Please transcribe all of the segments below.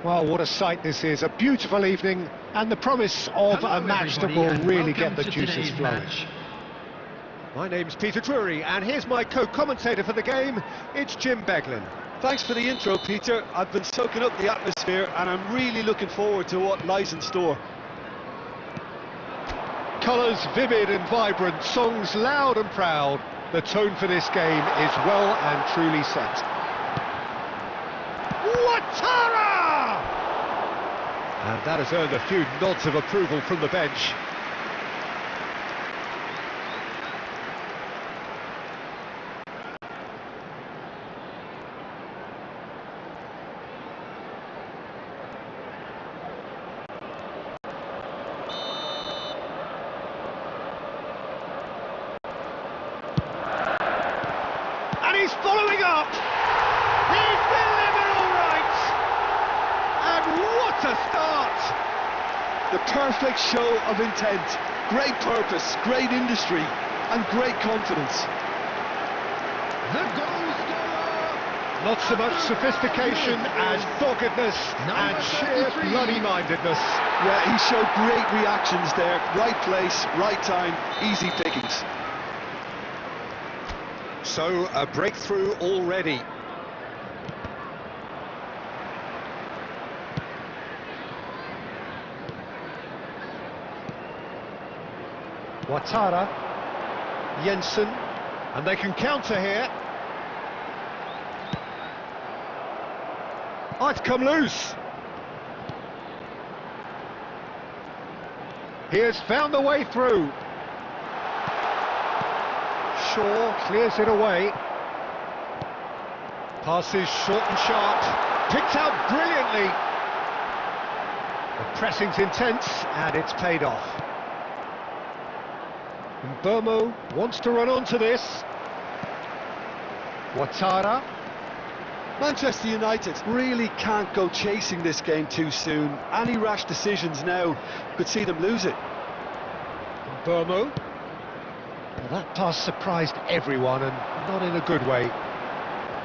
Well, what a sight this is. A beautiful evening and the promise of Hello, a match that everybody, will and really welcome get the to juices today's flowing. match. My name's Peter Drury, and here's my co-commentator for the game. It's Jim Beglin. Thanks for the intro, Peter. I've been soaking up the atmosphere and I'm really looking forward to what lies in store. Colours vivid and vibrant, songs loud and proud. The tone for this game is well and truly set. Ouattara! And that has earned a few nods of approval from the bench. And he's following up! He's delivered all right! And what a start! The perfect show of intent, great purpose, great industry and great confidence. The goal scorer! Not so much sophistication as doggedness and sheer 33. bloody-mindedness. Yeah, he showed great reactions there, right place, right time, easy pickings. So, a breakthrough already. Ouattara, Jensen, and they can counter here. Oh, it's come loose. He has found the way through. Shaw clears it away. Passes short and sharp. Picked out brilliantly. The pressing's intense and it's paid off. And Burmo wants to run onto this. Ouattara. Manchester United really can't go chasing this game too soon. Any rash decisions now could see them lose it. Burmo. Well, that pass surprised everyone and not in a good way.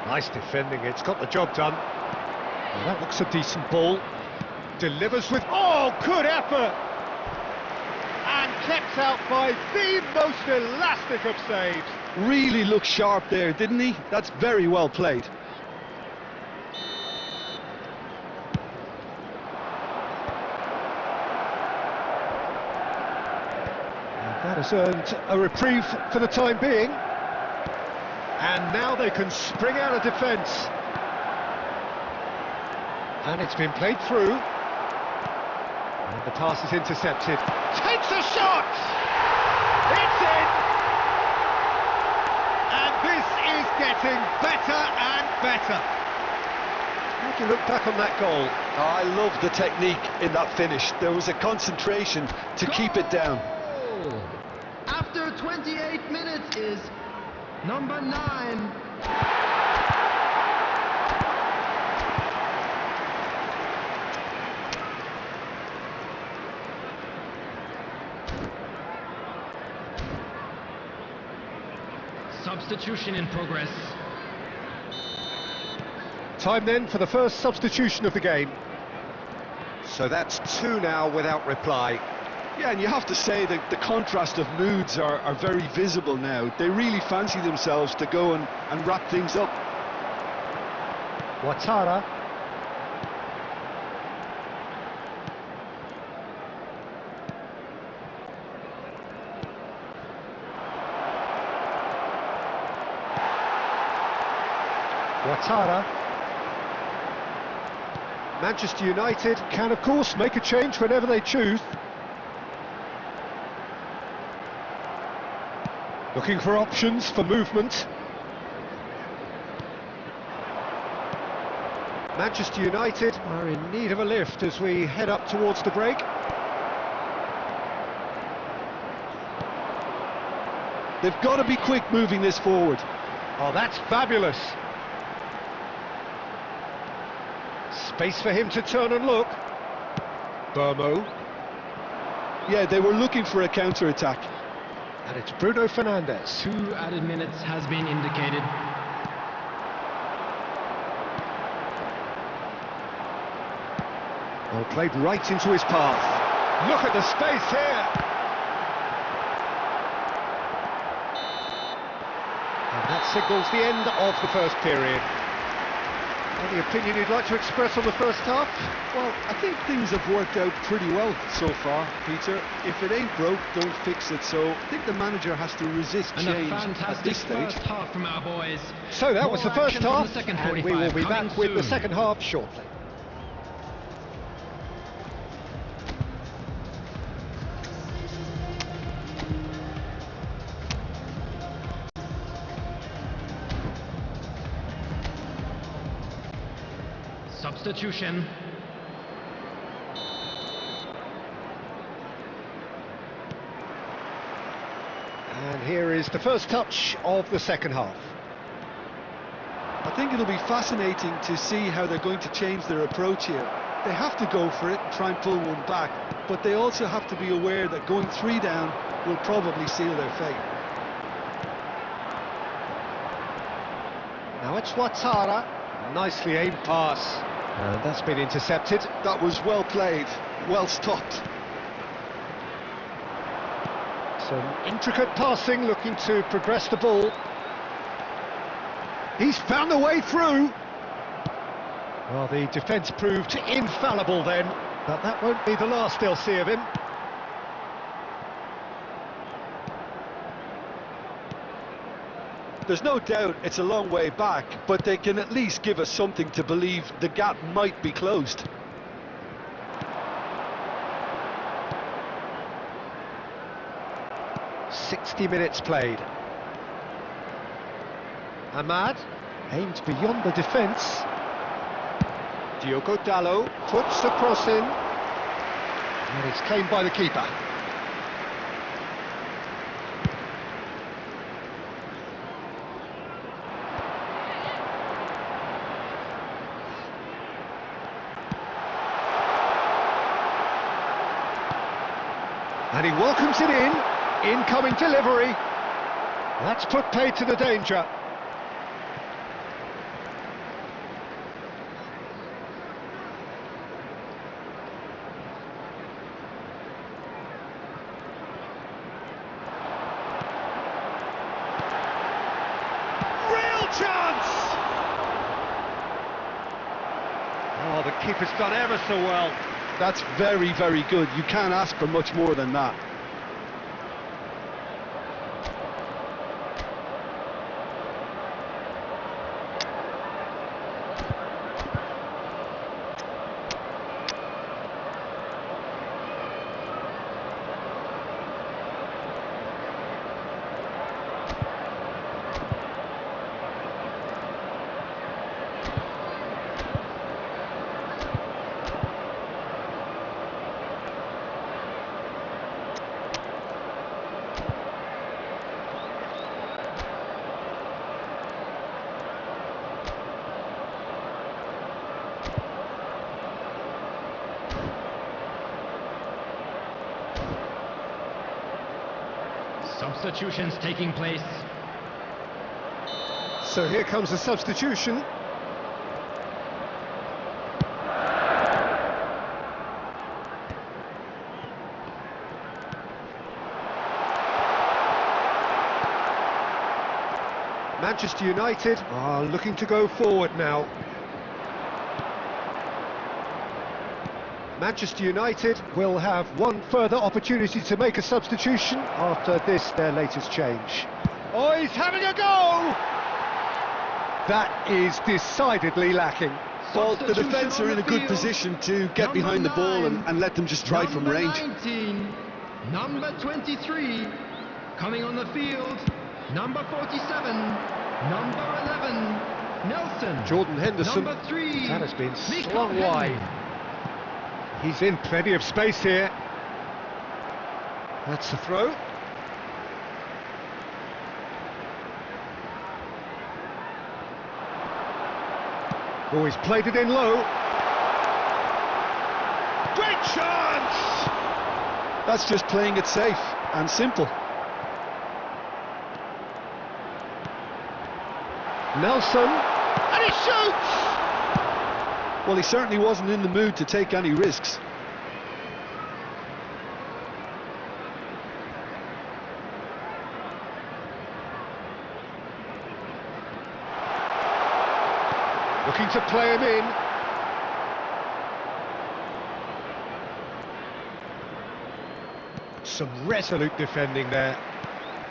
Nice defending, it's got the job done. Well, that looks a decent ball. Delivers with, oh, good effort! And kept out by the most elastic of saves. Really looked sharp there, didn't he? That's very well played. That has earned a reprieve for the time being. And now they can spring out of defence. And it's been played through. And the pass is intercepted. Takes a shot! It's in! And this is getting better and better. How do you look back on that goal? I love the technique in that finish. There was a concentration to keep it down. After 28 minutes is number 9. Substitution in progress. Time then for the first substitution of the game. So that's 2 now without reply. Yeah, and you have to say that the contrast of moods are very visible now. They really fancy themselves to go and wrap things up. Ouattara. Ouattara. Manchester United can, of course, make a change whenever they choose. Looking for options for movement. Manchester United are in need of a lift as we head up towards the break. They've got to be quick moving this forward. Oh, that's fabulous. Space for him to turn and look. Burmo. Yeah, they were looking for a counter-attack. And it's Bruno Fernandes. 2 added minutes has been indicated. Well, played right into his path. Look at the space here. And that signals the end of the first period. Any opinion you'd like to express on the first half? Well, I think things have worked out pretty well so far, Peter. If it ain't broke, don't fix it. So I think the manager has to resist And change a at fantastic this stage. first half from our boys. So that was the More first action from half, the second and we 45 will be coming back with the soon. second half shortly. Substitution. And here is the first touch of the second half. I think it'll be fascinating to see how they're going to change their approach here. They have to go for it and try and pull one back, but they also have to be aware that going 3 down will probably seal their fate. Now it's Ouattara. Nicely aimed pass. And that's been intercepted. That was well played, well stopped. Some intricate passing, looking to progress the ball. He's found the way through. Well, the defence proved infallible then, but that won't be the last they'll see of him. There's no doubt it's a long way back, but they can at least give us something to believe the gap might be closed. .60 minutes played. Ahmad aimed beyond the defence. Diogo Dalot puts the cross in, and it's claimed by the keeper. And he welcomes it in. Incoming delivery. That's put paid to the danger. Real chance! Oh, the keeper's done ever so well. That's very, very good. You can't ask for much more than that. Substitutions taking place. So here comes the substitution. Manchester United are looking to go forward now. Manchester United will have one further opportunity to make a substitution after this, their latest change. Oh, he's having a go! That is decidedly lacking. Well, the defence are in a good position to get behind the ball and let them just drive from range. Number 19, number 23, coming on the field, number 47, number 11, Nelson. Jordan Henderson, number 3, that has been Nico slung Henry. wide. He's in plenty of space here. That's the throw. Oh, he's played it in low. Great chance! That's just playing it safe and simple. Nelson, and he shoots! Well, he certainly wasn't in the mood to take any risks. Looking to play him in. Some resolute defending there.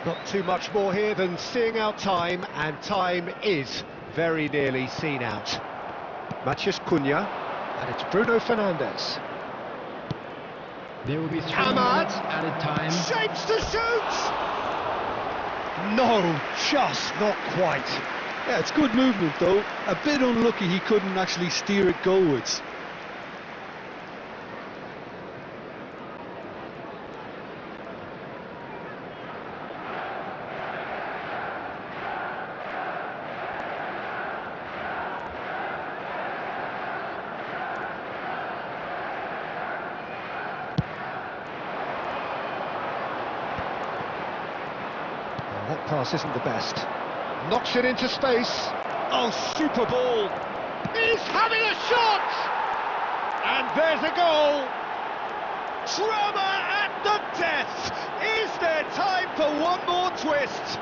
Not too much more here than seeing out time, and time is very nearly seen out. Matheus Cunha, and it's Bruno Fernandes. There will be 3 Ahmad. minutes added time. Shapes to shoot! No, just not quite. Yeah, it's good movement though. A bit unlucky he couldn't actually steer it goalwards. That pass isn't the best. Knocks it into space. Oh, super ball. He's having a shot! And there's a goal. Drama at the death. Is there time for one more twist?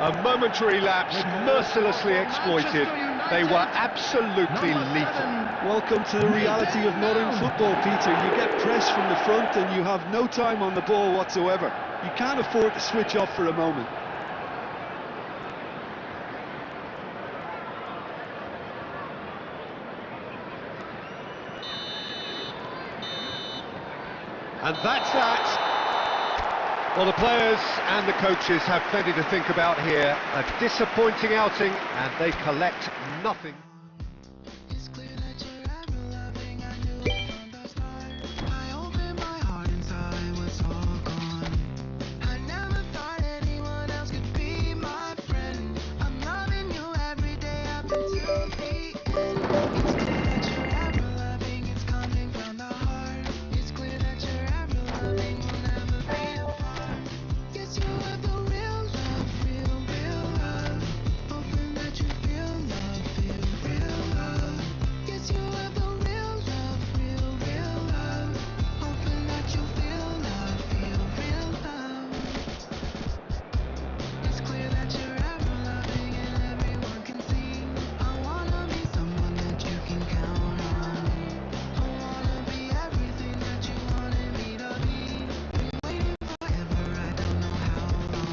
A momentary lapse, mercilessly exploited. They were absolutely lethal. Welcome to the reality of modern football, Peter. You get pressed from the front and you have no time on the ball whatsoever. You can't afford to switch off for a moment. And that's that. Well, the players and the coaches have plenty to think about here. A disappointing outing, and they collect nothing. It's clear that you're ever loving. I knew it from the start. I opened my heart and saw it was all gone. I never thought anyone else could be my friend. I'm loving you every day up until the end. It's clear that you're ever loving. It's coming from the heart. It's clear that you're ever loving. We'll never be apart. Yes, you have the real love, real love. Hoping that you feel love, feel real love. Yes, you have the real love, real love. Hoping that you feel love, feel real love. It's clear that you're ever loving and everyone can see. I wanna be someone that you can count on. I wanna be everything that you wanted me to be. Been waiting forever, I don't know how long.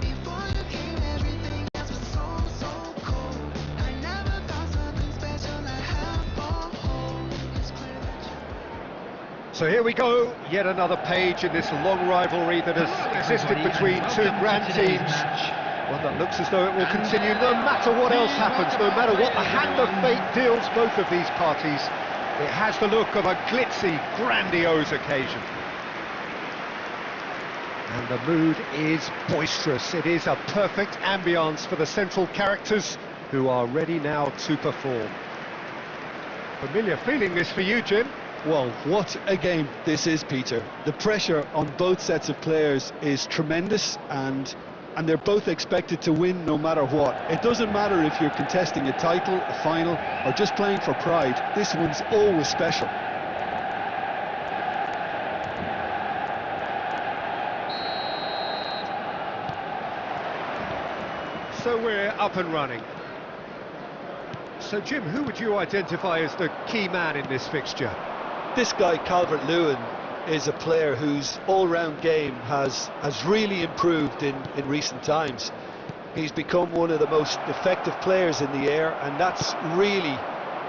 Before you came, everything else was so cold. I never thought something special I'd have for home. It's clear that you're So here we go, yet another page in this long rivalry that has existed between two grand teams. One that looks as though it will continue no matter what else happens, no matter what the hand of fate deals both of these parties. It has the look of a glitzy, grandiose occasion. And the mood is boisterous. It is a perfect ambience for the central characters who are ready now to perform. Familiar feeling this for you, Jim? Well, what a game this is, Peter. The pressure on both sets of players is tremendous, and they're both expected to win no matter what. It doesn't matter if you're contesting a title, a final, or just playing for pride. This one's always special. So we're up and running. So Jim, who would you identify as the key man in this fixture? This guy, Calvert-Lewin, is a player whose all-round game has really improved in recent times. He's become one of the most effective players in the air, and that's really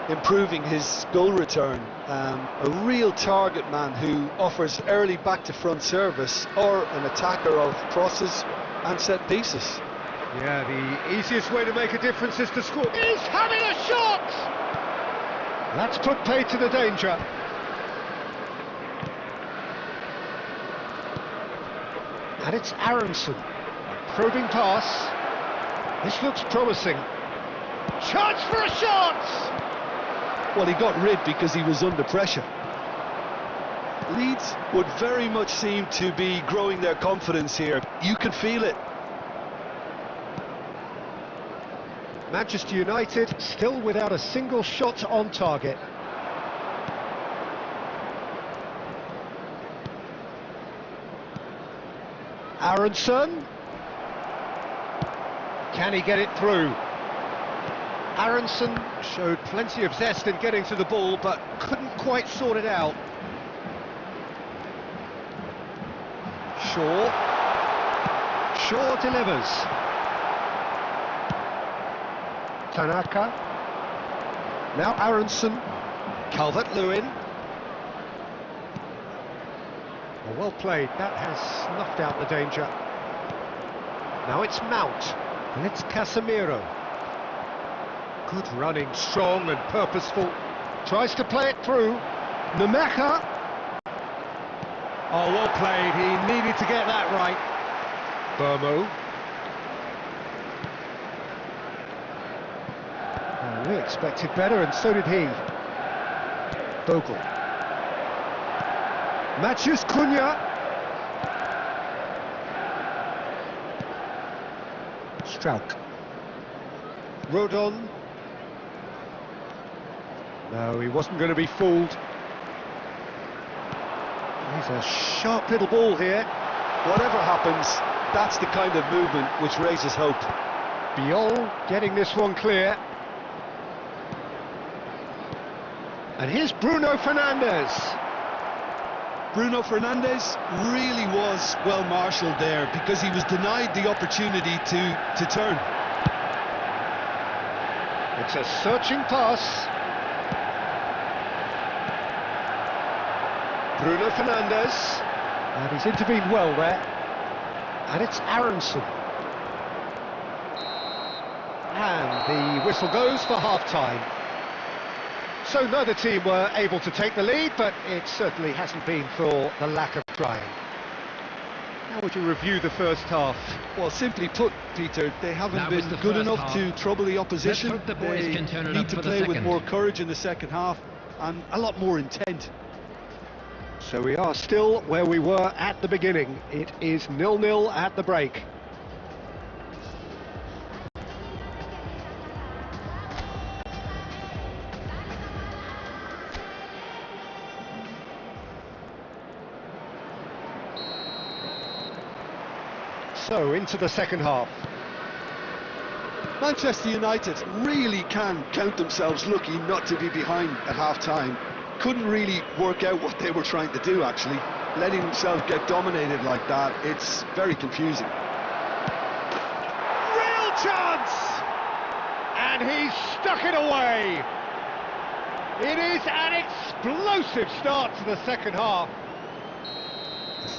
improving his goal return. A real target man who offers early back-to-front service or an attacker of crosses and set pieces. Yeah, the easiest way to make a difference is to score. He's having a shot! That's put paid to the danger. And it's Aronson. Probing pass. This looks promising. Chance for a shot! Well, he got rid because he was under pressure. Leeds would very much seem to be growing their confidence here. You can feel it. Manchester United still without a single shot on target. Aronson. Can he get it through? Aronson showed plenty of zest in getting to the ball, but couldn't quite sort it out. Shaw delivers. Tanaka. Now Aronson. Calvert-Lewin. Well played, that has snuffed out the danger. Now it's Mount, and it's Casemiro. Good running, strong and purposeful. Tries to play it through. Nemeka. Oh, well played, he needed to get that right. Burmo. Oh, we expected better, and so did he. Bogle. Matheus Cunha. Struijk. Rodon. No, he wasn't going to be fooled. He's a sharp little ball here. Whatever happens, that's the kind of movement which raises hope. Biol getting this one clear. And here's Bruno Fernandes. Bruno Fernandes really was well marshalled there because he was denied the opportunity to turn. It's a searching pass. Bruno Fernandes. And he's intervened well there. And it's Aronson. And the whistle goes for half-time. So neither team were able to take the lead, but it certainly hasn't been for the lack of trying. How would you review the first half? Well, simply put, Peter, they haven't been good enough to trouble the opposition. Let's hope the boys they can turn it need up to for the play with second. more courage in the second half and a lot more intent. So we are still where we were at the beginning. It is 0-0 at the break. So into the second half. Manchester United really can count themselves lucky not to be behind at half-time. Couldn't really work out what they were trying to do, actually. Letting themselves get dominated like that, it's very confusing. Real chance! And he's stuck it away! It is an explosive start to the second half.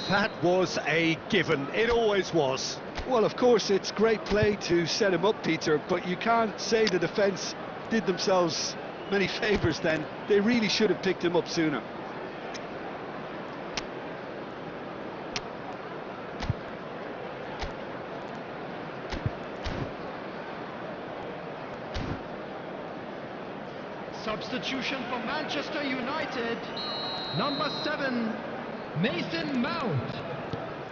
That was a given, it always was. Well, of course, it's great play to set him up, Peter, but you can't say the defence did themselves many favours then. They really should have picked him up sooner. Substitution for Manchester United. Number 7, Mason Mount.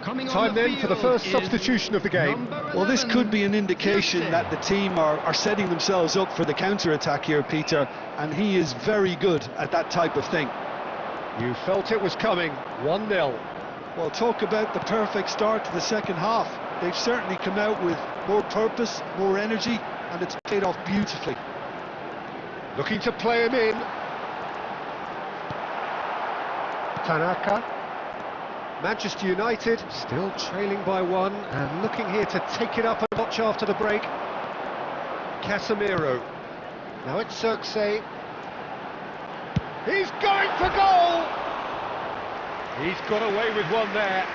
Coming on Time the then for the field first is substitution of the game. number Well, this 11, could be an indication Kirsten. that the team are setting themselves up for the counter-attack here, Peter, and he is very good at that type of thing. You felt it was coming, 1-0. Well, talk about the perfect start to the second half. They've certainly come out with more purpose, more energy, and it's paid off beautifully. Looking to play him in. Tanaka. Manchester United still trailing by 1 and looking here to take it up a notch after the break. Casemiro. Now it's Xerxes. He's going for goal! He's got away with one there.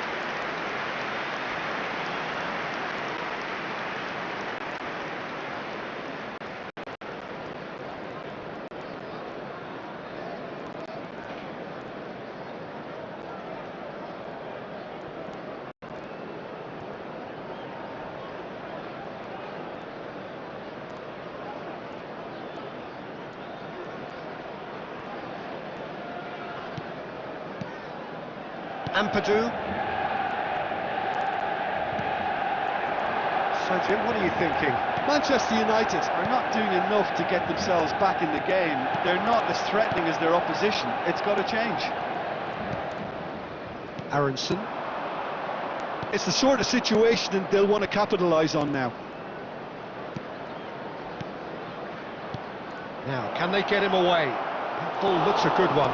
Ampadu. So, Jim, what are you thinking? Manchester United are not doing enough to get themselves back in the game. They're not as threatening as their opposition. It's got to change. Aronson. It's the sort of situation that they'll want to capitalise on now. Now, can they get him away? That ball looks a good one.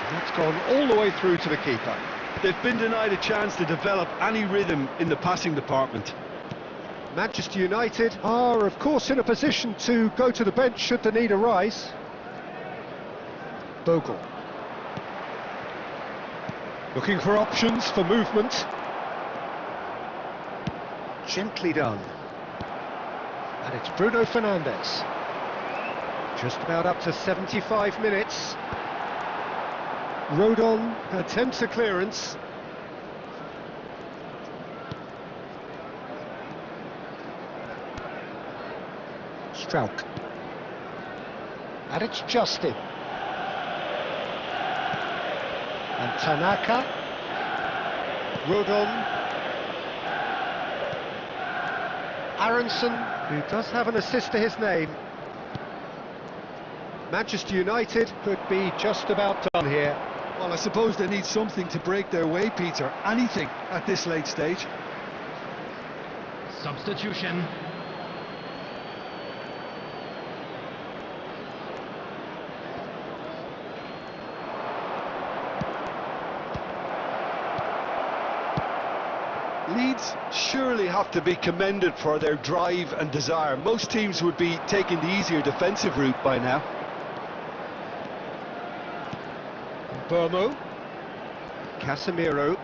That's gone all the way through to the keeper. They've been denied a chance to develop any rhythm in the passing department. Manchester United are, of course, in a position to go to the bench should the need arise. Bogle. Looking for options for movement. Gently done. And it's Bruno Fernandes. Just about up to 75 minutes. Rodon attempts a clearance. Strauch. And it's Justin. And Tanaka. Rodon. Aronson, who does have an assist to his name. Manchester United could be just about done here. Well, I suppose they need something to break their way, Peter. Anything at this late stage. Substitution. Leeds surely have to be commended for their drive and desire. Most teams would be taking the easier defensive route by now. Burmo. Casemiro.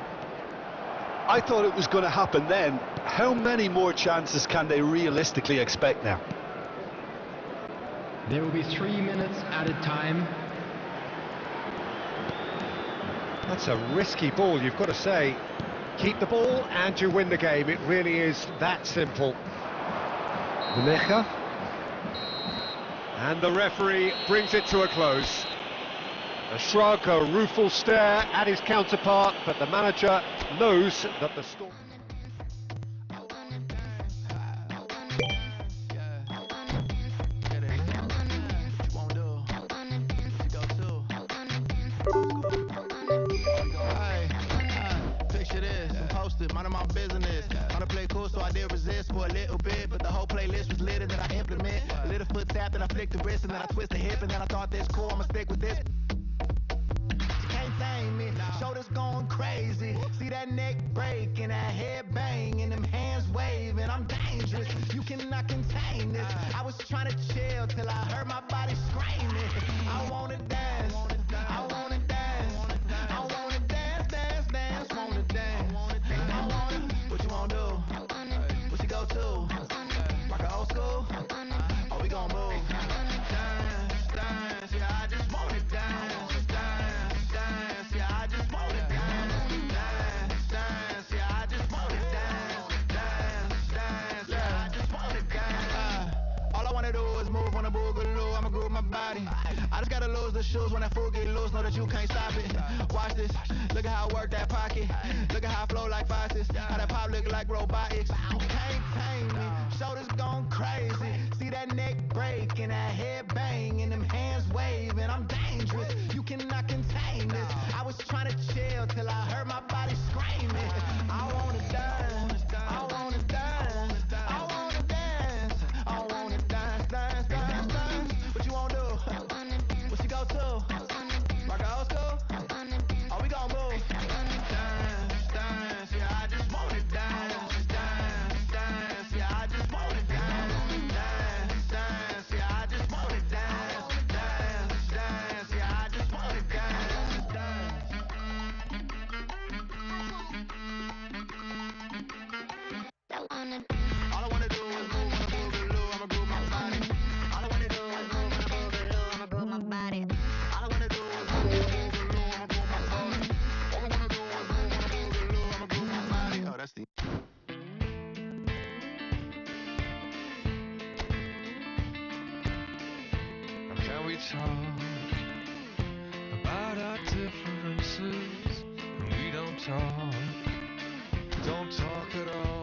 I thought it was going to happen then. How many more chances can they realistically expect now? There will be 3 minutes added time. That's a risky ball, you've got to say. Keep the ball and you win the game. It really is that simple. Necha. And the referee brings it to a close. A shrug, a rueful stare at his counterpart, but the manager knows that the storm... Mind of my business. Trying to play cool, so I did resist for a little bit, but the whole playlist was lit, and then I implement. A little foot tap, then I flick the wrist, and then I twist the hip, and then I thought this cool, I'ma stick with this. You can't tame me, shoulders going crazy. See that neck break and that head bang, and them hands waving. I'm dangerous, you cannot contain this. I was trying to chill till I heard my body screaming. I wanna dance, I wanna dance, I wanna dance, dance, dance, wanna dance. What you wanna do? What you go to? Rock a old school? Oh, we gon' move. Dance, dance, yeah, I just wanna dance. Dance, dance, yeah, I just wanna dance. Dance, dance, yeah, I just wanna dance. Dance, dance, yeah, I just wanna dance. All I wanna do is move on a boogaloo. I'ma groove my body. I just gotta lose the shoes when that fool get loose. Know that you can't stop it. Watch this. Look at how I work that pocket. Look at how I flow like faucets. How that pop look like robotics. You can't tame me. Shoulders gone crazy. See that neck break and that head bang and them hands waving. I'm dangerous. You cannot contain this. I was trying to chill till I heard my body screaming. I wanna dance. I wanna dance. I wanna dance. I wanna dance, dance, dance, dance. What you wanna do? What you go to? Rock a old school? Oh, we gon' move. Dance, dance, yeah, I just wanna dance. Dance, dance, yeah, I just wanna dance. Dance, dance, yeah, I just wanna dance. Dance, dance, yeah, I just wanna dance. All I wanna do is move on the boogaloo, I'ma groove my body. All I wanna do is move on the boogaloo, I'ma groove my body. All I wanna do is move on the boogaloo, I'ma groove my body. All I wanna do is move on the boogaloo, I'ma groove my body. Oh, that's the... Can we talk about our differences? We don't talk at all.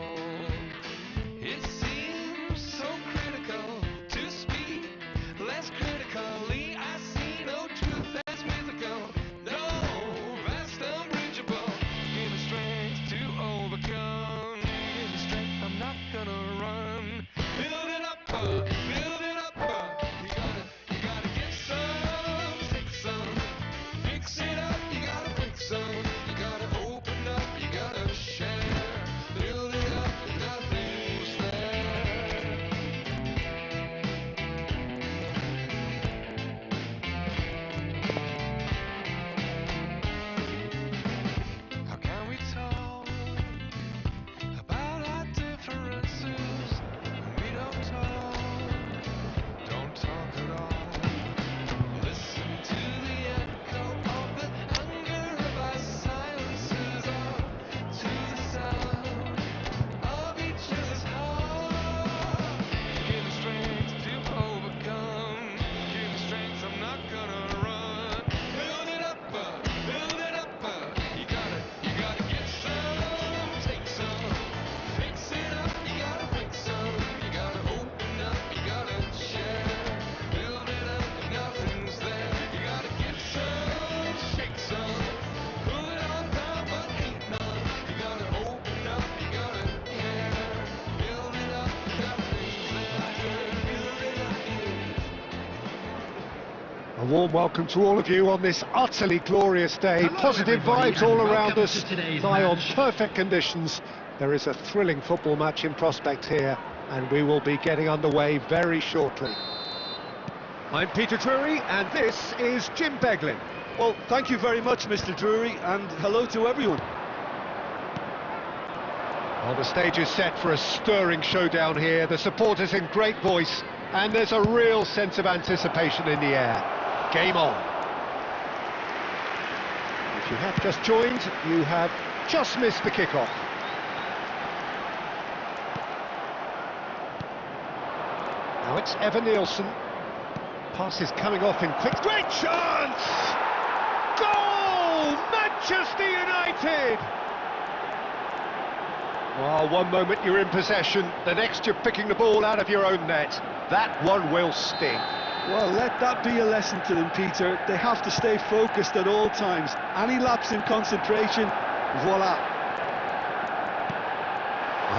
warm welcome to all of you on this utterly glorious day. Hello, Positive everybody, vibes all and around welcome us. to today's Nigh on match. perfect conditions. There is a thrilling football match in prospect here, and we will be getting underway very shortly. I'm Peter Drury, and this is Jim Beglin. Well, thank you very much, Mr. Drury, and hello to everyone. Well, the stage is set for a stirring showdown here. The supporters in great voice, and there's a real sense of anticipation in the air. Game on. If you have just joined, you have just missed the kickoff. Now it's Evan Nielsen. Pass is coming off in quick. Great chance! Goal! Manchester United! Well, one moment you're in possession, the next you're picking the ball out of your own net. That one will sting. Well, let that be a lesson to them, Peter. They have to stay focused at all times. Any lapse in concentration, voila.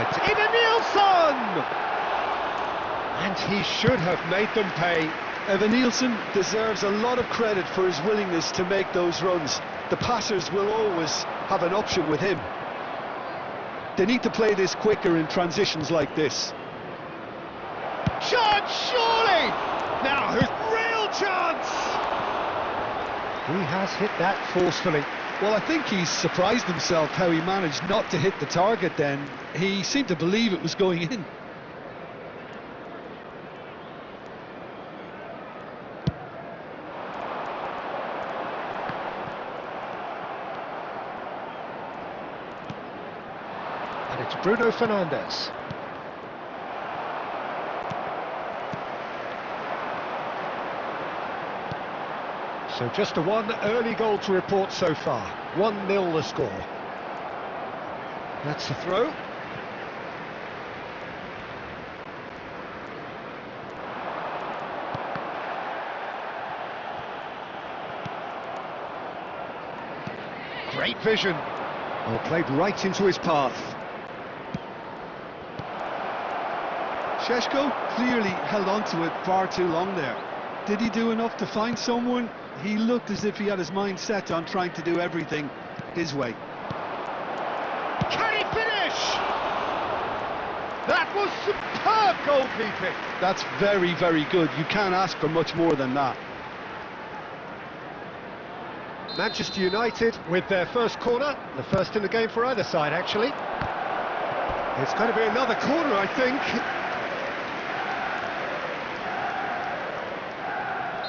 It's Evan Nielsen! And he should have made them pay. Evan Nielsen deserves a lot of credit for his willingness to make those runs. The passers will always have an option with him. They need to play this quicker in transitions like this. Chance, surely! Now, who's real chance? He has hit that forcefully. Well, I think he's surprised himself how he managed not to hit the target then. He seemed to believe it was going in. And it's Bruno Fernandes. So just a one early goal to report so far. 1-0 the score. That's the throw. Great vision. Well, played right into his path. Šeško clearly held on to it far too long there. Did he do enough to find someone? He looked as if he had his mind set on trying to do everything his way. Can he finish? That was superb goalkeeping. That's very, very good. You can't ask for much more than that. Manchester United with their first corner, the first in the game for either side actually. It's going to be another corner, I think.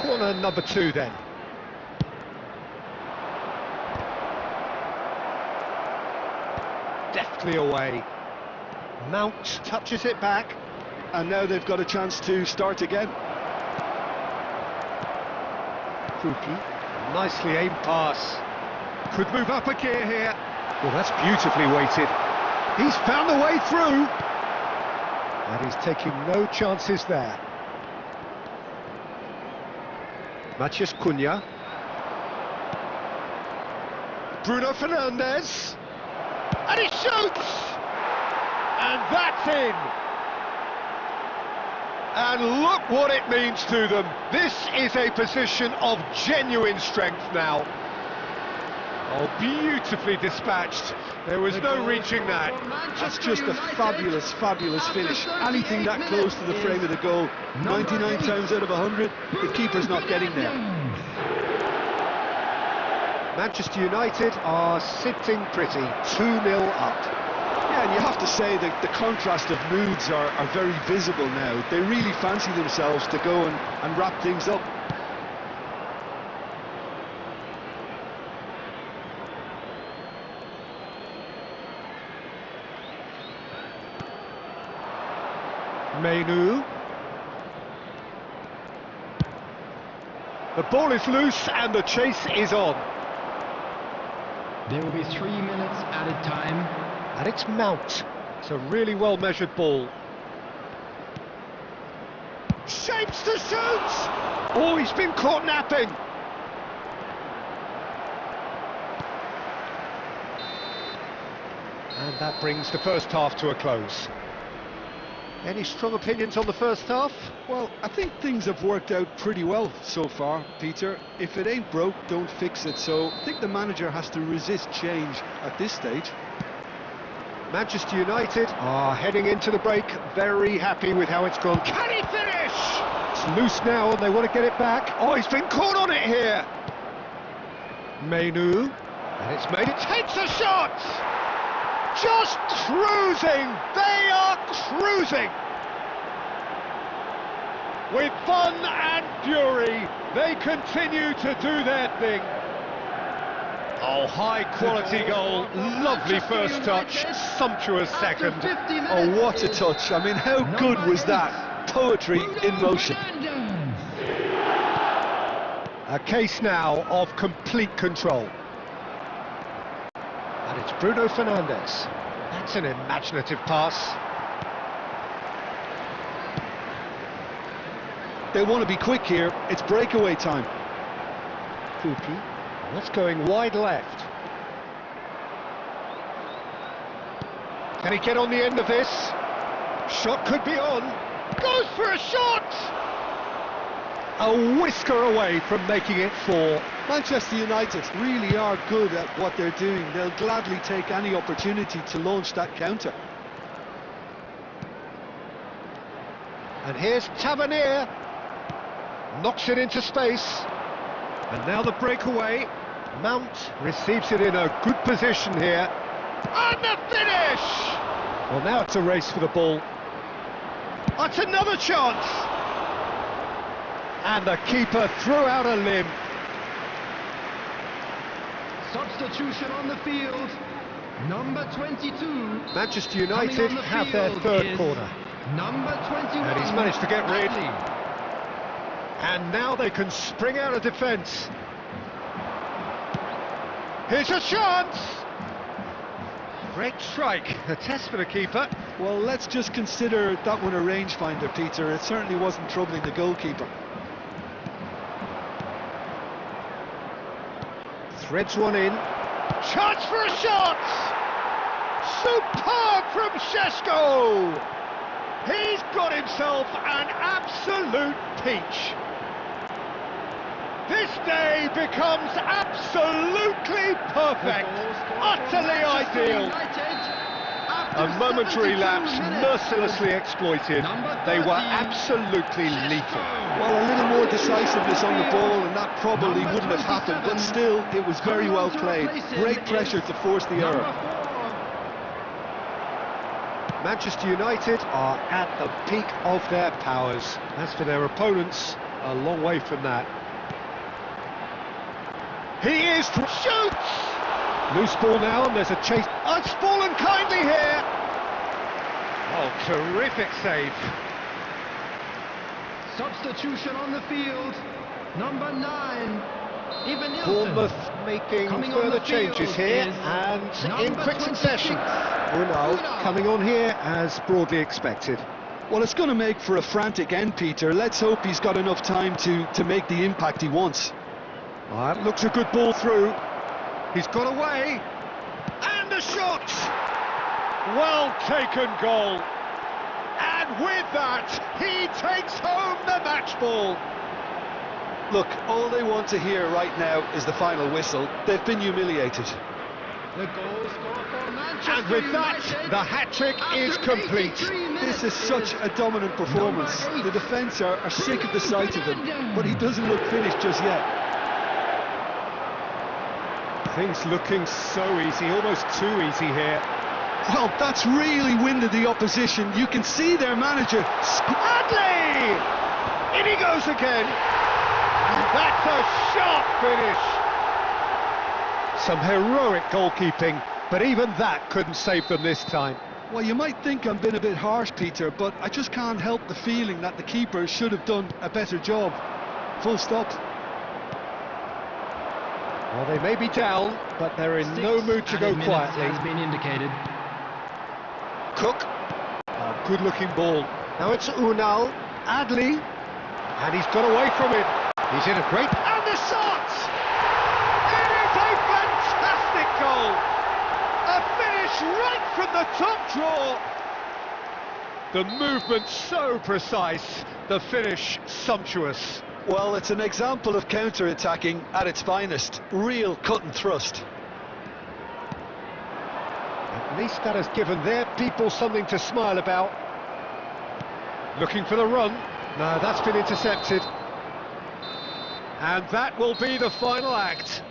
Corner number 2 then. Deftly away. Mount touches it back. And now they've got a chance to start again. Fuki, nicely aimed pass. Could move up a gear here. Well, that's beautifully weighted. He's found the way through. And he's taking no chances there. Matheus Cunha. Bruno Fernandes. And he shoots! And that's in! And look what it means to them. This is a position of genuine strength now. Oh, beautifully dispatched. There was no reaching that. That's just a fabulous, fabulous finish. Anything that close to the frame of the goal, 99 times out of 100, the keeper's not getting there. Manchester United are sitting pretty, 2-0 up. Yeah, and you have to say that the contrast of moods are very visible now. They really fancy themselves to go and wrap things up. Menu. The ball is loose and the chase is on. There will be 3 minutes added time. And it's Mount. It's a really well measured ball. Shapes to shoot! Oh, he's been caught napping. And that brings the first half to a close. Any strong opinions on the first half? Well, I think things have worked out pretty well so far, Peter. If it ain't broke, don't fix it. So I think the manager has to resist change at this stage. Manchester United are heading into the break, very happy with how it's gone. Can he finish? It's loose now and they want to get it back. Oh, he's been caught on it here. Mainu, and it's made, it takes a shot! Just cruising, they are cruising! With fun and fury, they continue to do their thing. Oh, high quality goal, lovely first touch, sumptuous second. Oh, what a touch. I mean, how good was that? Poetry in motion. A case now of complete control. And it's Bruno Fernandes. That's an imaginative pass. They want to be quick here. It's breakaway time. Pukki. That's going wide left. Can he get on the end of this? Shot could be on. Goes for a shot! A whisker away from making it 4. Manchester United really are good at what they're doing. They'll gladly take any opportunity to launch that counter. And here's Tavernier. Knocks it into space. And now the breakaway. Mount receives it in a good position here. And the finish! Well, now it's a race for the ball. That's another chance! And the keeper threw out a limb. Substitution on the field. Number 22. Manchester United have their third corner. Number 21. And he's managed to get rid. Adli. And now they can spring out of defence. Here's a chance! Great strike, a test for the keeper. Well, let's just consider that one a rangefinder, Peter. It certainly wasn't troubling the goalkeeper. Threads one in. Chance for a shot! Superb from Šeško! He's got himself an absolute peach. This day becomes absolutely perfect, utterly ideal. A momentary lapse mercilessly exploited. They were absolutely lethal. Well, a little more decisiveness on the ball and that probably wouldn't have happened, but still, it was very well played. Great pressure to force the error. Manchester United are at the peak of their powers. As for their opponents, a long way from that. He is to shoots! Loose ball now, and there's a chase. Oh, it's fallen kindly here! Oh, terrific save. Substitution on the field. Number 9. Ivan Nilsson. Bournemouth making Coming on further the field changes here, is and in number quick 26. succession. Unal coming on here as broadly expected. Well, it's going to make for a frantic end, Peter. Let's hope he's got enough time to make the impact he wants. Oh, that looks a good ball through. He's got away. And the shot! Well taken goal. And with that, he takes home the match ball. Look, all they want to hear right now is the final whistle. They've been humiliated. The goal scorer for Manchester And with that, United the hat-trick is after complete. 83 minutes This is such a dominant performance. Number 8. The defence are sick of the sight of him, but he doesn't look finished just yet. Things looking so easy, almost too easy here. Well, that's really winded the opposition. You can see their manager. Adli! In he goes again. And that's a sharp finish. Some heroic goalkeeping, but even that couldn't save them this time. Well, you might think I'm being a bit harsh, Peter, but I just can't help the feeling that the keeper should have done a better job. Full stop. Well, they may be down, but they're in no mood to go 6 quietly. has been indicated. Cook. Oh, good-looking ball. Now it's Unal. Adli. And he's got away from it. He's in a great... And the shot! It is a fantastic goal! A finish right from the top draw! The movement so precise, the finish sumptuous. Well, it's an example of counter-attacking at its finest. Real cut and thrust. At least that has given their people something to smile about. Looking for the run. No, that's been intercepted. And that will be the final act.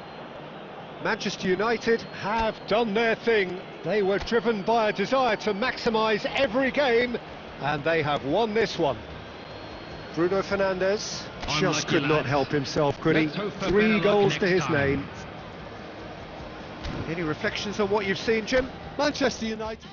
Manchester United have done their thing. They were driven by a desire to maximise every game, and they have won this one. Bruno Fernandes just could not help himself, could he? 3 goals to his name. Any reflections on what you've seen, Jim? Manchester United.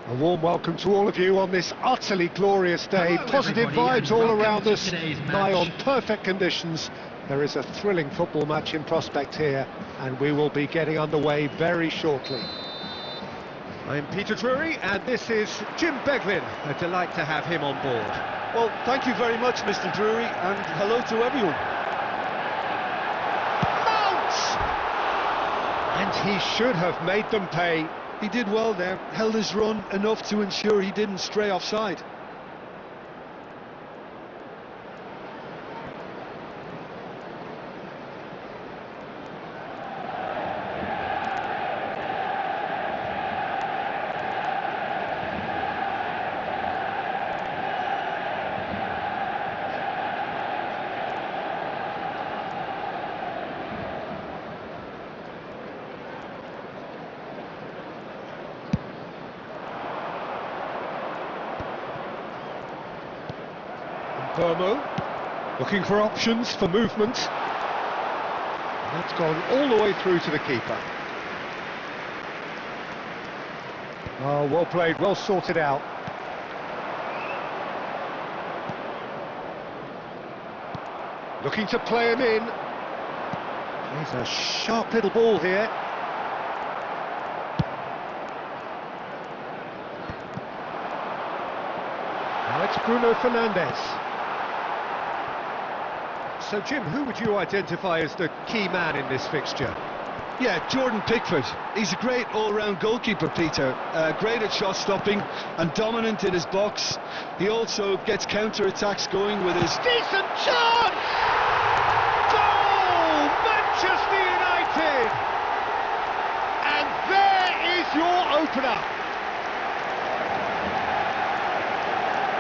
A warm welcome to all of you on this utterly glorious day. Hello, Positive everybody, vibes and all welcome around to us, today's nigh match. on perfect conditions. There is a thrilling football match in prospect here, and we will be getting underway very shortly. I'm Peter Drury, and this is Jim Beglin. A delight to have him on board. Well, thank you very much, Mr. Drury, and hello to everyone. And he should have made them pay. He did well there, held his run enough to ensure he didn't stray offside. Burmo, looking for options for movement. That's gone all the way through to the keeper. Oh, well played, well sorted out. Looking to play him in. He's a sharp little ball here. Bruno Fernandes. So, Jim, who would you identify as the key man in this fixture? Yeah, Jordan Pickford. He's a great all-round goalkeeper, Peter. Great at shot stopping and dominant in his box. He also gets counter-attacks going with his... Decent chance! Goal! Manchester United! And there is your opener.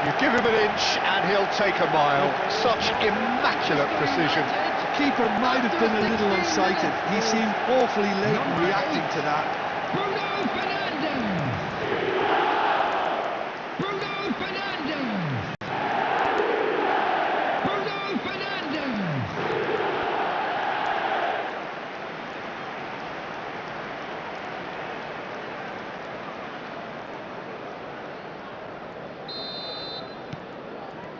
You give him an inch and he'll take a mile. Such immaculate precision. The keeper might have been a little unsighted. He seemed awfully late in reacting to that. Bruno Fernandes. Bruno Fernandes. Bruno Fernandes.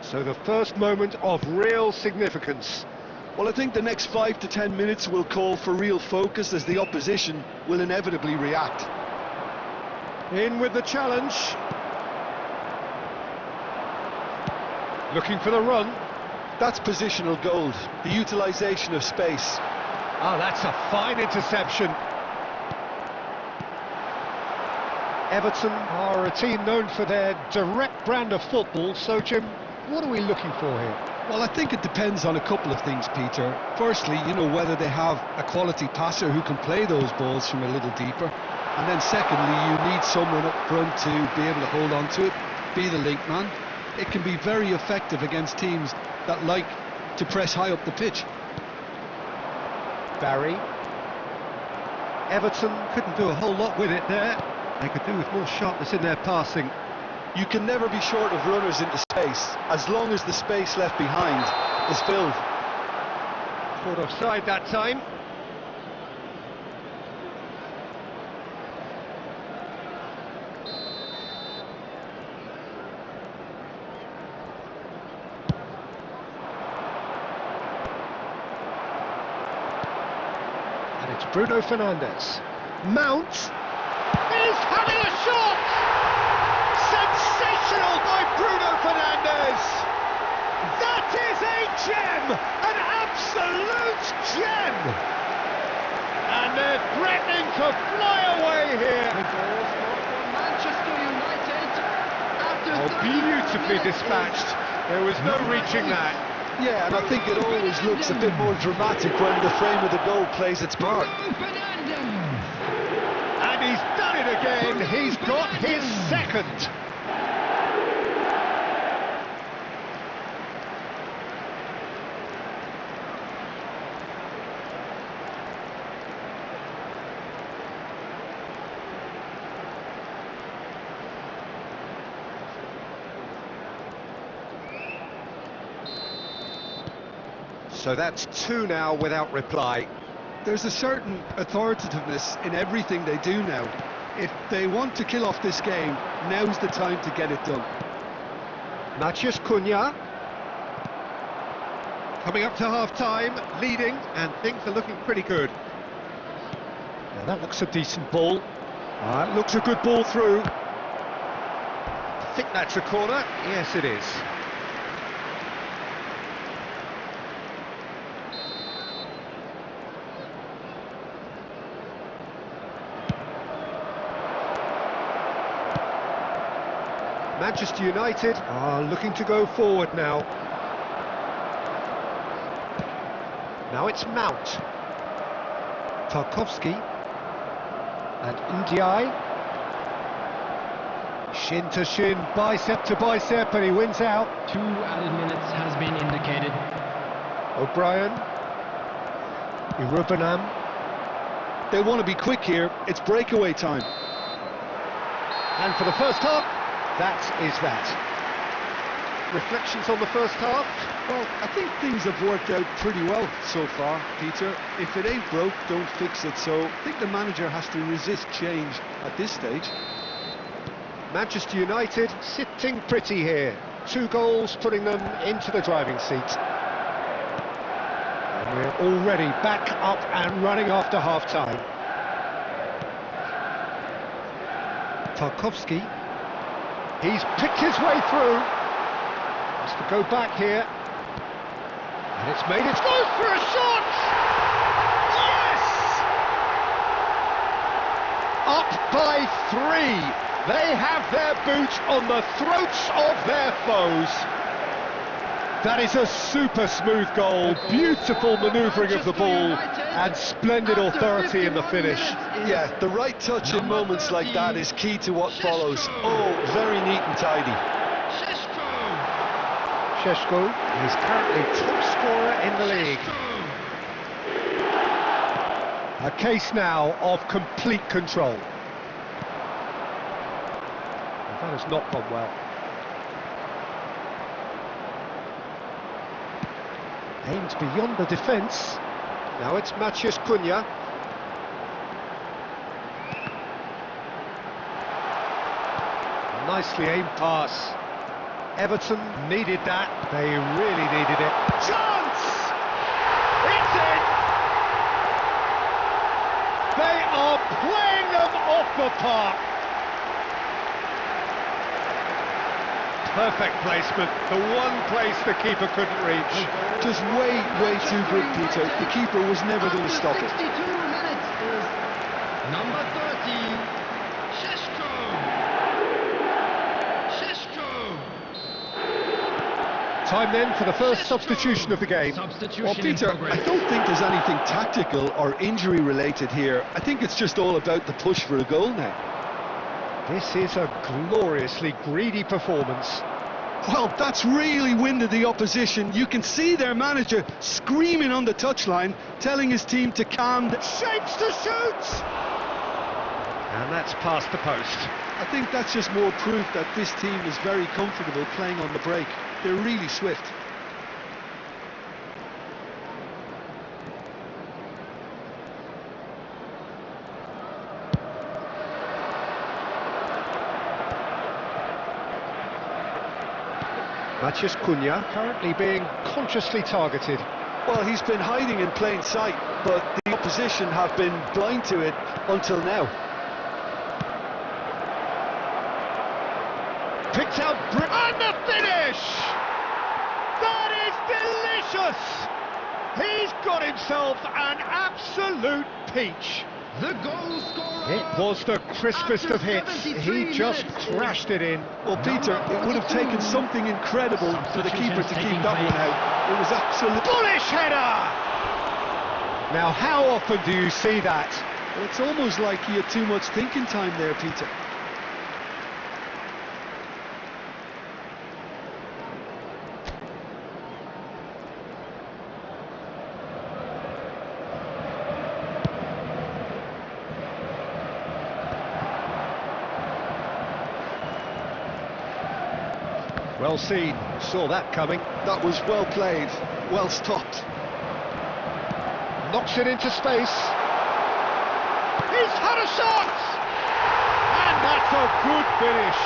So the first moment of real significance. Well, I think the next 5 to 10 minutes will call for real focus as the opposition will inevitably react. In with the challenge. Looking for the run. That's positional gold, the utilisation of space. Oh, that's a fine interception. Everton are a team known for their direct brand of football, so Jim, what are we looking for here? Well, I think it depends on a couple of things, Peter. Firstly, whether they have a quality passer who can play those balls from a little deeper. And then secondly, you need someone up front to be able to hold on to it, be the link man. It can be very effective against teams that like to press high up the pitch. Barry. Everton couldn't do a whole lot with it there. They could do with more sharpness in their passing. You can never be short of runners into space, as long as the space left behind is filled. Caught offside that time. And it's Bruno Fernandes. Mount is having a shot! Sensational by Bruno Fernandes! That is a gem! An absolute gem! And they're threatening to fly away here! Manchester United. After Oh, 30 beautifully minutes. dispatched. There was no reaching that. Yeah, and I think it always looks a bit more dramatic when the frame of the goal plays its part. Bruno Fernandes. And he's done it again. He's got his second. So that's two now without reply. There's a certain authoritativeness in everything they do now. If they want to kill off this game, now's the time to get it done. Matheus Cunha. Coming up to half-time, leading, and things are looking pretty good. Now that looks a decent ball. That looks a good ball through. I think that's a corner. Yes, it is. Manchester United are looking to go forward now. Now it's Mount. Tarkowski. And Ndiaye. Shin to shin, bicep to bicep, and he wins out. 2 added minutes has been indicated. O'Brien. Irubenam. They want to be quick here. It's breakaway time. And for the first half, that is that. Reflections on the first half? Well, I think things have worked out pretty well so far, Peter. If it ain't broke, don't fix it. So I think the manager has to resist change at this stage. Manchester United sitting pretty here. 2 goals putting them into the driving seat. And we're already back up and running after half-time. Tarkowski. He's picked his way through. Has to go back here. And it's made its goes for a shot! Yes! Up by 3. They have their boot on the throats of their foes. That is a super smooth goal, beautiful manoeuvring of the ball, and splendid authority in the finish. Yeah, the right touch in moments like that is key to what follows. Oh, very neat and tidy. Šeško is currently top scorer in the league. A case now of complete control. That has not gone well. Aimed beyond the defence. Now it's Maciej Cunha. Nicely aimed pass. Everton needed that. They really needed it. Chance! It's in! They are playing them off the park. Perfect placement, the one place the keeper couldn't reach. Just way too good, Peter. The keeper was never going to stop it. 62 minutes is number 30, Šeško. Time then for the first substitution of the game. Well, Peter, I don't think there's anything tactical or injury related here. I think it's just all about the push for a goal now. This is a gloriously greedy performance. Well, that's really winded the opposition. You can see their manager screaming on the touchline, telling his team to calm down. Shapes to shoot! And that's past the post. I think that's just more proof that this team is very comfortable playing on the break. They're really swift. Maciej Cunha currently being consciously targeted. Well, he's been hiding in plain sight, but the opposition have been blind to it until now. Picked out, and the finish! That is delicious! He's got himself an absolute peach. The goal scorer. It was the crispest of hits. He just crashed it in. Well, Peter, it would have taken something incredible for the keeper to keep that one out. It was absolute Bullish header! Now, how often do you see that? Well, it's almost like he had too much thinking time there, Peter. Well seen, saw that coming. That was well played, well stopped. Knocks it into space. He's had a shot! And that's a good finish.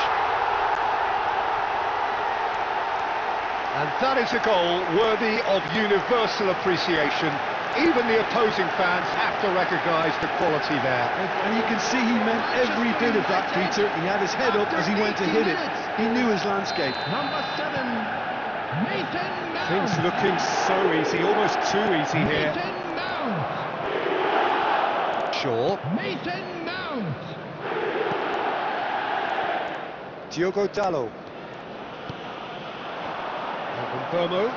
And that is a goal worthy of universal appreciation. Even the opposing fans have to recognise the quality there. And you can see he meant every bit of that, Peter. He had his head up as he went to hit it. He knew his landscape. Number 7, Mason Mount. Things looking so easy, almost too easy here. Mason Mount. Shaw. Mason Mount. Diogo Dalot. Mbeumo.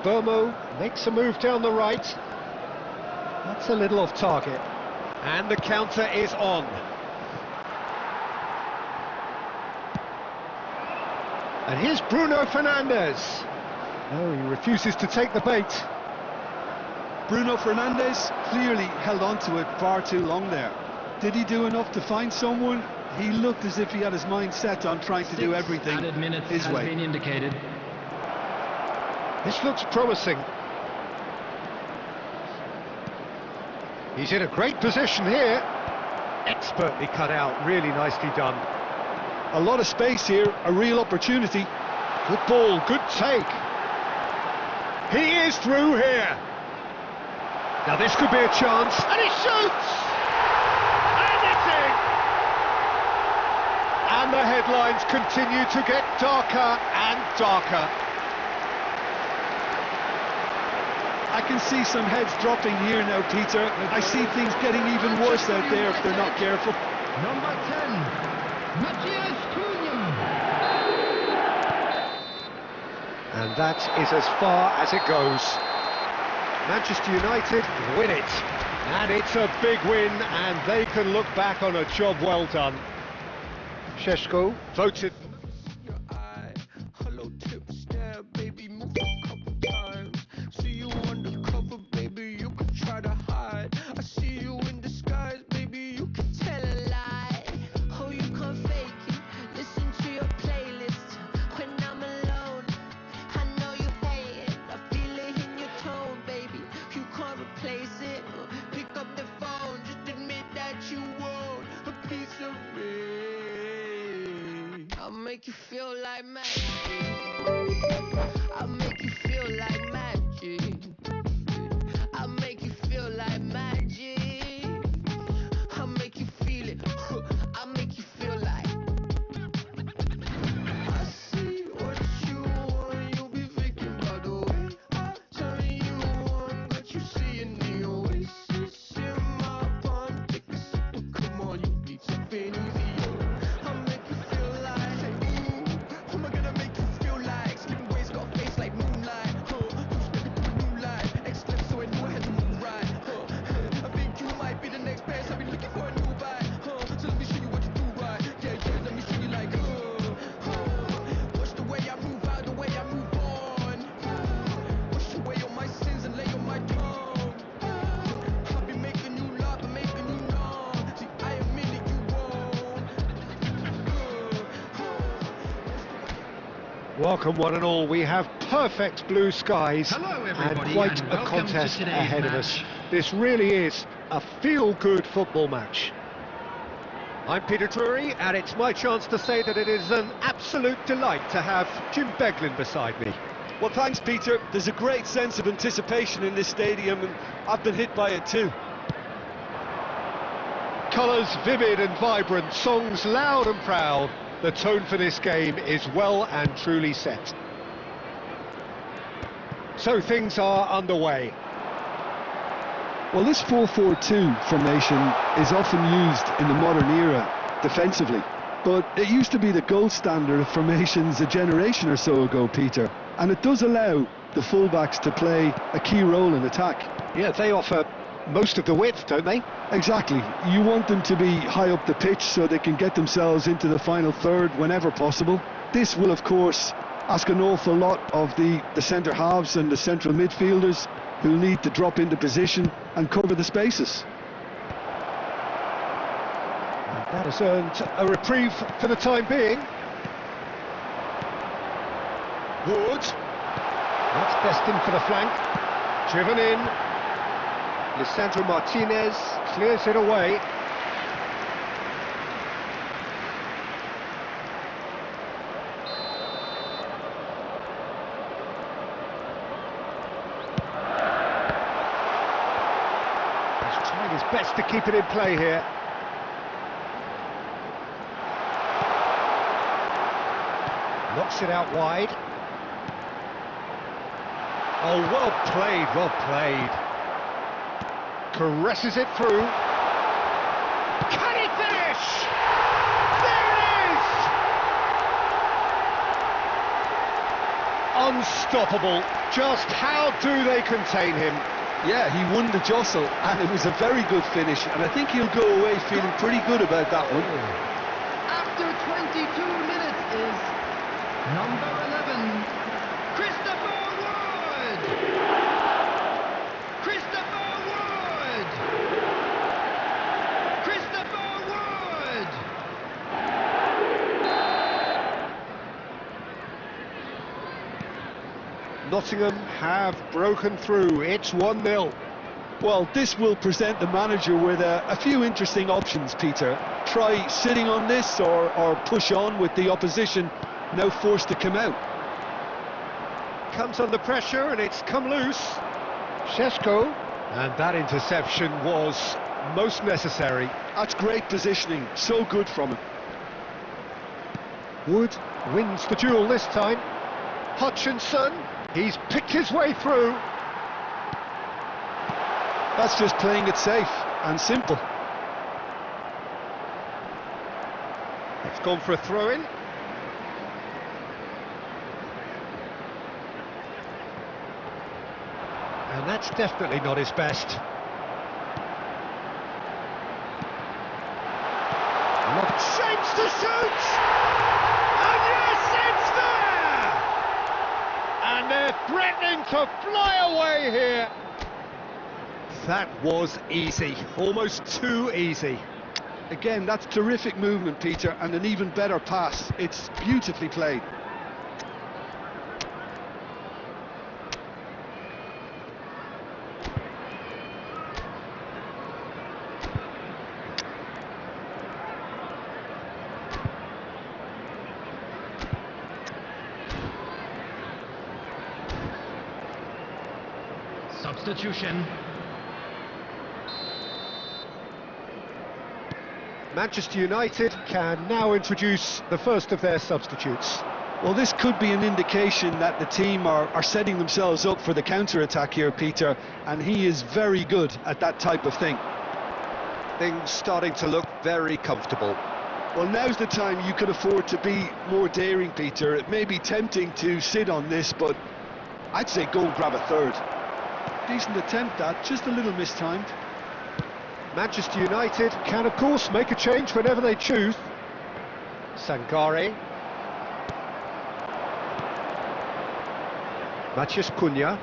Mbeumo makes a move down the right. That's a little off target. And the counter is on. And here's Bruno Fernandes. No, he refuses to take the bait. Bruno Fernandes clearly held on to it far too long there. Did he do enough to find someone? He looked as if he had his mind set on trying to do everything Added minutes his has way. been indicated. This looks promising. He's in a great position here. Expertly cut out, really nicely done. A lot of space here, a real opportunity. Good ball, good take. He is through here. Now this could be a chance. And he shoots! And it's in! And the headlines continue to get darker and darker. I can see some heads dropping here now, Peter. I see things getting even worse out there if they're not careful. Number 10, Matthias Cunha. And that is as far as it goes. Manchester United win it. And it's a big win, and they can look back on a job well done. Šeško voted. Your eye, hello tip stare, baby, move a couple times. See you undercover, baby, you could try to hide. I see you in disguise, baby, you could Tell a lie, oh you can't fake it. Listen to your playlist when I'm alone. I know you hate it, I feel it in your tone, baby. You can't replace it. Pick up the phone, just admit that you won't. A piece of me, I'll make you feel like magic. I'll make you feel like magic. I'll make you feel like magic. I'll make you feel it. I'll make you feel like. I see what you want, you'll be thinking about the way I turn you on. Got you seeing the oasis in my palm. Take a sip, but come on, you need something easier. I'll make you feel like, ooh, who am I gonna make you feel like? Slim waist, got a face like moonlight, who's stepping through the new light? Exclaim, so I knew I had to move right, I think you might be the next best. I've been looking for a new vibe, so let me show you what to do right. Yeah, yeah, let me show you like, watch the way I move out, the way I move on. Wash away all my sins and lay on my tongue. I'll be making you laugh and making you numb. See, I am meaning you wrong. Welcome one and all, we have perfect blue skies Hello, and everybody, quite and a welcome to contest today's ahead of match. us. This really is a feel-good football match. I'm Peter Drury, and it's my chance to say that it is an absolute delight to have Jim Beglin beside me. Well, thanks, Peter. There's a great sense of anticipation in this stadium, and I've been hit by it too. Colours vivid and vibrant, songs loud and proud. The tone for this game is well and truly set. So things are underway. Well, this 4-4-2 formation is often used in the modern era defensively, but it used to be the gold standard of formations a generation or so ago, Peter, and it does allow the fullbacks to play a key role in attack. Yeah, they offer most of the width, don't they? Exactly. You want them to be high up the pitch so they can get themselves into the final third whenever possible. This will, of course, ask an awful lot of the centre halves and the central midfielders, who'll need to drop into position and cover the spaces. That has earned a reprieve for the time being. Wood. That's destined for the flank. Driven in. Lisandro Martinez clears it away. He's trying his best to keep it in play here. Knocks it out wide. Oh, well played, well played. Caresses it through. Can he finish? There it is! Unstoppable. Just how do they contain him? Yeah, he won the jostle, and it was a very good finish, and I think he'll go away feeling pretty good about that one. After 22 minutes is number 11, Christopher Wood! Christopher Wood! Christopher Wood! Nottingham have broken through. It's 1-0. Well, this will present the manager with a few interesting options, Peter. Try sitting on this or push on with the opposition now forced to come out. Comes under pressure and it's come loose. Šeško. And that interception was most necessary. That's great positioning, so good from him. Wood wins the duel this time. Hutchinson, he's picked his way through. That's just playing it safe and simple. It's gone for a throw-in. And that's definitely not his best. Shapes to shoot! And yes, it's there! And they're threatening to fly away here. That was easy, almost too easy. Again, that's terrific movement, Peter, and an even better pass. It's beautifully played. Substitution. Manchester United can now introduce the first of their substitutes. Well, this could be an indication that the team are setting themselves up for the counter-attack here, Peter, and he is very good at that type of thing. Things starting to look very comfortable. Well, now's the time you can afford to be more daring, Peter. It may be tempting to sit on this, but I'd say go and grab a third. Decent attempt, that, just a little mistimed. Manchester United can, of course, make a change whenever they choose. Sangare. Matías Cunha.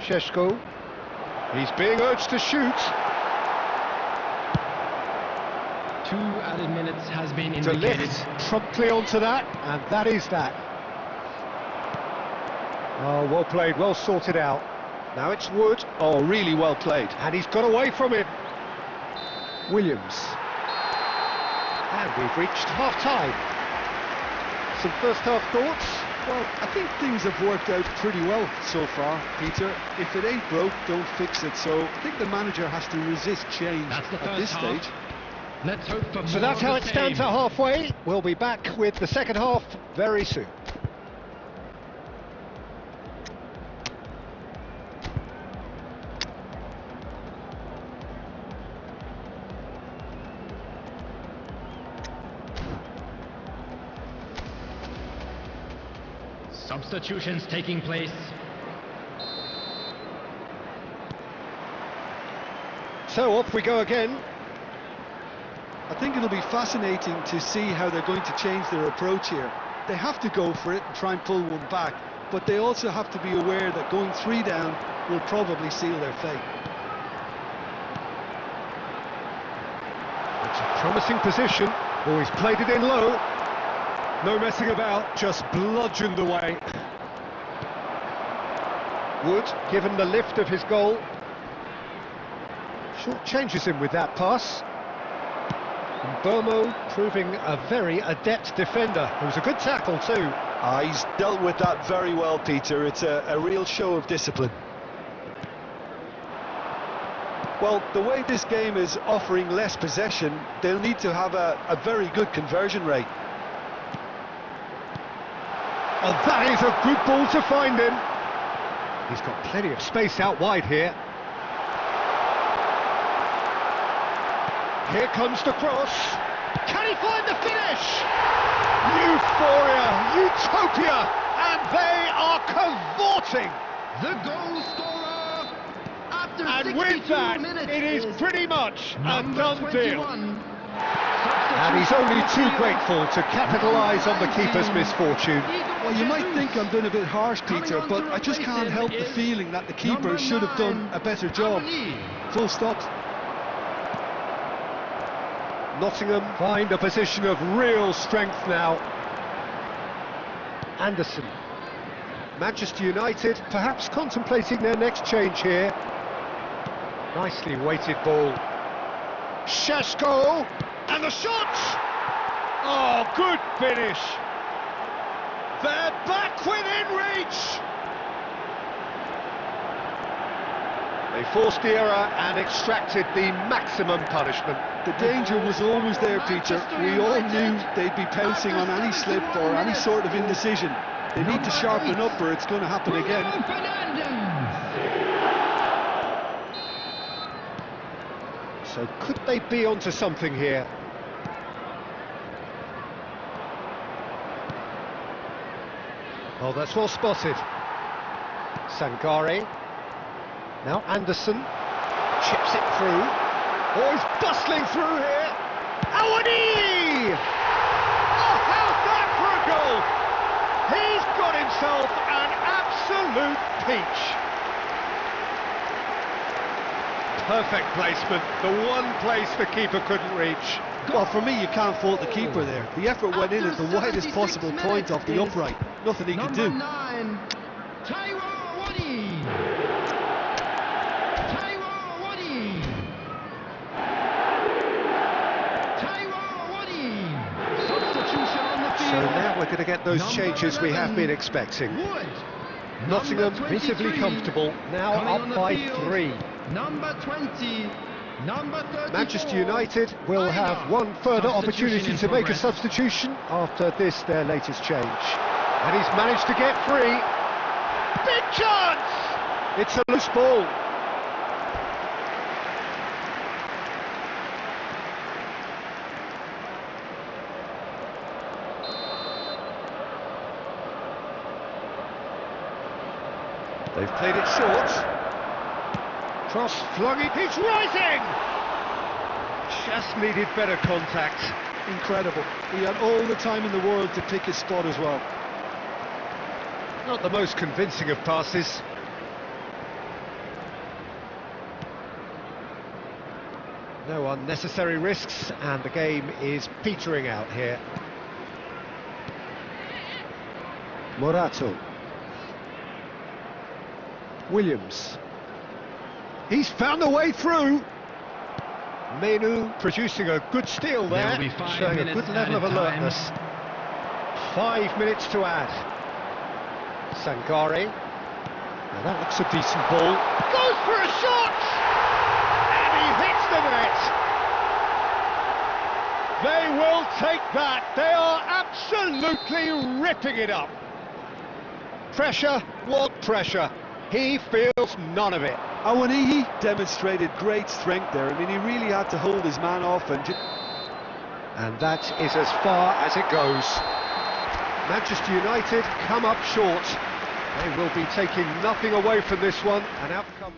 Šeško. He's being urged to shoot. 2 added minutes has been To indicated. lift promptly onto that, and that is that. Oh, well played, well sorted out. Now it's Wood. Oh, really well played. And he's got away from him. Williams. And we've reached half-time. Some first-half thoughts? Well, I think things have worked out pretty well so far, Peter. If it ain't broke, don't fix it. So I think the manager has to resist change That's the at this first half. stage. Let's hope for So more that's of how the it stands same. at halfway. We'll be back with the second half very soon. Substitutions taking place. So off we go again. I think it'll be fascinating to see how they're going to change their approach here. They have to go for it and try and pull one back, but they also have to be aware that going 3 down will probably seal their fate. It's a promising position. Oh, he's played it in low. No messing about, just bludgeoned away. Wood, given the lift of his goal. Short changes him with that pass. And Bomo proving a very adept defender. It was a good tackle too. He's dealt with that very well, Peter. It's a real show of discipline. Well, the way this game is offering less possession, they'll need to have a very good conversion rate. And that is a good ball to find him. He's got plenty of space out wide here. Here comes the cross. Can he find the finish? Euphoria, utopia, and they are cavorting. The goal scorer after And 62 with that, minutes it is pretty much a number done 21. deal. And he's only too grateful to capitalise on the keeper's misfortune. Well, you might think I'm being a bit harsh, Peter, but I just can't help the feeling that the keeper should have done a better job. Full stop. Nottingham find a position of real strength now. Anderson. Manchester United perhaps contemplating their next change here. Nicely weighted ball. Šeško, and the shot! Oh, good finish. They're back within reach. They forced the error and extracted the maximum punishment. The danger was always there, Peter. We all knew they'd be pouncing on any slip or any sort of indecision. They need to sharpen up or it's going to happen again. So could they be onto something here? Oh, that's well spotted. Sangare. Now Anderson chips it through. Oh, he's bustling through here. Awani! Oh, how's that for a goal? He's got himself an absolute peach. Perfect placement, the one place the keeper couldn't reach. Well, for me, you can't fault the keeper there. The effort went in at the widest possible point off the upright. Nothing he could do. Number 9, Taiwo Awani. Taiwo Awani. Taiwo Awani. Substitution on the So field. now we're going to get those Number changes we have 11, been expecting. Wood. Nottingham Number visibly 23, comfortable, now coming on up the by field. 3. Number 20, number 34. Manchester United will have Aina. one further Substitution opportunity in to make a progress. substitution after this, their latest change. And he's managed to get free. Big chance! It's a loose ball. They've played it short. Cross flung it, he's rising! Just needed better contact. Incredible. He had all the time in the world to pick his spot as well. Not the most convincing of passes. No unnecessary risks, and the game is petering out here. Morato. Williams. He's found a way through. Menu producing a good steal There there, will be 5 showing a minutes good level of added time. alertness. 5 minutes to add. Sangare. Now that looks a decent ball. Goes for a shot! And he hits the net! They will take that. They are absolutely ripping it up. Pressure, what pressure? He feels none of it. Awaniyi demonstrated great strength there. I mean, he really had to hold his man off and... And that is as far as it goes. Manchester United come up short. They will be taking nothing away from this one. An outcome.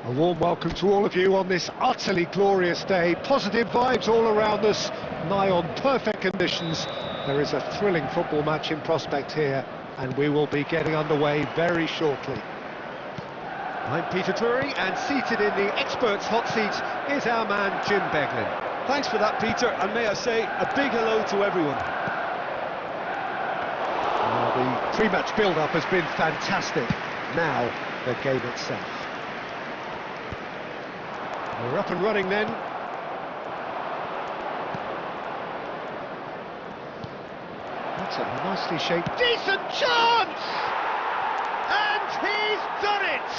A warm welcome to all of you on this utterly glorious day. Positive vibes all around us, nigh on perfect conditions. There is a thrilling football match in prospect here, and we will be getting underway very shortly. I'm Peter Drury, and seated in the experts' hot seat is our man Jim Beglin. Thanks for that, Peter, and may I say a big hello to everyone. Well, the pre-match build-up has been fantastic. Now, the game itself. We're up and running then. That's a nicely shaped, decent chance! And he's done it!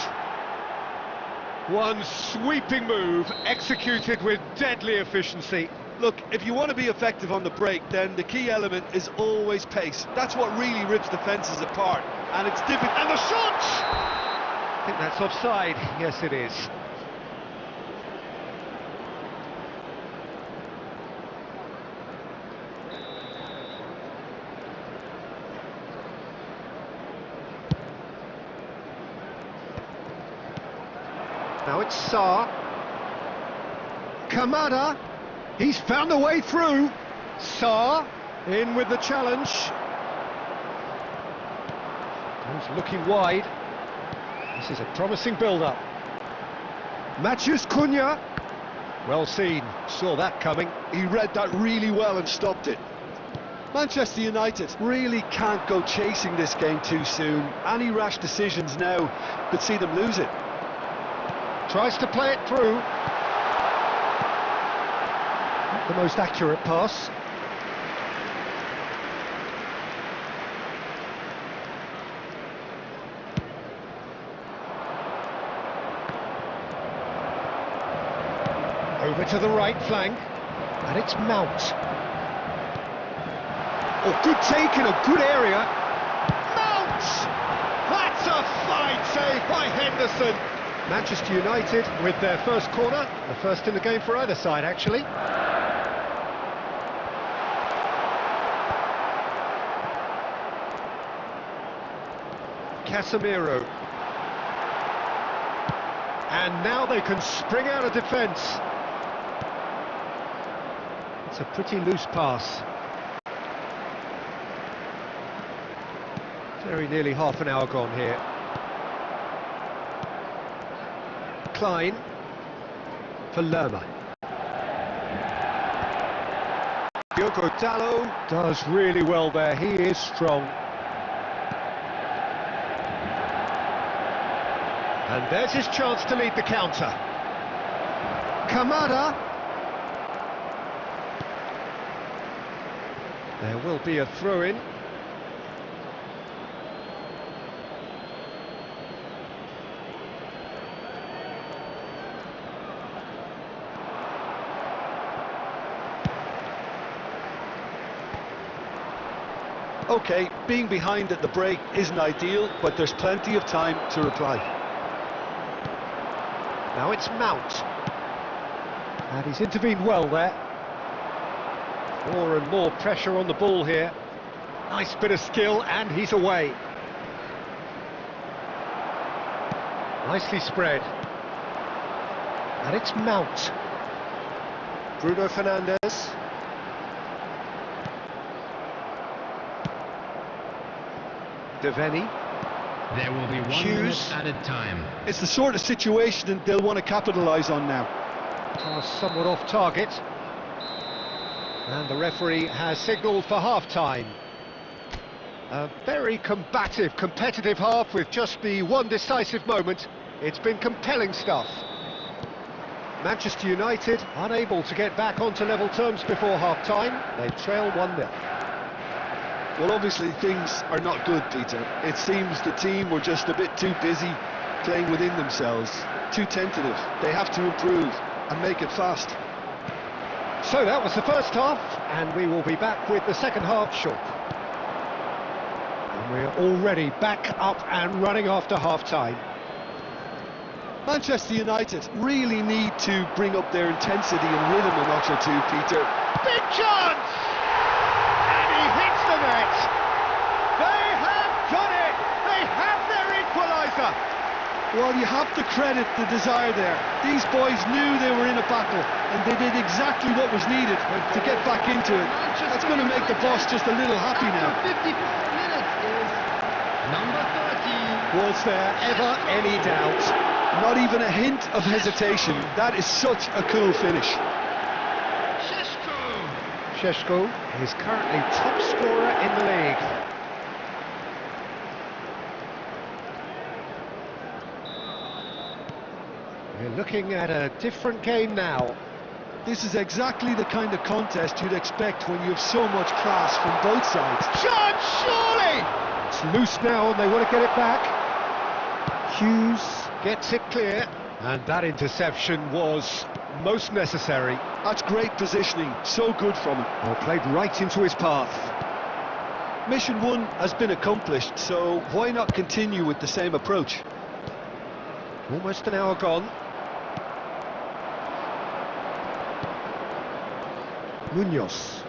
One sweeping move, executed with deadly efficiency. Look, if you want to be effective on the break, then the key element is always pace. That's what really rips defences apart, and it's difficult. And the shot! I think that's offside. Yes, it is. Now it's Sarr. Kamada. He's found a way through. Sarr in with the challenge. He's looking wide. This is a promising build-up. Matheus Cunha. Well seen. Saw that coming. He read that really well and stopped it. Manchester United really can't go chasing this game too soon. Any rash decisions now could see them lose it. Tries to play it through. Not the most accurate pass. Over to the right flank, and it's Mount. Oh, good take in a good area. Mount! That's a fine save by Henderson. Manchester United with their first corner, the first in the game for either side, actually. Casemiro. And now they can spring out of defence. It's a pretty loose pass. Very nearly half an hour gone here. Klein for Lerma. Diogo Dalot does really well there. He is strong. And there's his chance to lead the counter. Kamada. There will be a throw-in. OK, being behind at the break isn't ideal, but there's plenty of time to reply. Now it's Mount. And he's intervened well there. More and more pressure on the ball here. Nice bit of skill, and he's away. Nicely spread. And it's Mount. Bruno Fernandes. Devaney. There will be 1 Hughes. minute added time. It's the sort of situation that they'll want to capitalise on now. Pass somewhat off target. And the referee has signalled for half-time. A very combative, competitive half with just the one decisive moment. It's been compelling stuff. Manchester United unable to get back onto level terms before half-time. They trail 1-0. Well, obviously things are not good, Peter. It seems the team were just a bit too busy playing within themselves, too tentative. They have to improve and make it fast. So that was the first half, and we will be back with the second half shortly. And we're already back up and running after half-time. Manchester United really need to bring up their intensity and rhythm a notch or two, Peter. Big chance! And he hits the net! They have done it! They have their equaliser! Well, you have to credit the desire there. These boys knew they were in a battle, and they did exactly what was needed to get back into it. That's going to make the boss just a little happy now. 54 minutes is number 13. Was there ever any doubt? Not even a hint of hesitation. That is such a cool finish. Šeško is currently top scorer in the league. We're looking at a different game now. This is exactly the kind of contest you'd expect when you have so much class from both sides. Chance, surely! It's loose now and they want to get it back. Hughes gets it clear, and that interception was most necessary. That's great positioning, so good from him. Well, played right into his path. Mission 1 has been accomplished, so why not continue with the same approach? Almost an hour gone. Munoz.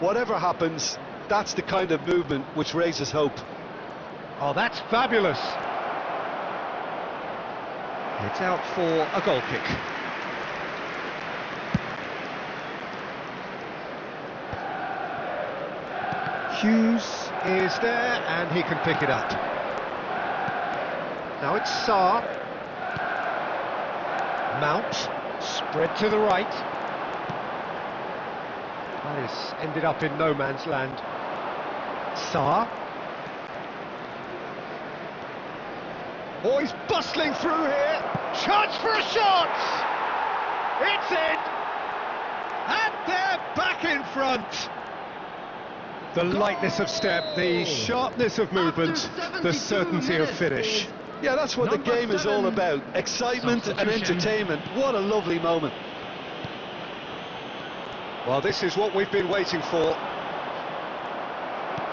Whatever happens, that's the kind of movement which raises hope. Oh, that's fabulous. It's out for a goal kick. Hughes is there and he can pick it up. Now it's Sarr. Mount, spread to the right. That is ended up in no man's land. Sarr. Oh, he's bustling through here. Chance for a shot! It's in! And they're back in front! The lightness of step, the sharpness of movement, the certainty of finish. Yeah, that's what the game is all about. Excitement and entertainment. What a lovely moment. Well, this is what we've been waiting for.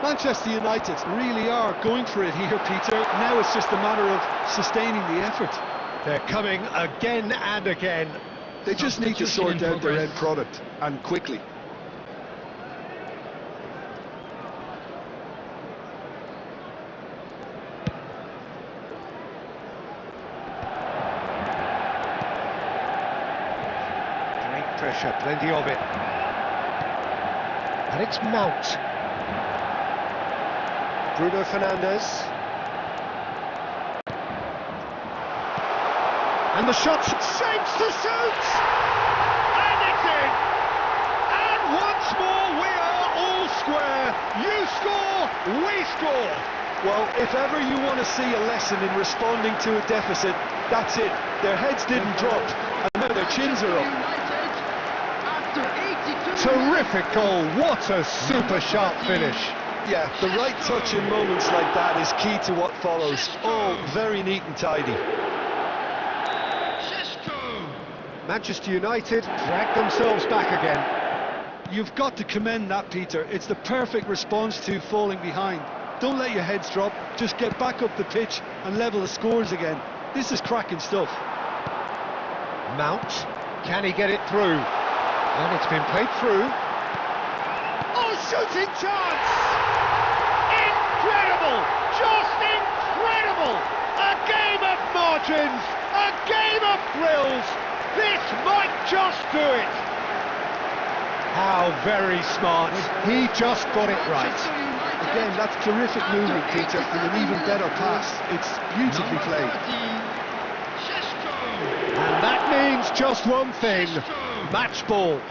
Manchester United really are going for it here, Peter. Now it's just a matter of sustaining the effort. They're coming again and again. They just need to sort out their end product, and quickly. Great pressure, plenty of it. And it's Mount. Bruno Fernandes. And the shot shapes to shoot! And it's in! And once more we are all square. You score, we score. Well, if ever you want to see a lesson in responding to a deficit, that's it. Their heads didn't drop, and now their chins are up. Terrific goal, what a super sharp finish. Yeah, the right touch in moments like that is key to what follows. All very neat and tidy. Manchester United drag themselves back again. You've got to commend that, Peter. It's the perfect response to falling behind. Don't let your heads drop, just get back up the pitch and level the scores again. This is cracking stuff. Mount, can he get it through? And it's been played through. Oh, shooting chance! Incredible! Just incredible! A game of margins, a game of thrills. This might just do it. How very smart. He just got it right. Again, that's terrific movement, Peter, and an even better pass. It's beautifully played. And that means just one thing, match ball.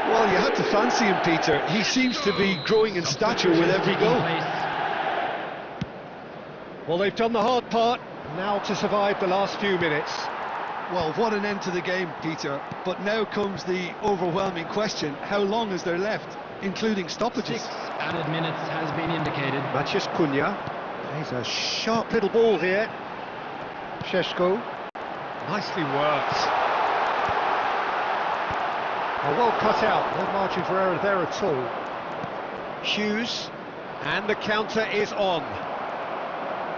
Well, you had to fancy him, Peter. He seems to be growing in stature with every goal. Well, they've done the hard part, now to survive the last few minutes. Well, what an end to the game, Peter. But now comes the overwhelming question: how long is there left, including stoppages? 6 added minutes has been indicated. Matheus Cunha plays a sharp little ball here. Šeško, nicely worked. Oh, well cut out, no margin for error there at all. Hughes, and the counter is on.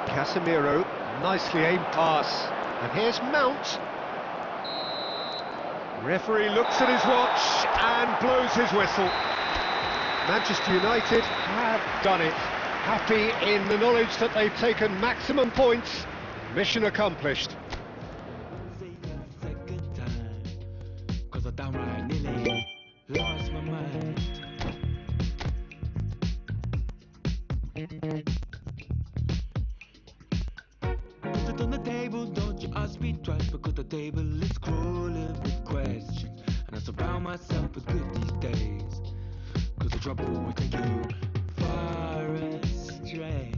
Casemiro, nicely aimed pass. And here's Mount. Referee looks at his watch and blows his whistle. Manchester United have done it. Happy in the knowledge that they've taken maximum points. Mission accomplished. Cause I downright nearly lost my mind. Put it on the table, don't you ask me twice, because the table is crawling with questions, and I surround myself with good these days, cause the trouble will take you far astray,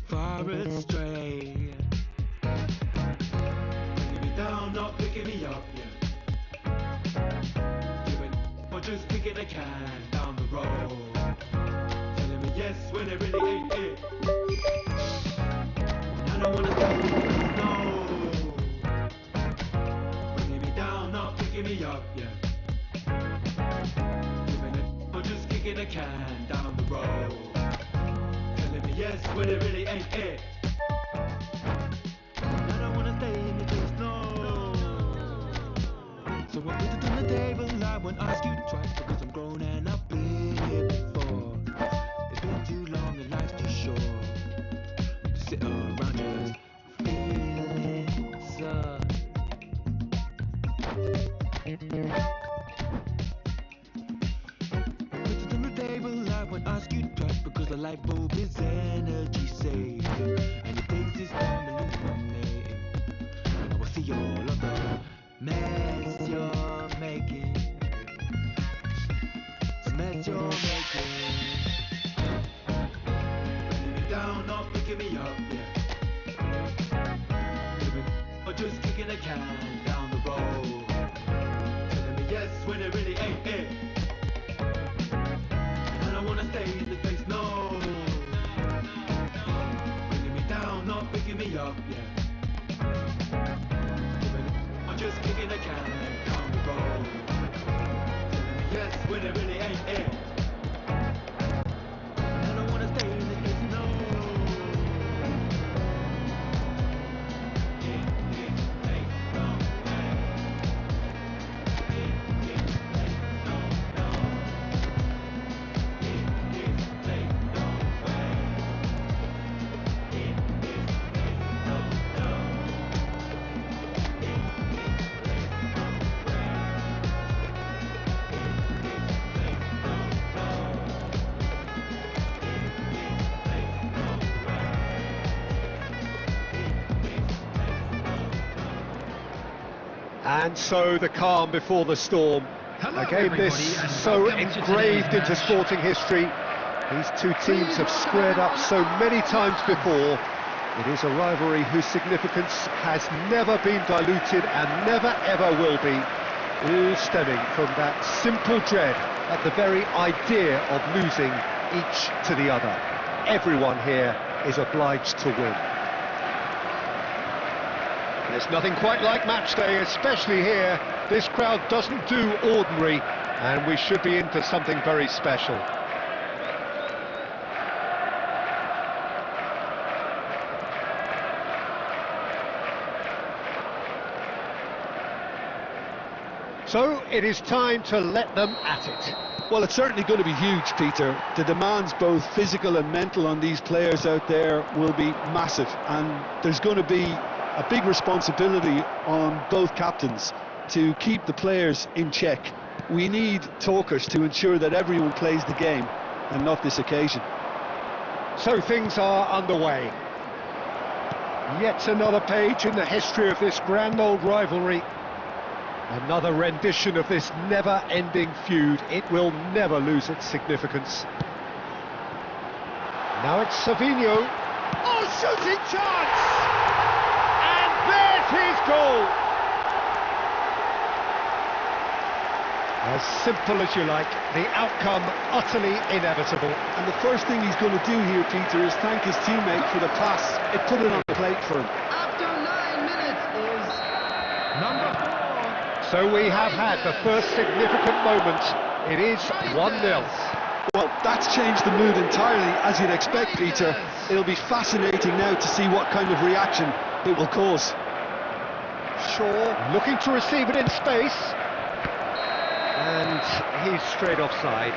far astray. Bringing me down, not picking me up, yeah. Giving, or just kicking a can down the road, telling me yes when it really ain't it. I don't wanna say no. me up, yeah. I'm just kicking a can down the road. Telling me yes when it really ain't it. I don't wanna say that it's no. And so the calm before the storm. Hello, A game this everybody, and so welcome to engraved today's into match. sporting history. These two teams have squared up so many times before. It is a rivalry whose significance has never been diluted and never ever will be, all stemming from that simple dread at the very idea of losing each to the other. Everyone here is obliged to win. There's nothing quite like match day, especially here. This crowd doesn't do ordinary, and we should be in for something very special. So it is time to let them at it. Well, it's certainly going to be huge, Peter. The demands, both physical and mental, on these players out there will be massive, and there's going to be a big responsibility on both captains to keep the players in check. We need talkers to ensure that everyone plays the game, and not this occasion. So things are underway. Yet another page in the history of this grand old rivalry. Another rendition of this never-ending feud. It will never lose its significance. Now it's Savinho. Oh, shooting chance! And there's his goal! As simple as you like, the outcome utterly inevitable. And the first thing he's going to do here, Peter, is thank his teammate for the pass. It put it on the plate for him. After 9 minutes is number 4. So we have had the first significant moment. It is 1-0. Well, that's changed the mood entirely, as you'd expect, Peter. It'll be fascinating now to see what kind of reaction it will cause. Shaw looking to receive it in space. And he's straight offside.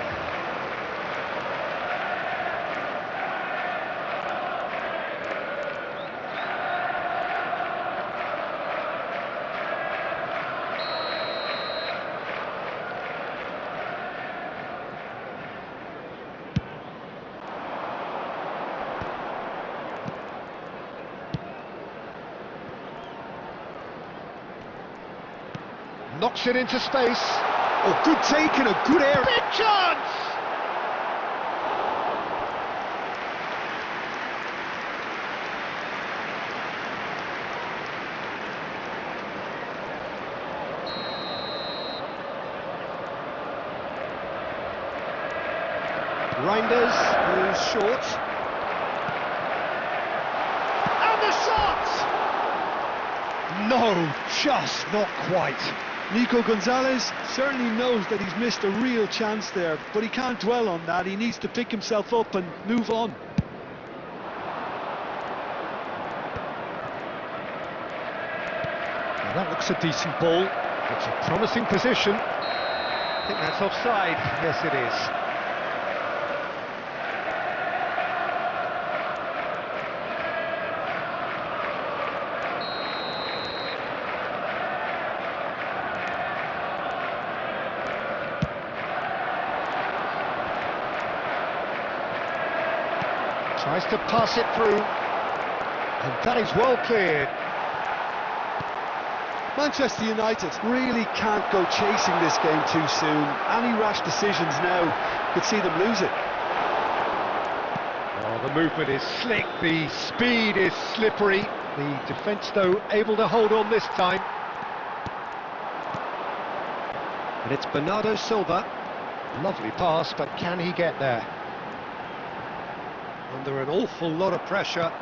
Knocks it into space. Oh, good take and a good air. Big chance! Reinders is short. And the shot! No, just not quite. Nico Gonzalez certainly knows that he's missed a real chance there, but he can't dwell on that. He needs to pick himself up and move on. Well, that looks a decent ball. It's a promising position. I think that's offside. Yes, it is. Tries to pass it through, and that is well cleared. Manchester United really can't go chasing this game too soon. Any rash decisions now could see them lose it. Oh, the movement is slick, the speed is slippery. The defence, though, able to hold on this time. And it's Bernardo Silva. Lovely pass, but can he get there? Under an awful lot of pressure.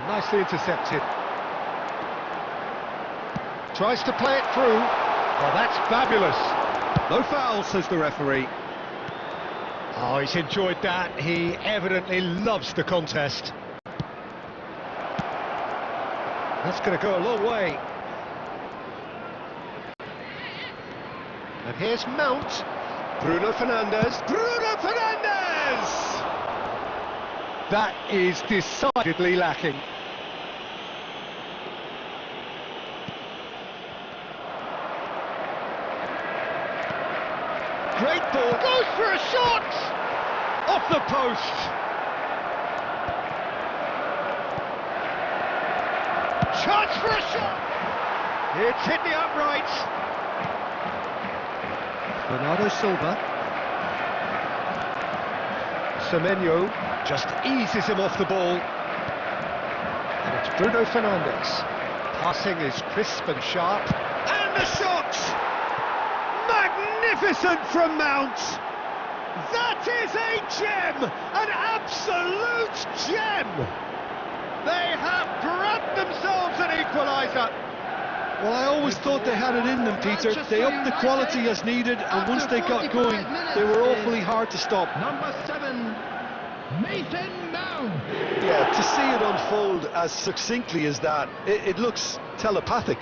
Nicely intercepted. Tries to play it through. Oh, that's fabulous. No foul, says the referee. Oh, he's enjoyed that. He evidently loves the contest. That's going to go a long way. And here's Mount. Bruno Fernandes. Bruno Fernandes! That is decidedly lacking. Great ball. Goes for a shot! Off the post. Chance for a shot! It's hit the upright. Bernardo Silva. Semenyo just eases him off the ball. And it's Bruno Fernandes. Passing is crisp and sharp. And the shot! Magnificent from Mount! That is a gem! An absolute gem! They have grabbed themselves an equaliser. Well, I always thought they had it in them, Peter. They upped the quality as needed, and once they got going, they were awfully hard to stop. Number 7, Mason Mount. Yeah, to see it unfold as succinctly as that, it looks telepathic.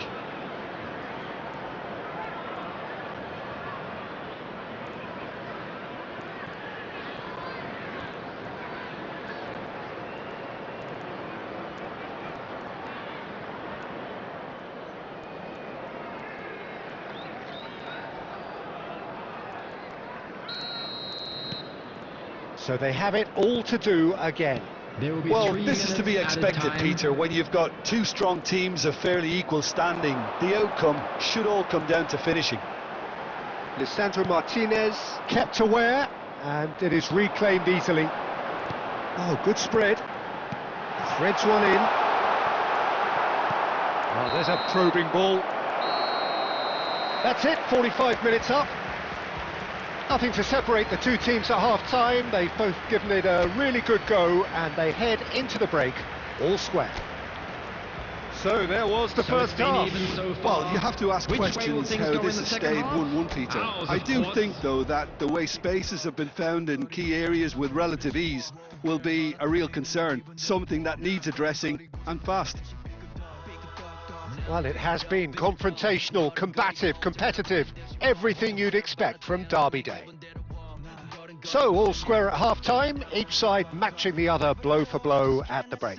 So they have it all to do again. There will be Well, 3 this is to be minutes at a expected, time. Peter, when you've got two strong teams of fairly equal standing. The outcome should all come down to finishing. Lisandro Martinez kept aware, and it is reclaimed easily. Oh, good spread. Threads one in. Oh, there's a probing ball. That's it, 45 minutes up. Nothing to separate the two teams at half-time. They've both given it a really good go, and they head into the break all square. So there was the So it's first been half. even so far. Well, you have to ask Which way will questions things how go this in the has second stayed half? 1-1, Peter. Ours, I of do course. think, though, that the way spaces have been found in key areas with relative ease will be a real concern, something that needs addressing, and fast. Well, it has been confrontational, combative, competitive, everything you'd expect from Derby Day. So, all square at half-time, each side matching the other blow for blow at the break.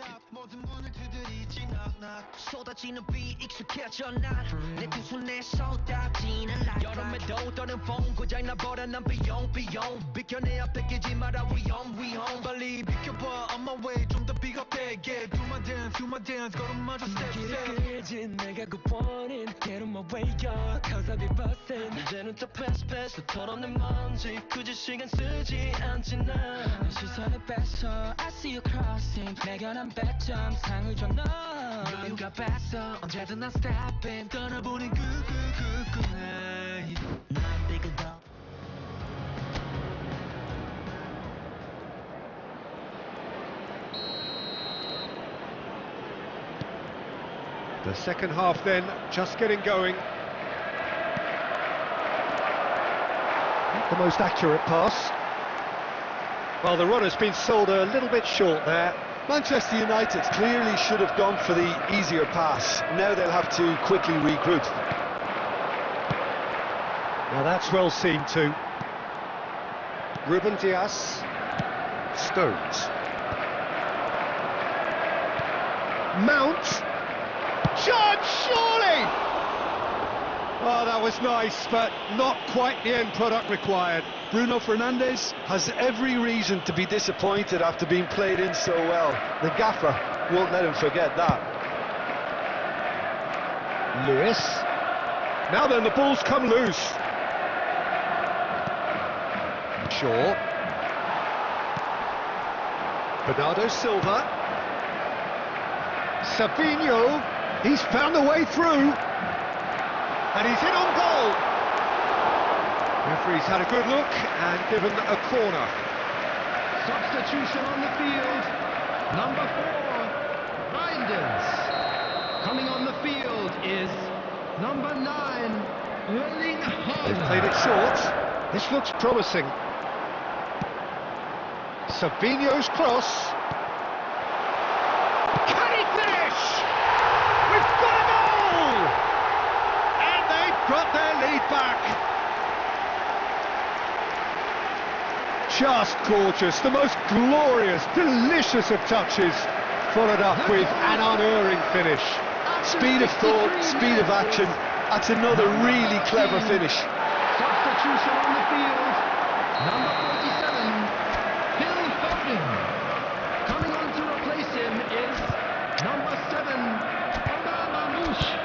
쏟아지는 비 익숙해져 난내 두 손에 쏟아지는 여름에도 떠는 风고장나 버려 난 비용 비켜내 앞에 끼지 마라 위험 빨리 비켜봐 on my way 좀 더 비겁되게 Do my dance 걸음마저 step 끌지 내가 굿원인 Get on my way up Cause I'll be bustin' 이제는 또 패스 털어내 먼지 굳이 시간 쓰지 않지 난 시선을 뺏어 I see you crossing 내가 난 100점 상을 줘 너 여유가 뺐어 언제든 난 stepping 떠나보는 난 삐그덕 The second half then, just getting going. Not the most accurate pass. Well, the runner's been sold a little bit short there. Manchester United clearly should have gone for the easier pass. Now they'll have to quickly regroup. Now that's well seen too. Ruben Dias. Stones. Mount. Judge, surely! Oh, that was nice, but not quite the end product required. Bruno Fernandes has every reason to be disappointed after being played in so well. The gaffer won't let him forget that. Lewis. Now then, the ball's come loose. Shaw. Bernardo Silva. Savinho. He's found a way through. And he's in on goal. Referee's had a good look and given a corner. Substitution on the field. Number 4, Number 9, Erling They've Haaland. played it short. This looks promising. Savino's cross. Can he finish? We've got a goal! And they've got their lead back. Just gorgeous, the most glorious, delicious of touches, followed up with an unerring finish. Speed of thought, speed of action. That's another really clever finish. Substitution on the field. Number 47, Phil Foden. Coming on to replace him is number 7, Omar Mamouche.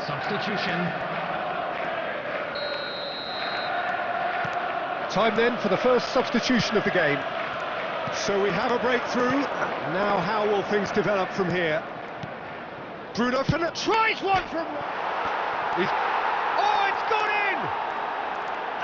Substitution. Time then for the first substitution of the game. So we have a breakthrough. Now how will things develop from here? Bruno Fernandes tries one from... Oh, it's gone in!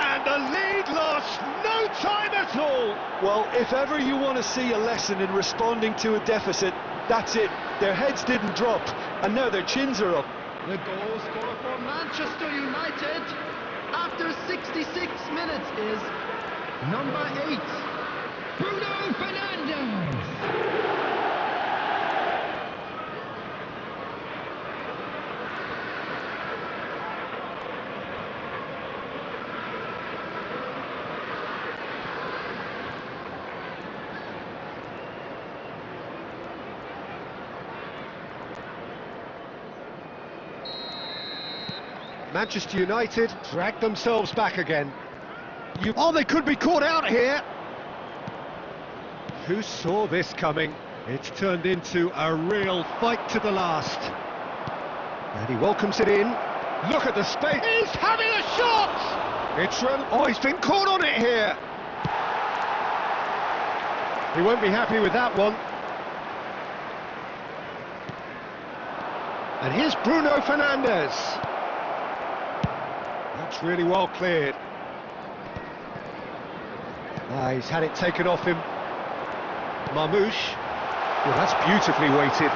And the lead lost no time at all. Well, if ever you want to see a lesson in responding to a deficit, that's it. Their heads didn't drop, and now their chins are up. The goal scorer for Manchester United after 66 minutes is number 8, Bruno Fernandes. Manchester United drag themselves back again. Oh, they could be caught out here. Who saw this coming? It's turned into a real fight to the last. And he welcomes it in. Look at the space. He's having a shot! It's run. Oh, he's been caught on it here. He won't be happy with that one. And here's Bruno Fernandes. That's really well cleared. Ah, he's had it taken off him. Mamouche. Well, that's beautifully weighted.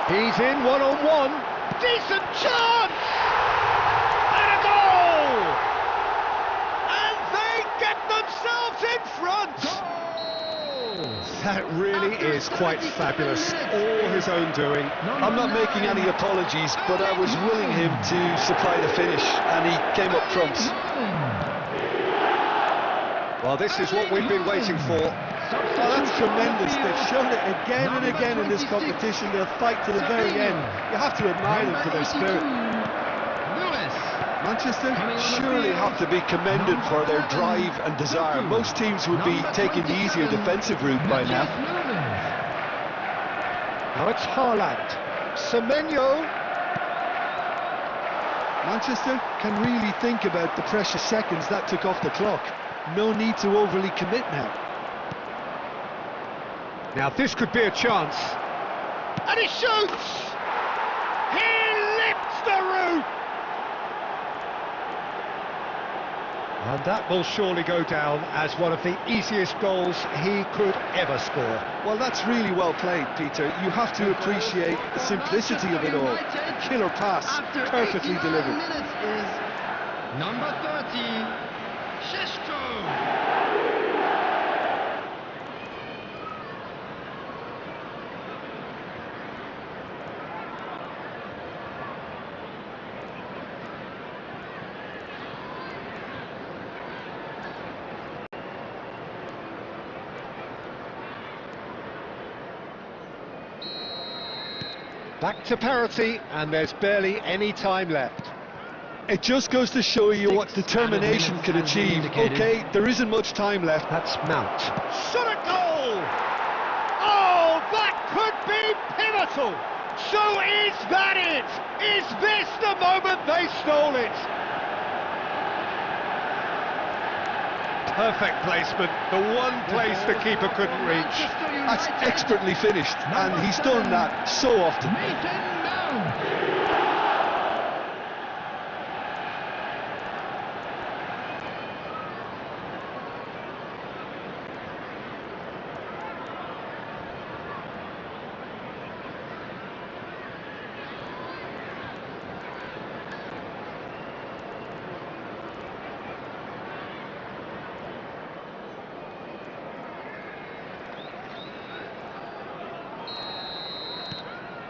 He's in one-on-one. Decent chance! And a goal! And they get themselves in front! That really is quite fabulous. All his own doing. I'm not making any apologies, but I was willing him to supply the finish, and he came up trumps. Well, this is what we've been waiting for. Oh, that's tremendous. They've shown it again and again in this competition. They'll fight to the very end. You have to admire them for their spirit. Manchester surely have to be commended for their drive and desire. Most teams would be taking the easier defensive route by now. Now it's Haaland. Semenyo. Manchester can really think about the precious seconds that took off the clock. No need to overly commit now. Now this could be a chance. And he shoots! He lifts the roof! And that will surely go down as one of the easiest goals he could ever score. Well, that's really well played, Peter. You have to appreciate the simplicity of it all. A killer pass, perfectly delivered. Minutes is number 30, Šeško. Back to parity, and there's barely any time left. It just goes to show you what determination can achieve. Okay, there isn't much time left. That's Mount. Shot a goal! Oh, that could be pivotal! So is that it? Is this the moment they stole it? Perfect placement, the one place the keeper couldn't reach. That's expertly finished, and he's done that so often. Mason Mount.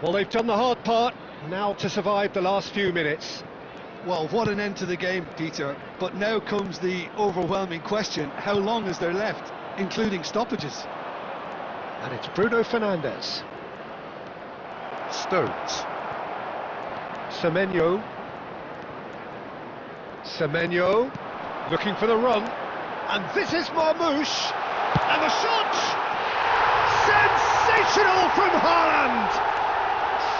Well, they've done the hard part, now to survive the last few minutes. Well, what an end to the game, Peter. But now comes the overwhelming question: how long is there left, including stoppages? And it's Bruno Fernandes. Stones. Semenyo. Semenyo looking for the run. And this is Marmoush. And the shot! Sensational from Haaland!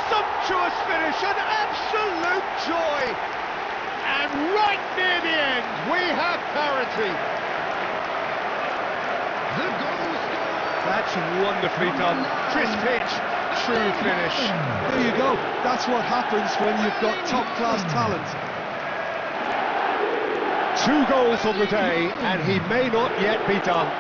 Sumptuous finish, an absolute joy! And right near the end, we have parity. The goal scorer. That's wonderfully done. Crisp pitch, true finish. There you go. That's what happens when you've got top-class talent. 2 goals on the day, and he may not yet be done.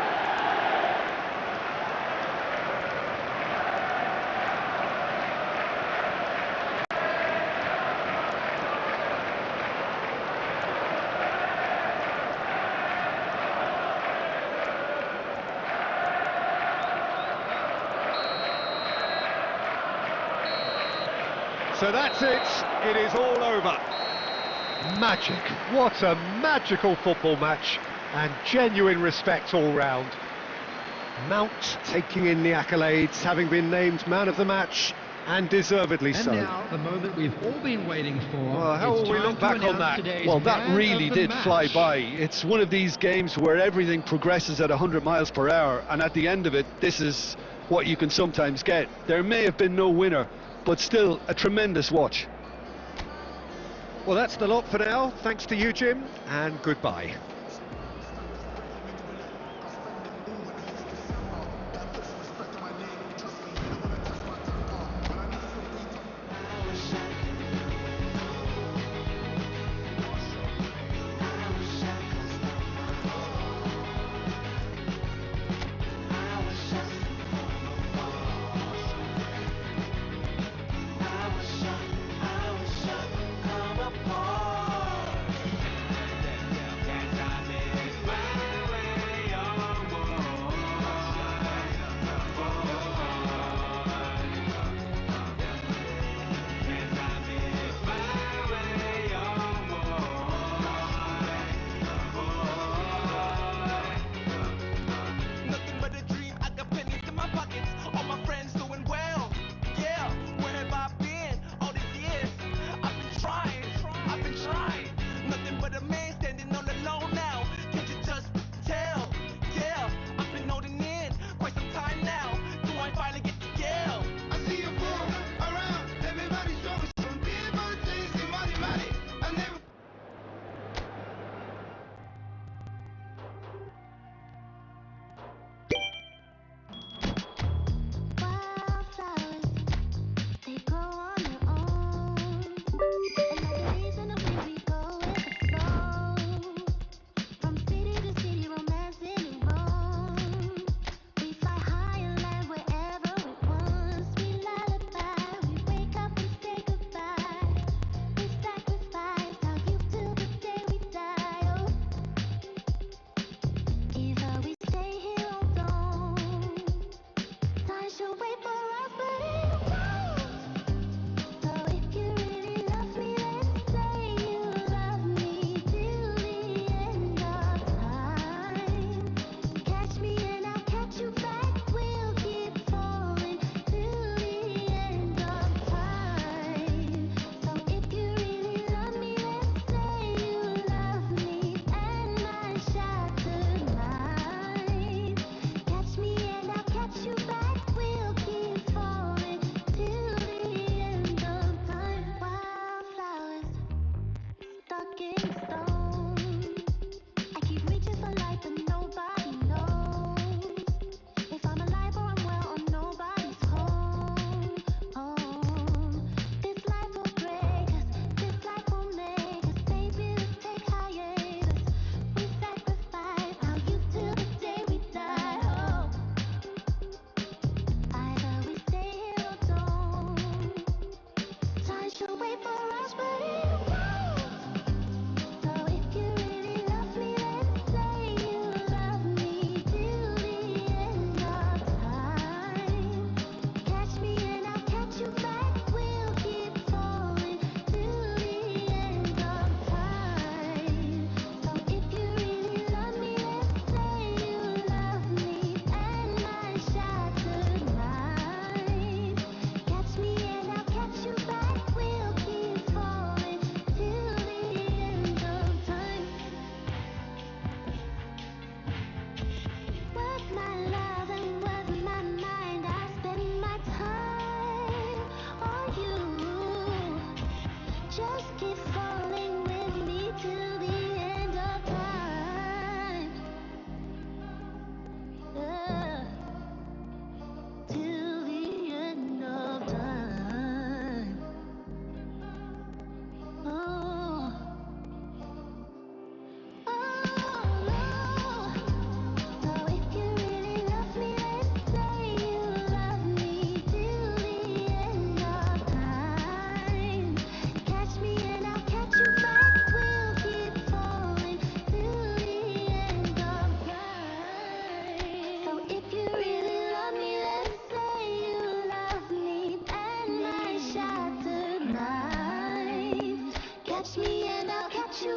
So that's it. It is all over. Magic. What a magical football match, and genuine respect all round. Mount taking in the accolades, having been named man of the match, and deservedly And so. now, the moment we've all been waiting for. Well, how It's will we time look to back on announce that? today's Well, that man really of the did fly match. by. It's one of these games where everything progresses at 100 miles per hour, and at the end of it, this is what you can sometimes get. There may have been no winner, but still a tremendous watch. Well, that's the lot for now. Thanks to you, Jim, and goodbye.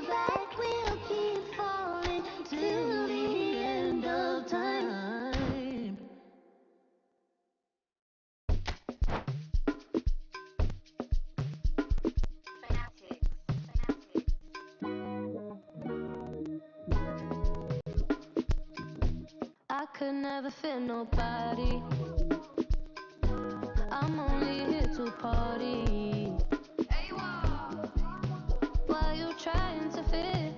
feels like we'll keep falling till the end of time. I could never fit nobody. I'm only here to party. While you trying to fit,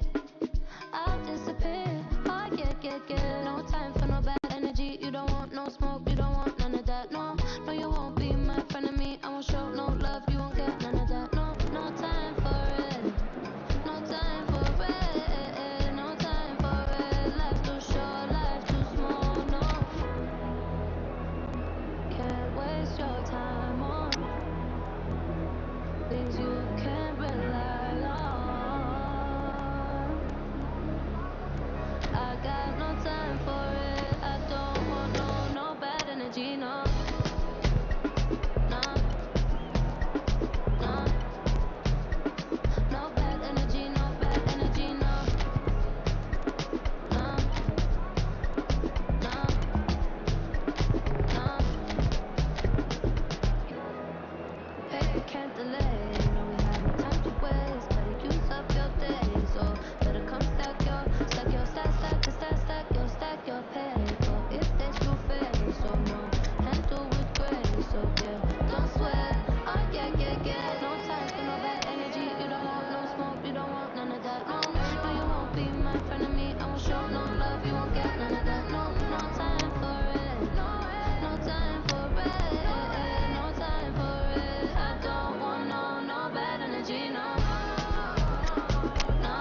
I'll disappear. Oh yeah. No time for no bad energy. You don't want no smoke, you don't want none of that. No, no, you won't be my friend of me. I won't show no love, you won't get none of that. No, no time for it. No time for it. No time for it. Life too short, life too small. No, can't waste your time on things you can't rely on. I got no time for it. I don't want no bad energy, no. No, no. No bad energy, no bad energy, no. No, no, no. Paper can't delay. No, we have no time to waste. Better use up your days. So better come stack your paper. If there's true face, so no, handle with grace. So yeah, don't sweat. Oh yeah. No time for no bad energy. You don't want no smoke, you don't want none of that. No, no, you won't be my friend of me. I won't show no love, you won't get none of that. No, no time for it. No time for it. No time for it. I don't want no bad energy. No, no, no.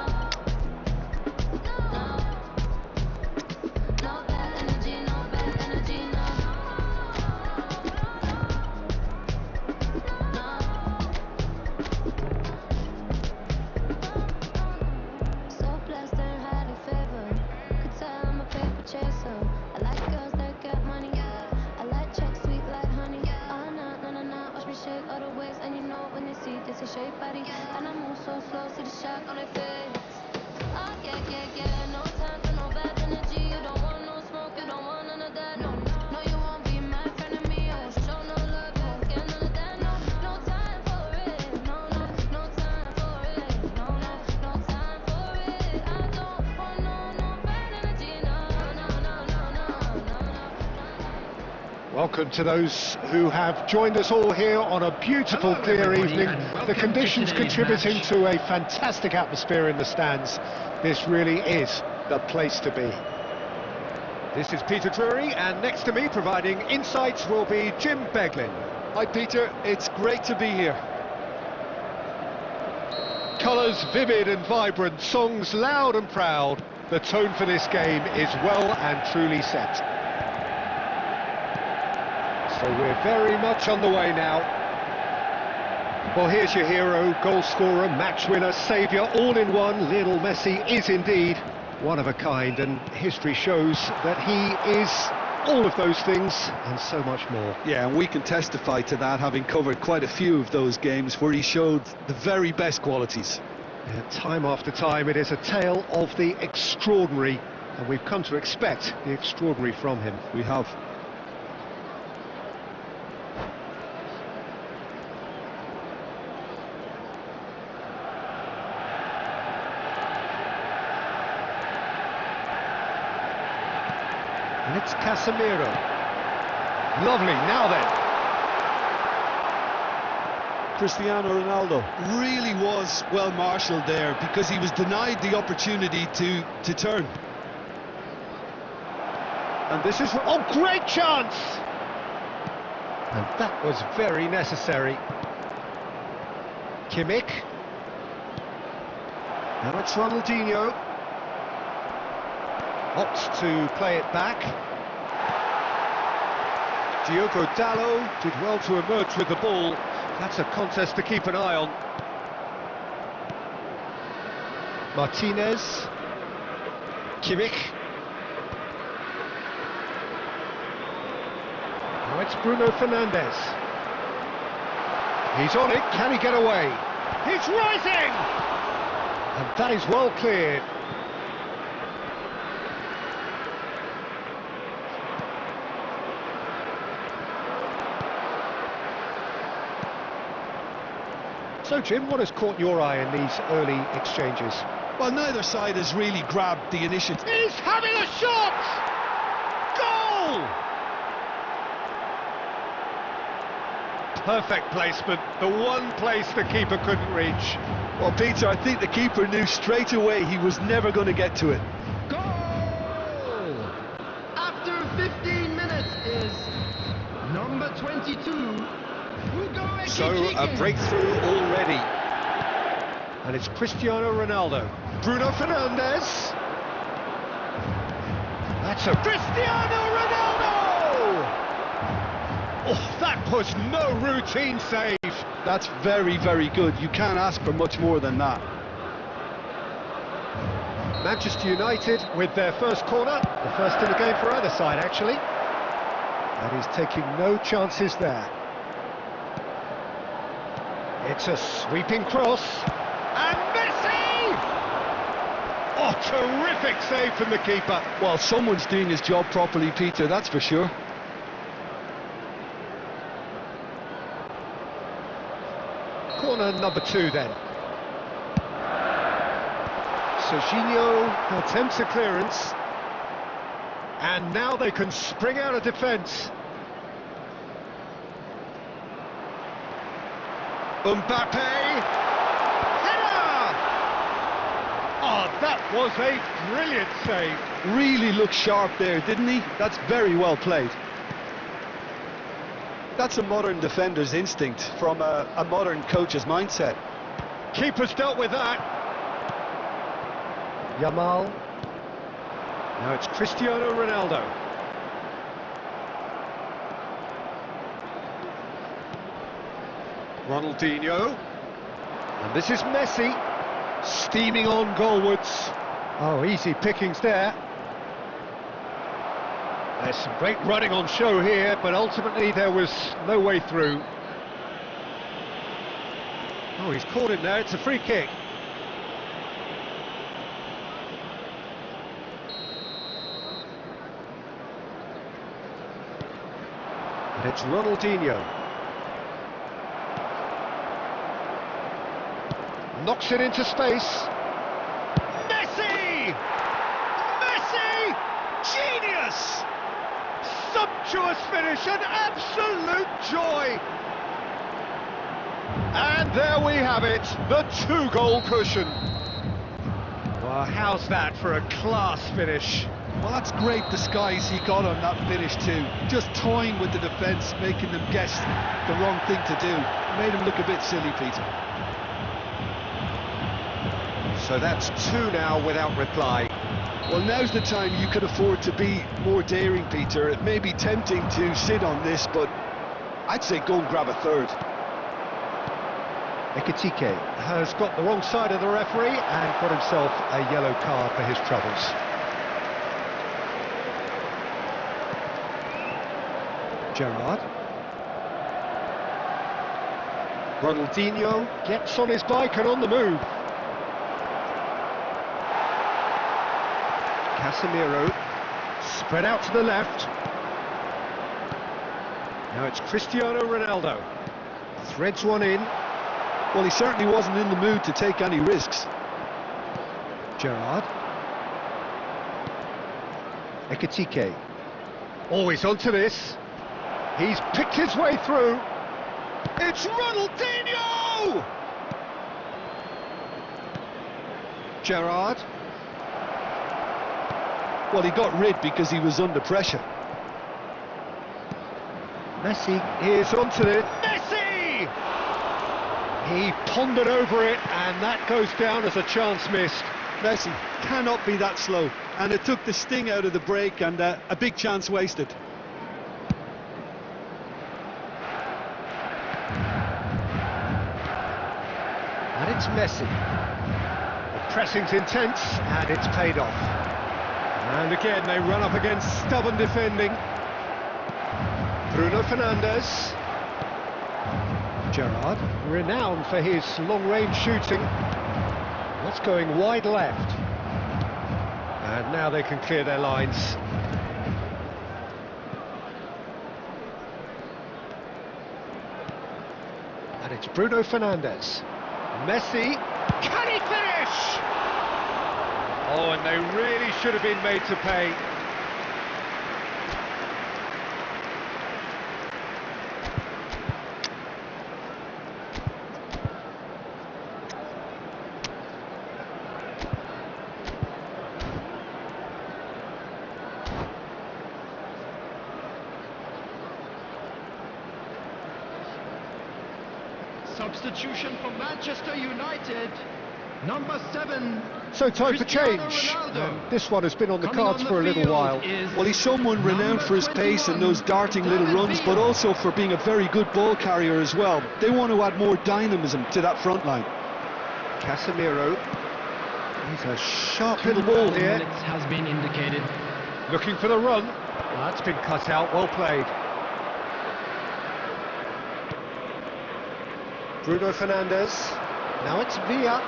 No bad energy, no bad energy, no. No. So blessed and highly favored. Could tell I'm a paper chaser. I like girls that get money. I like checks sweet like honey. Oh no. Watch me shake all the ways, and you know when they see this is shape body. And I move so slow, see the shock on their face. Oh yeah. No time for no bad energy. You don't want no smoke, you don't want none of that. No, you won't be my friend of me. I won't show no love, you won't get none of that. No time for it. No time for it. No time for it. I don't want no bad energy. No. Welcome to those who have joined us all here on a beautiful, Hello, clear everybody, evening. and welcome The to conditions today's contributing match. to a fantastic atmosphere in the stands. This really is the place to be. This is Peter Drury, and next to me, providing insights, will be Jim Beglin. Hi Peter, it's great to be here. Colours vivid and vibrant, songs loud and proud. The tone for this game is well and truly set. So we're very much on the way now. Well, here's your hero, goal scorer, match winner, saviour, all in one. Lionel Messi is indeed one of a kind, and history shows that he is all of those things and so much more. Yeah, and we can testify to that, having covered quite a few of those games where he showed the very best qualities. Yeah, time after time, it is a tale of the extraordinary, and we've come to expect the extraordinary from him. We have. And it's Casemiro. Lovely, now then. Cristiano Ronaldo really was well marshalled there because he was denied the opportunity to turn. And this is... Oh, great chance! And that was very necessary. Kimmich. Now it's Ronaldinho. Opts to play it back. Diogo Dalot did well to emerge with the ball. That's a contest to keep an eye on. Martinez. Kimmich. Now it's Bruno Fernandes. He's on it, can he get away? He's rising! And that is well cleared. So, Jim, what has caught your eye in these early exchanges? Well, neither side has really grabbed the initiative. He's having a shot! Goal! Perfect placement, the one place the keeper couldn't reach. Well, Peter, I think the keeper knew straight away he was never going to get to it. Goal! After 15 minutes is number 22, Hugo Ekitike. So, a breakthrough already. And it's Cristiano Ronaldo. Bruno Fernandes. That's a Cristiano Ronaldo! Oh, that was no routine save. That's very, very good. You can't ask for much more than that. Manchester United with their first corner. The first in the game for either side, actually. And he's taking no chances there. It's a sweeping cross. And Messi! Oh, terrific save from the keeper. Well, someone's doing his job properly, Peter, that's for sure. Corner number 2 then. Serginho attempts a clearance. And now they can spring out of defence. Mbappe! Header! Oh, that was a brilliant save. Really looked sharp there, didn't he? That's very well played. That's a modern defender's instinct from a modern coach's mindset. Keeper's dealt with that. Yamal. Now it's Cristiano Ronaldo. Ronaldinho. And this is Messi. Steaming on goalwards. Oh, easy pickings there. There's some great running on show here, but ultimately there was no way through. Oh, he's caught him there. It's a free kick. And it's Ronaldinho. Knocks it into space. Messi! Messi! Genius! Sumptuous finish, an absolute joy! And there we have it, the 2-goal cushion. Well, how's that for a class finish? Well, that's great disguise he got on that finish too. Just toying with the defence, making them guess the wrong thing to do. Made him look a bit silly, Peter. So that's 2 now without reply. Well, now's the time you could afford to be more daring, Peter. It may be tempting to sit on this, but I'd say go and grab a third. Ekitike has got the wrong side of the referee and got himself a yellow card for his troubles. Gerrard. Ronaldinho gets on his bike and on the move. Casemiro, spread out to the left. Now it's Cristiano Ronaldo. Threads one in. Well, he certainly wasn't in the mood to take any risks. Gerrard. Ekitike. Always onto this. He's picked his way through. It's Ronaldinho! Gerrard. Well, he got rid because he was under pressure. Messi is onto it. Messi! He pondered over it, and that goes down as a chance missed. Messi cannot be that slow, and it took the sting out of the break and a big chance wasted. And it's Messi. The pressing's intense, and it's paid off. And again, they run up against stubborn defending. Bruno Fernandes. Gerrard, renowned for his long-range shooting. What That's going wide left. And now they can clear their lines. And it's Bruno Fernandes. Messi. Can he finish? Oh, and they really should have been made to pay. Substitution for Manchester United. Number 7. So time for Cristiano change. Ronaldo. This one has been on the Coming cards on for a little field while. is Well, he's someone renowned for his pace and those darting little David runs, but Villa. also for being a very good ball carrier as well. They want to add more dynamism to that front line. Casemiro. He's a sharp 2 little ball minutes here. has been indicated. Looking for the run. That's been cut out. Well played. Bruno Fernandes. Now it's Villa.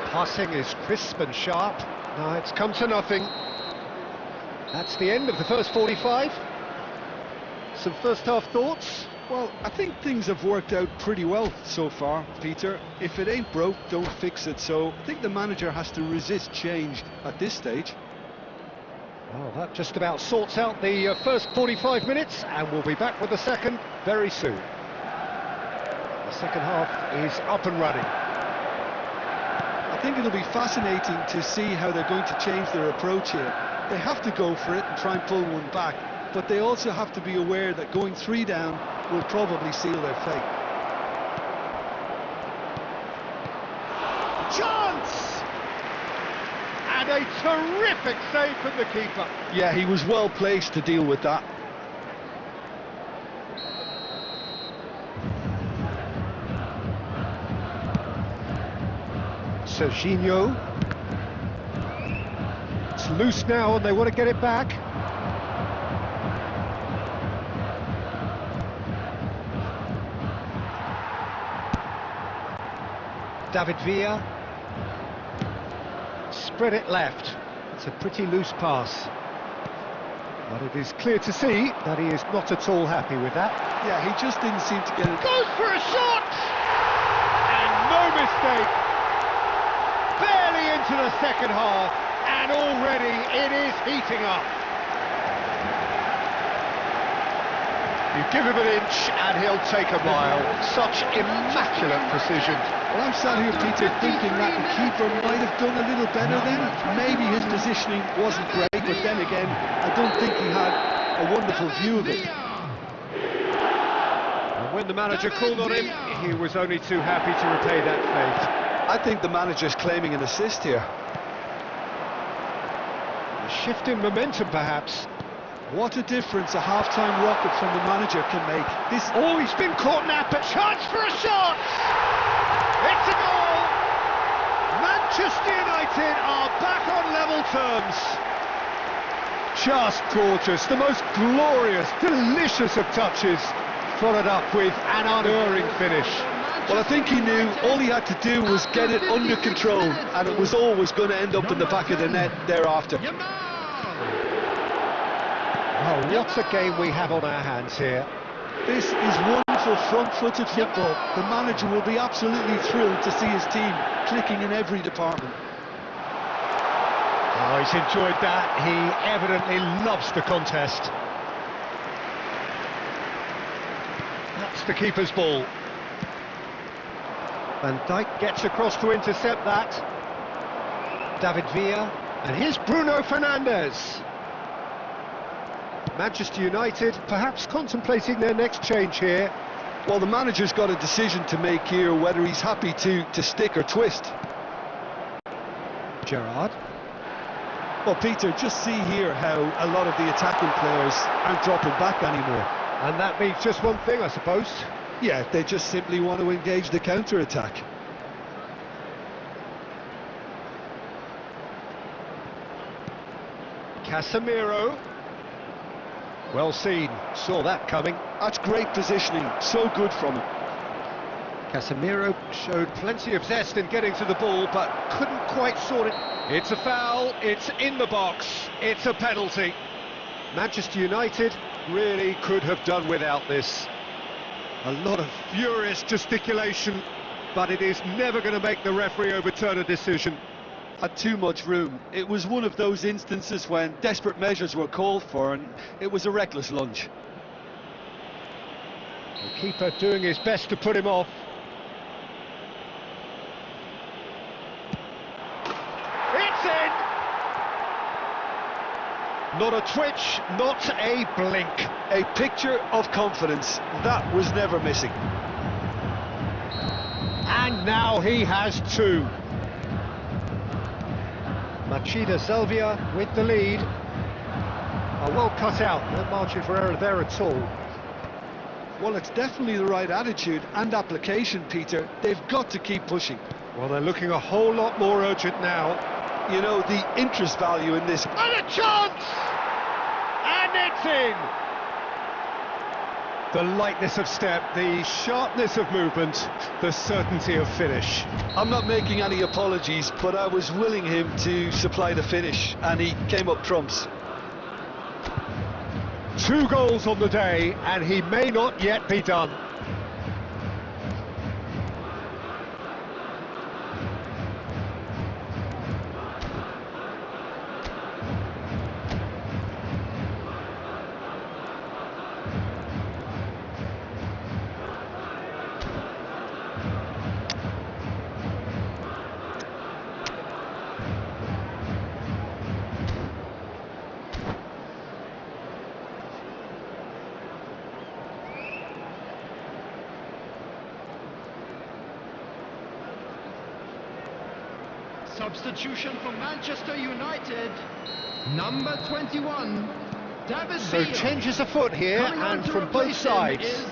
Passing is crisp and sharp. Now it's come to nothing. That's the end of the first 45. Some first half thoughts? Well, I think things have worked out pretty well so far, Peter. If it ain't broke, don't fix it. So I think the manager has to resist change at this stage. Well, that just about sorts out the first 45 minutes, and we'll be back with the second very soon. The second half is up and running. I think it'll be fascinating to see how they're going to change their approach here. They have to go for it and try and pull one back, but they also have to be aware that going 3 down will probably seal their fate. Chance! And a terrific save from the keeper. Yeah, he was well placed to deal with that. Serginho. It's loose now and they want to get it back. David Villa. Spread it left. It's a pretty loose pass. But it is clear to see that he is not at all happy with that. Yeah, he just didn't seem to get it. Goes for a shot! And no mistake. Barely into the second half, and already it is heating up. You give him an inch and he'll take a mile. Such immaculate precision. Well, I'm sat here, Peter, thinking that the keeper might have done a little better then. Maybe his positioning wasn't great, but then again, I don't think he had a wonderful view of it. And when the manager called on him, he was only too happy to repay that fate. I think the manager's claiming an assist here. A shift in momentum, perhaps. What a difference a half-time rocket from the manager can make. Oh, he's been caught napping. Chance for a shot! It's a goal! Manchester United are back on level terms. Just gorgeous. The most glorious, delicious of touches, followed up with an unerring finish. Well, I think he knew all he had to do was get it under control, and it was always going to end up in the back of the net thereafter. Oh, what a game we have on our hands here. This is wonderful front-footed football. The manager will be absolutely thrilled to see his team clicking in every department. Oh, he's enjoyed that. He evidently loves the contest. That's the keeper's ball. Van Dijk gets across to intercept that. David Villa. And here's Bruno Fernandes. Manchester United perhaps contemplating their next change here. Well, the manager's got a decision to make here, whether he's happy to stick or twist. Gerrard. Well, Peter, just see here how a lot of the attacking players aren't dropping back anymore. And that means just one thing, I suppose. Yeah, they just simply want to engage the counter-attack. Casemiro. Well seen, saw that coming. That's great positioning, so good from him. Casemiro showed plenty of zest in getting to the ball, but couldn't quite sort it. It's a foul, it's in the box, it's a penalty. Manchester United really could have done without this. A lot of furious gesticulation, but it is never going to make the referee overturn a decision. Had too much room. It was one of those instances when desperate measures were called for, and it was a reckless lunge. The keeper doing his best to put him off. It's in! Not a twitch, not a blink. A picture of confidence. That was never missing. And now he has two. Machida Selvia with the lead. Oh, well cut out, no margin for error there at all. Well, it's definitely the right attitude and application, Peter. They've got to keep pushing. Well, they're looking a whole lot more urgent now. You know, the interest value in this... And a chance! And it's in! The lightness of step, the sharpness of movement, the certainty of finish. I'm not making any apologies, but I was willing him to supply the finish, and he came up trumps. 2 goals on the day, and he may not yet be done. Substitution for Manchester United. Number 21, David So Villa. changes afoot here, Coming on and to from both replace him sides. is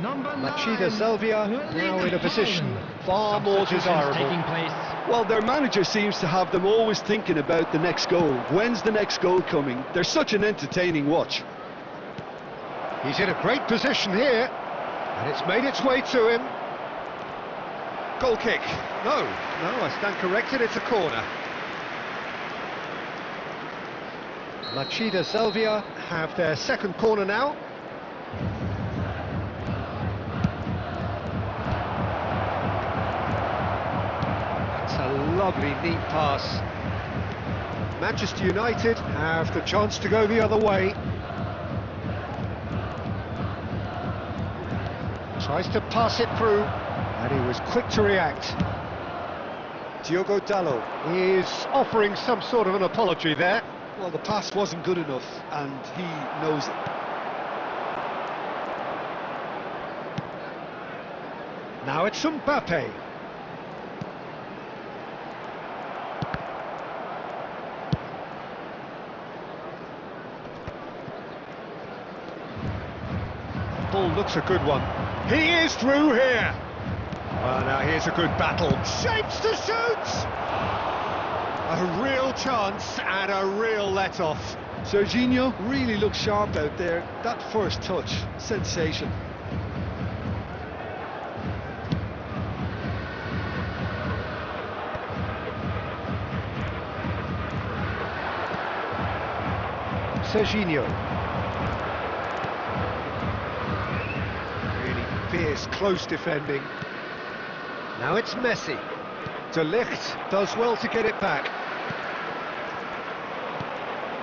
number 9, Machida Selvia now in a position far more Substitutions desirable. taking place. Well, their manager seems to have them always thinking about the next goal. When's the next goal coming? They're such an entertaining watch. He's in a great position here, and it's made its way to him. Goal kick. No, I stand corrected, it's a corner. Machida Selvia have their second corner now. That's a lovely, neat pass. Manchester United have the chance to go the other way. Tries to pass it through, and he was quick to react. Diogo Dalot is offering some sort of an apology there. Well, the pass wasn't good enough, and he knows it. Now it's Mbappe. Ball looks a good one. He is through here. Well, now here's a good battle. Shapes to shoot! A real chance and a real let-off. Serginho really looks sharp out there. That first touch, sensation. Serginho. Really fierce, close defending. Now it's Messi. De Ligt does well to get it back.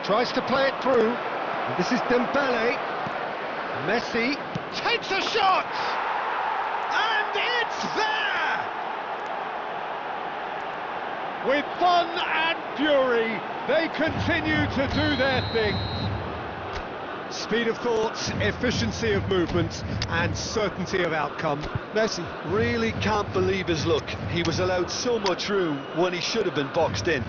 Tries to play it through. And this is Dembele. Messi takes a shot! And it's there! With fun and fury, they continue to do their thing. Speed of thought, efficiency of movement, and certainty of outcome. Messi really can't believe his luck. He was allowed so much room when he should have been boxed in.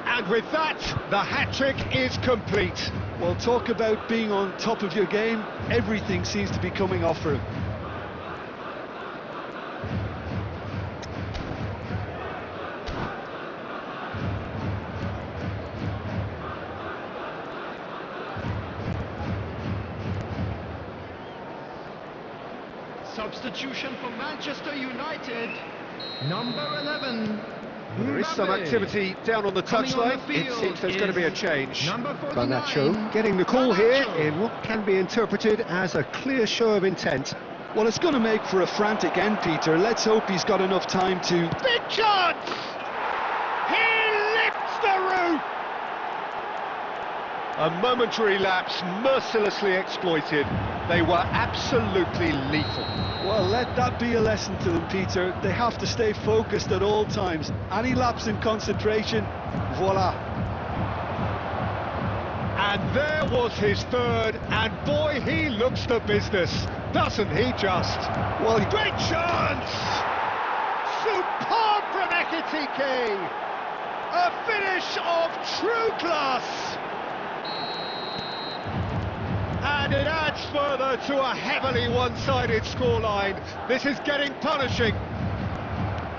And with that, the hat-trick is complete. Well, talk about being on top of your game. Everything seems to be coming off for him. Substitution for Manchester United. Number 11. There is some Mbappe. activity down on the Coming on the touchline. It field seems there's going to be a is change. number 49, Garnacho getting the call here Garnacho. in what can be interpreted as a clear show of intent. Well, it's going to make for a frantic end, Peter. Let's hope he's got enough time to... Big chance! He lifts the roof! A momentary lapse mercilessly exploited. They were absolutely lethal. Well, let that be a lesson to them, Peter. They have to stay focused at all times. Any lapse in concentration, voila. And there was his third, and boy, he looks the business, doesn't he just? Well, Great chance! Superb from Ekitike! A finish of true class! And it adds further to a heavily one-sided scoreline. This is getting punishing.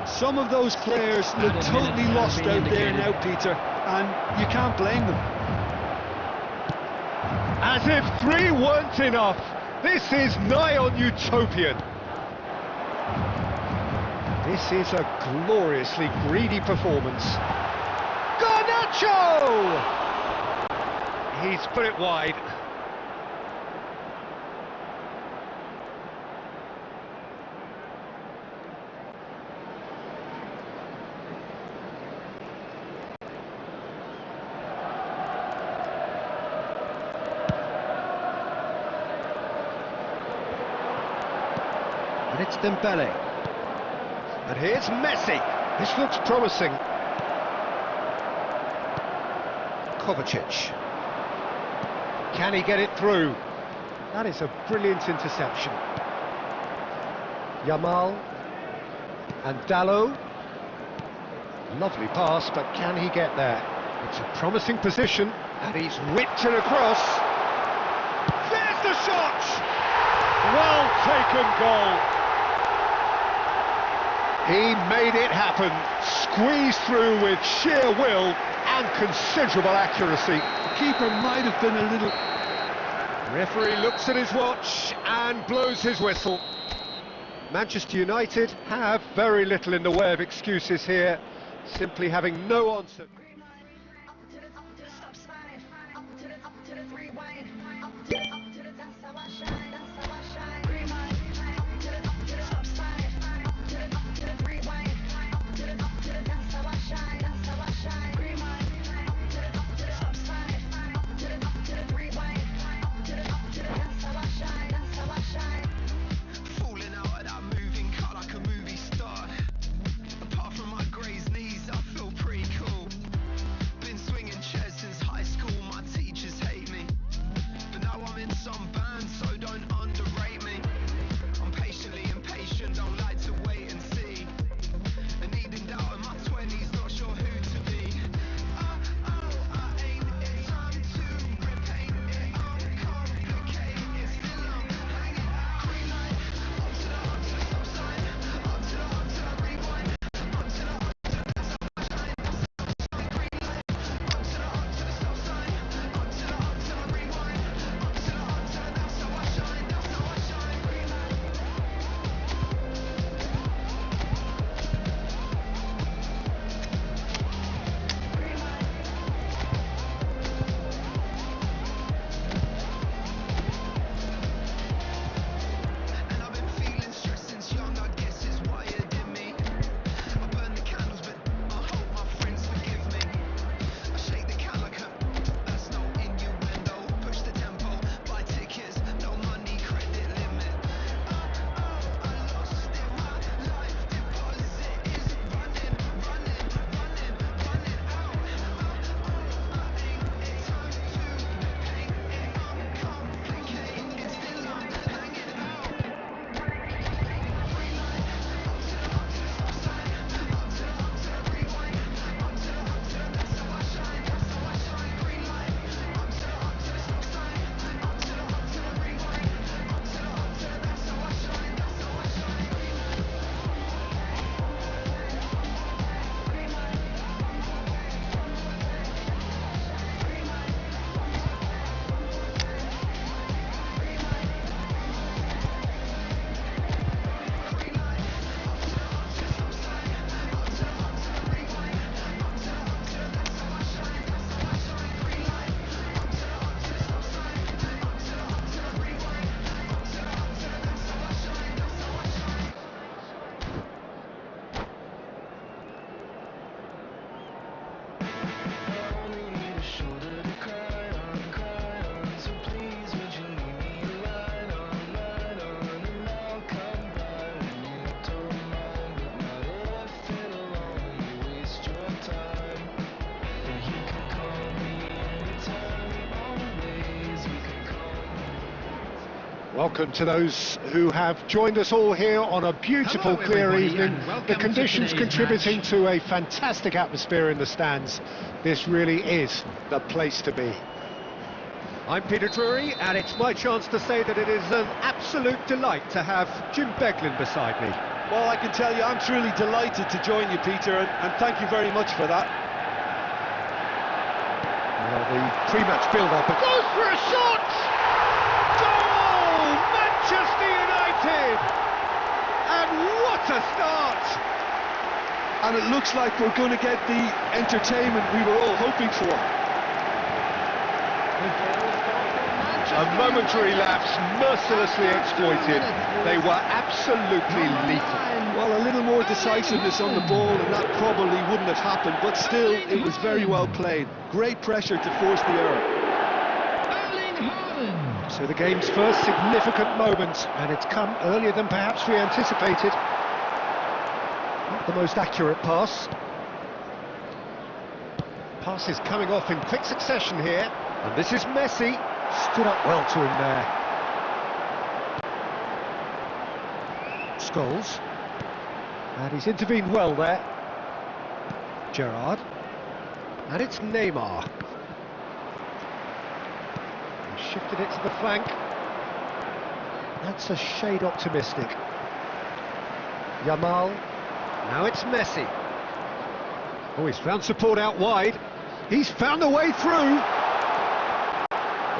some of those players look Added totally minutes lost have been out there indicated. now, Peter, and you can't blame them. As if 3 weren't enough, this is nigh on utopian. This is a gloriously greedy performance. Garnacho! He's put it wide. And it's Dembele. And here's Messi. This looks promising. Kovacic. Can he get it through? That is a brilliant interception. Yamal. And Dalot. Lovely pass, but can he get there? It's a promising position, and he's whipped it across. There's the shot! Well taken goal. He made it happen, squeezed through with sheer will and considerable accuracy. The keeper might have been a little... Referee looks at his watch and blows his whistle. Manchester United have very little in the way of excuses here, simply having no answer. Falling out of that moving car like a movie star. Apart from my grazed knees, I feel pretty cool. Welcome to those who have joined us all here on a beautiful, Hello, clear everybody, evening. and welcome The to conditions today's contributing match. to a fantastic atmosphere in the stands. This really is the place to be. I'm Peter Drury, and it's my chance to say that it is an absolute delight to have Jim Beglin beside me. Well, I can tell you, I'm truly delighted to join you, Peter, and thank you very much for that. Well, the pre-match build-up goes for a shot! Goal! Manchester United! And what a start! And it looks like we're going to get the entertainment we were all hoping for. A momentary lapse, mercilessly exploited. They were absolutely lethal. Well, a little more decisiveness on the ball, and that probably wouldn't have happened, but still, it was very well played. Great pressure to force the error. Erling Haaland. So the game's first significant moment, and it's come earlier than perhaps we anticipated. Not the most accurate pass. Pass is coming off in quick succession here, and this is Messi. Stood up well to him there. Scholes. And he's intervened well there. Gerrard. And it's Neymar. He shifted it to the flank. That's a shade optimistic. Yamal. Now it's Messi. Oh, he's found support out wide. He's found a way through.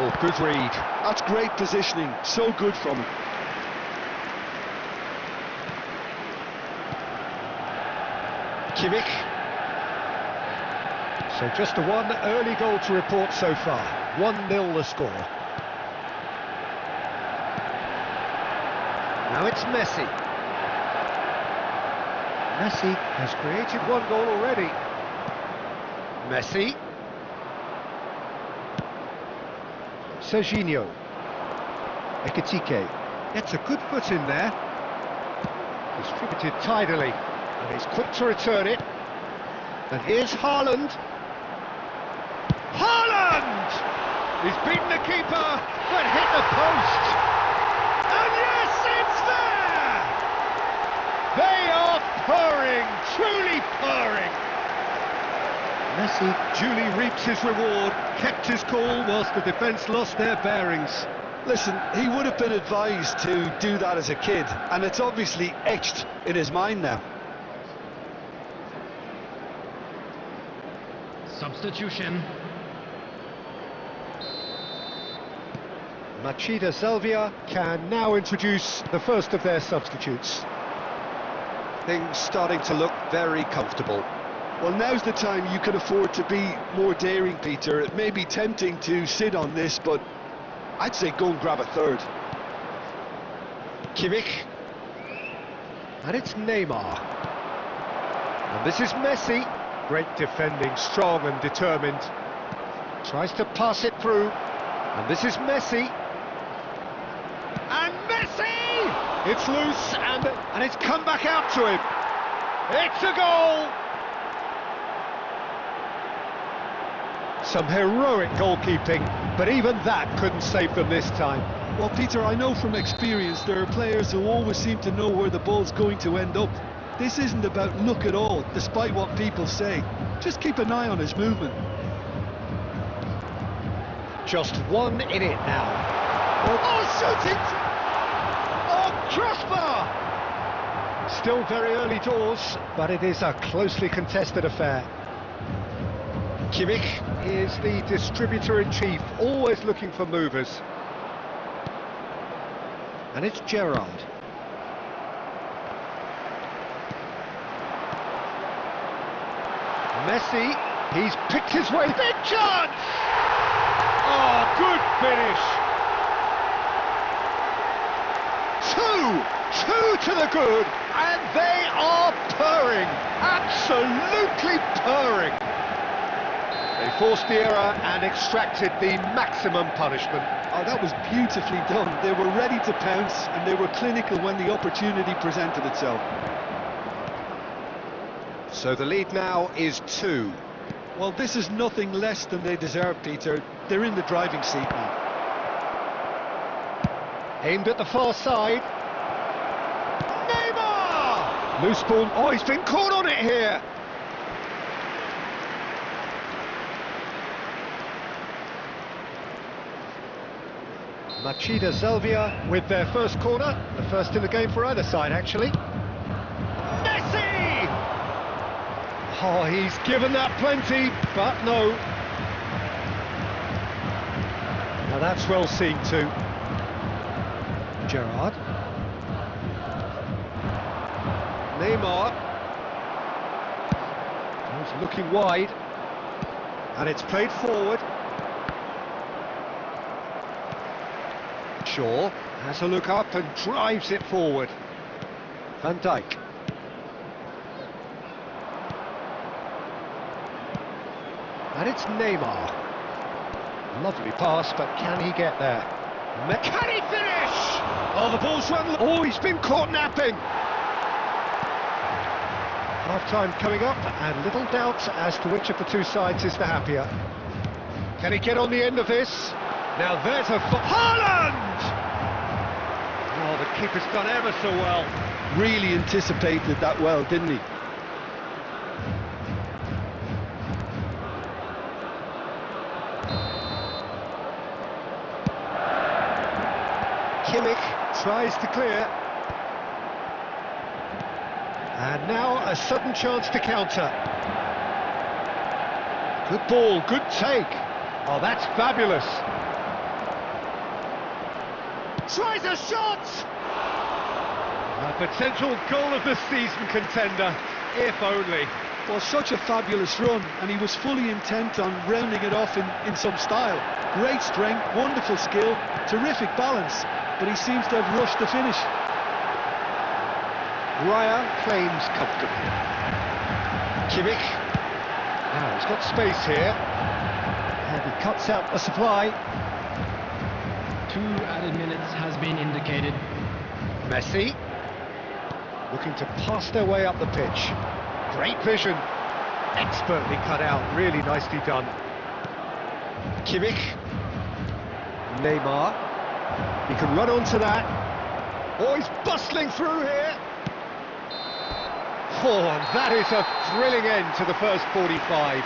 Oh, good read. That's great positioning, so good from him. Kimmich. So just the one early goal to report so far. 1-0 the score. Now it's Messi. Messi has created one goal already. Messi. Serginho. Ekitike gets a good foot in there. Distributed tidily, and he's quick to return it. And here's Haaland. Haaland! He's beaten the keeper, but hit the post. And yes, it's there! They are purring, truly purring. Messi duly reaps his reward, kept his cool whilst the defence lost their bearings. Listen, he would have been advised to do that as a kid, and it's obviously etched in his mind now. Substitution. Machida Salvia can now introduce the first of their substitutes. Things starting to look very comfortable. Well, now's the time you can afford to be more daring, Peter. It may be tempting to sit on this, but I'd say go and grab a third. Kimmich. And it's Neymar. And this is Messi. Great defending, strong and determined. Tries to pass it through. And this is Messi. And Messi! It's loose and it's come back out to him. It's a goal! Some heroic goalkeeping, but even that couldn't save them this time. Well, Peter, I know from experience there are players who always seem to know where the ball's going to end up. This isn't about luck at all, despite what people say. Just keep an eye on his movement. Just one in it now. Oh, shoot it! Oh, crossbar! Still very early doors, but it is a closely contested affair. Kimmich is the distributor-in-chief, always looking for movers. And it's Gerrard. Messi, he's picked his way. Big chance! Oh, good finish. Two to the good, and they are purring, absolutely purring. They forced the error and extracted the maximum punishment. Oh, that was beautifully done. They were ready to pounce, and they were clinical when the opportunity presented itself. So the lead now is 2. Well, this is nothing less than they deserve, Peter. They're in the driving seat now. Aimed at the far side. Neymar! Loose ball. Oh, he's been caught on it here. Machida Salvia with their first corner, the first in the game for either side actually. Messi! Oh, he's given that plenty, but no. Now that's well seen too. Gerrard. Neymar. He's looking wide. And it's played forward. Shaw has a look up and drives it forward. Van Dijk. And it's Neymar. Lovely pass, but can he get there? Can he finish? Oh, the ball's run. Oh, he's been caught napping. Half-time coming up, and little doubt as to which of the two sides is the happier. Can he get on the end of this? Now there's a... Haaland! Oh, the keeper's done ever so well. Really anticipated that well, didn't he? Kimmich tries to clear. And now a sudden chance to counter. Good ball, good take. Oh, that's fabulous. Tries a shot! A potential goal of the season contender, if only. Well, such a fabulous run, and he was fully intent on rounding it off in some style. Great strength, wonderful skill, terrific balance, but he seems to have rushed the finish. Raya claims comfortably. Kimmich. Now he's got space here. And he cuts out the supply. 2 added minutes has been indicated. Messi. Looking to pass their way up the pitch. Great vision. Expertly cut out. Really nicely done. Kimmich. Neymar. He can run onto that. Oh, he's bustling through here. Oh, and that is a thrilling end to the first 45.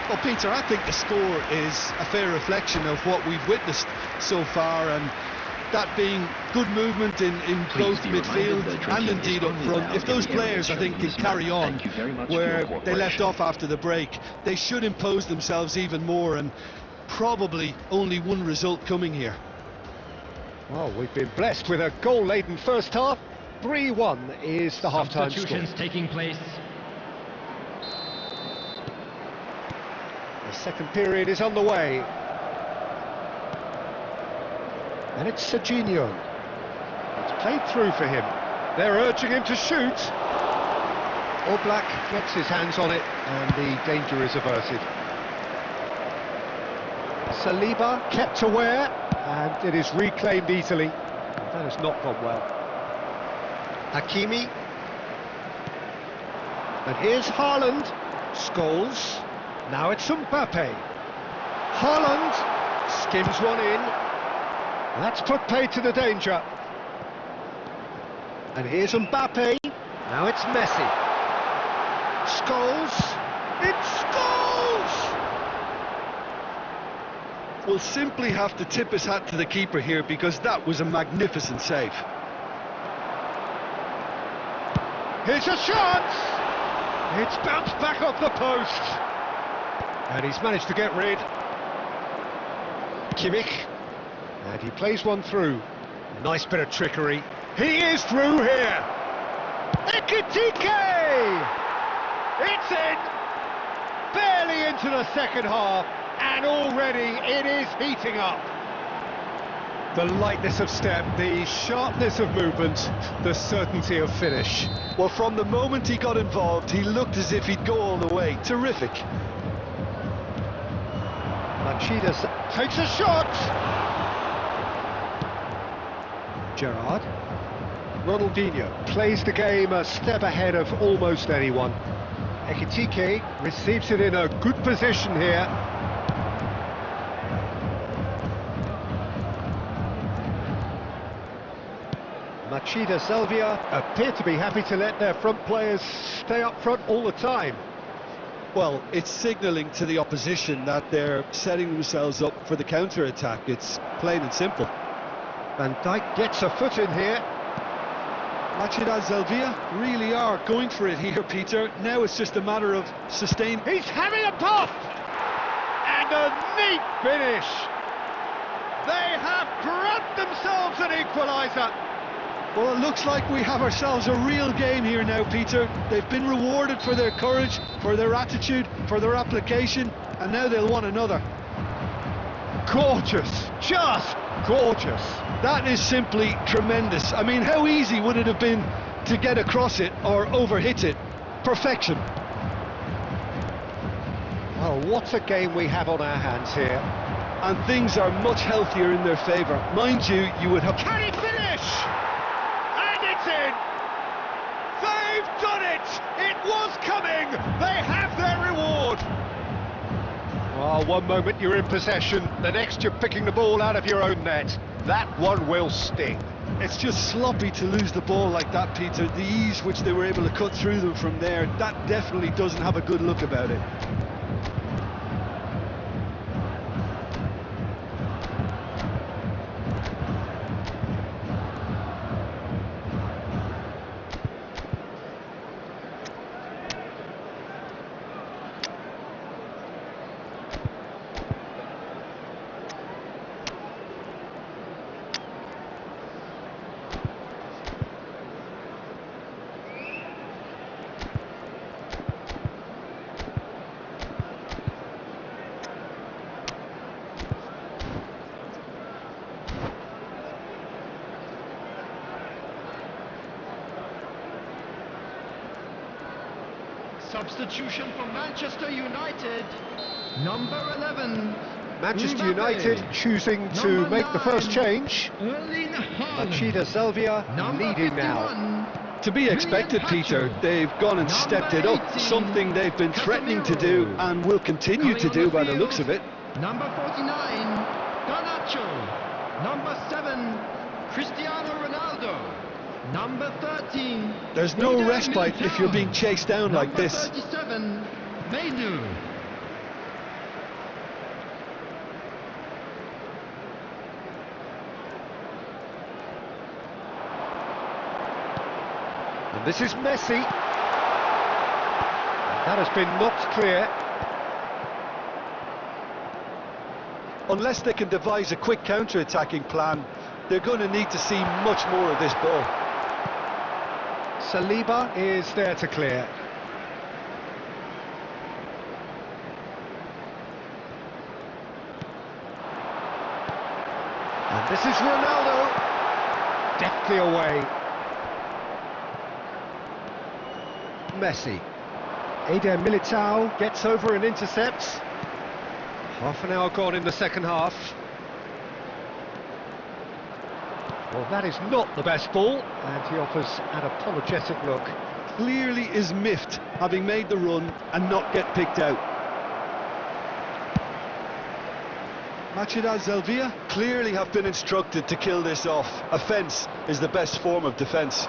Well, Peter, I think the score is a fair reflection of what we've witnessed so far, and that being good movement in both midfield and indeed up front. If those players, I think, can carry on where they left off after the break, they should impose themselves even more, and probably only one result coming here. Well, we've been blessed with a goal-laden first half. 3-1 is the half-time score. Substitutions taking place. The second period is underway. And it's Serginho. It's played through for him. They're urging him to shoot. Oblak gets his hands on it, and the danger is averted. Saliba kept aware, and it is reclaimed easily. That has not gone well. Hakimi. And here's Haaland. Scholes. Now it's Mbappe. Haaland skims one in. That's put paid to the danger. And here's Mbappe. Now it's Messi. Scholes. It's Scholes! We'll simply have to tip his hat to the keeper here, because that was a magnificent save. Here's a shot! It's bounced back off the post. And he's managed to get rid. Kimmich. And he plays one through. Nice bit of trickery. He is through here. Ekitike! It's in. Barely into the second half. And already it is heating up. The lightness of step, the sharpness of movement, the certainty of finish. Well, from the moment he got involved, he looked as if he'd go all the way. Terrific. Machida takes a shot. Gerrard. Ronaldinho plays the game a step ahead of almost anyone. Ekitike receives it in a good position here. Machida Salvia appear to be happy to let their front players stay up front all the time. Well, it's signalling to the opposition that they're setting themselves up for the counter-attack. It's plain and simple. Van Dijk gets a foot in here. Machida Salvia really are going for it here, Peter. Now it's just a matter of sustain. He's having a pop! And a neat finish! They have grabbed themselves an equaliser! Well, it looks like we have ourselves a real game here now, Peter. They've been rewarded for their courage, for their attitude, for their application, and now they'll want another. Gorgeous! Just gorgeous! That is simply tremendous. I mean, how easy would it have been to get across it or overhit it? Perfection. Well, what a game we have on our hands here. And things are much healthier in their favour. Mind you, you would have... Can he finish? And it's in! They've done it! It was coming! They have their reward! Oh, one moment you're in possession, the next you're picking the ball out of your own net. That one will sting. It's just sloppy to lose the ball like that, Peter. The ease which they were able to cut through them from there, that definitely doesn't have a good look about it. Substitution for Manchester United, number 11. Manchester Mbappe. United choosing to Number make the first 9, change. Erling Haaland. Machida Salvia Number leading now. 51, To be expected, William Peter. Pacho. They've gone and Number stepped it up, 18, something they've been threatening to do Casemiro. and will continue Coming to on do the by the field, looks of it. Number 49, Garnacho. Number 7, Cristiano Ronaldo. Number 13. There's no Eder respite if you're Militao. being chased down like Number this. 37, Mainu. And this is Messi. That has been knocked clear. Unless they can devise a quick counter-attacking plan, they're going to need to see much more of this ball. Saliba is there to clear. And this is Ronaldo. Deftly away. Messi. Eder Militao gets over and intercepts. Half an hour gone in the second half. Well, that is not the best ball, and he offers an apologetic look. Clearly is miffed, having made the run and not get picked out. Machida Salvia clearly have been instructed to kill this off. Offence is the best form of defence.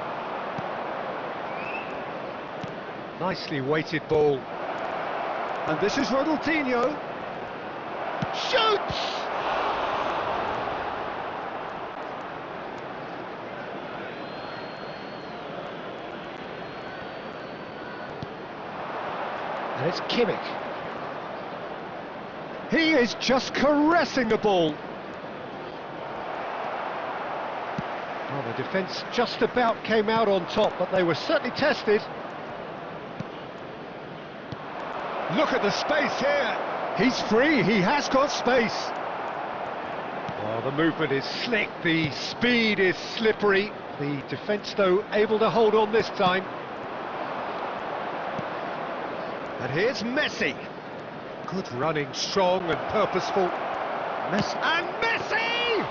Nicely weighted ball. And this is Ronaldinho. Shoots! And it's Kimmich. He is just caressing the ball. Well, the defence just about came out on top, but they were certainly tested. Look at the space here. He's free, he has got space. Oh, the movement is slick, the speed is slippery. The defence, though, able to hold on this time. And here's Messi. Good running, strong and purposeful. Messi. And Messi!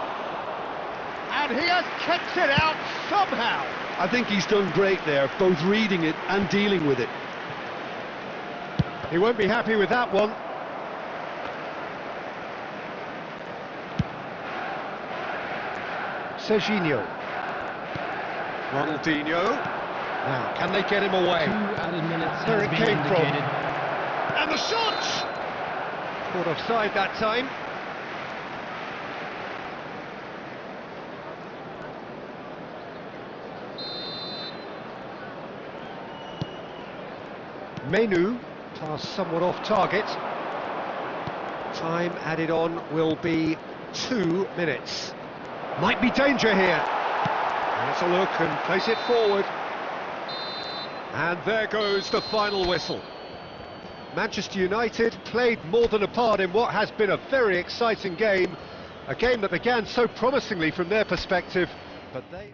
And he has kept it out somehow. I think he's done great there, both reading it and dealing with it. He won't be happy with that one. Serginho. Ronaldinho. Now, can they get him away? 2 added minutes Where has it been came from. indicated. And the shot! Caught offside that time. Menu, pass somewhat off target. Time added on will be 2 minutes. Might be danger here. Let's a look and place it forward. And there goes the final whistle. Manchester United played more than a part in what has been a very exciting game. A game that began so promisingly from their perspective, but they...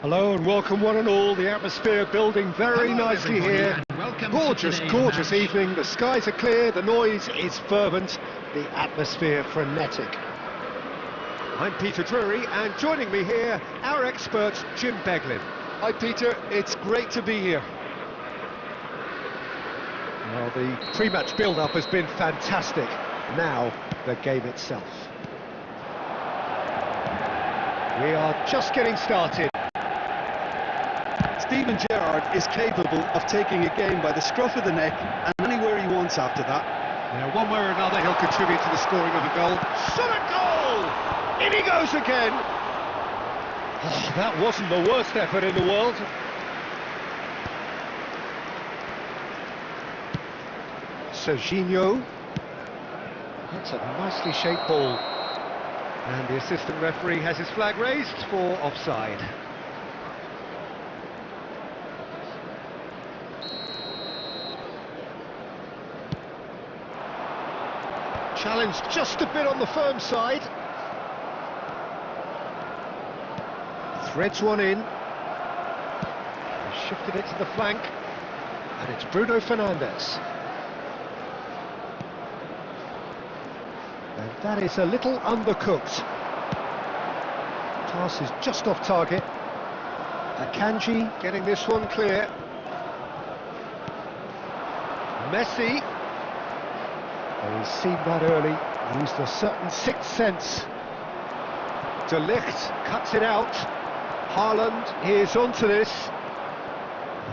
Hello and welcome one and all, the atmosphere building very Hello, nicely everybody, here. and welcome to Gorgeous, today's gorgeous match. evening, the skies are clear, the noise is fervent, the atmosphere frenetic. I'm Peter Drury, and joining me here, our expert Jim Beglin. Hi Peter, it's great to be here. Well, the pre-match build-up has been fantastic. Now, the game itself. We are just getting started. Steven Gerrard is capable of taking a game by the scruff of the neck and anywhere he wants after that. Now, one way or another, he'll contribute to the scoring of a goal. Shot a goal! In he goes again! Oh, that wasn't the worst effort in the world. Serginho. That's a nicely shaped ball. And the assistant referee has his flag raised for offside. Challenged just a bit on the firm side. Threads one in. He's shifted it to the flank. And it's Bruno Fernandes. And that is a little undercooked. Pass is just off target. Akanji getting this one clear. Messi. Oh, he's seen that early, used a certain sixth sense. De Ligt cuts it out. Haaland is onto this.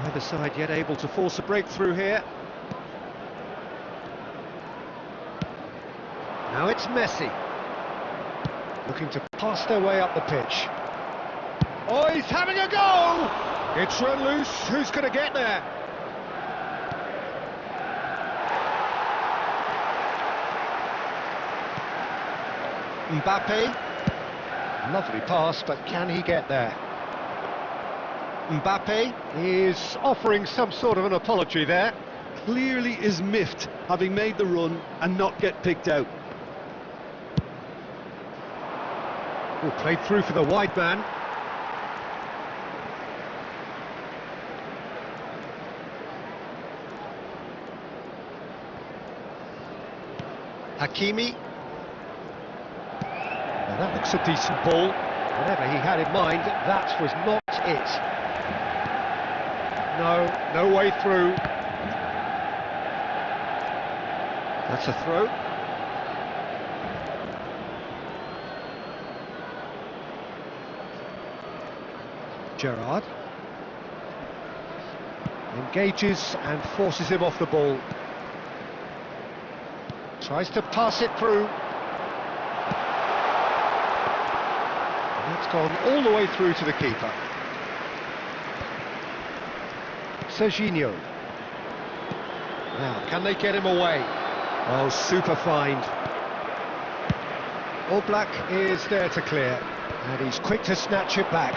Neither side yet able to force a breakthrough here. Now it's Messi. Looking to pass their way up the pitch. Oh, he's having a go! It's run loose. Who's going to get there? Mbappe. Lovely pass, but can he get there? Mbappe is offering some sort of an apology there. Clearly is miffed, having made the run and not get picked out. Oh, played through for the wide man. Hakimi. Now that looks a decent ball. Whatever he had in mind, that was not it. No way through. That's a throw. Gerrard. Engages and forces him off the ball. Tries to pass it through. And that's gone all the way through to the keeper. Serginho. Now, can they get him away? Oh, super find. Oblak is there to clear, and he's quick to snatch it back.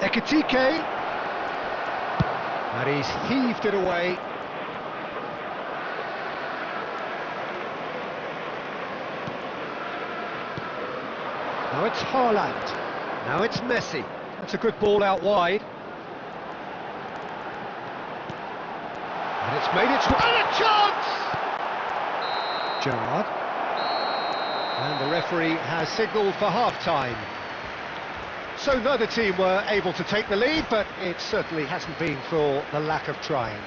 Ekitike. And he's heaved it away. Now it's Haaland. Now it's Messi. That's a good ball out wide. And it's made its way. And a chance! Gerrard. And the referee has signalled for half-time. So neither team were able to take the lead, but it certainly hasn't been for the lack of trying.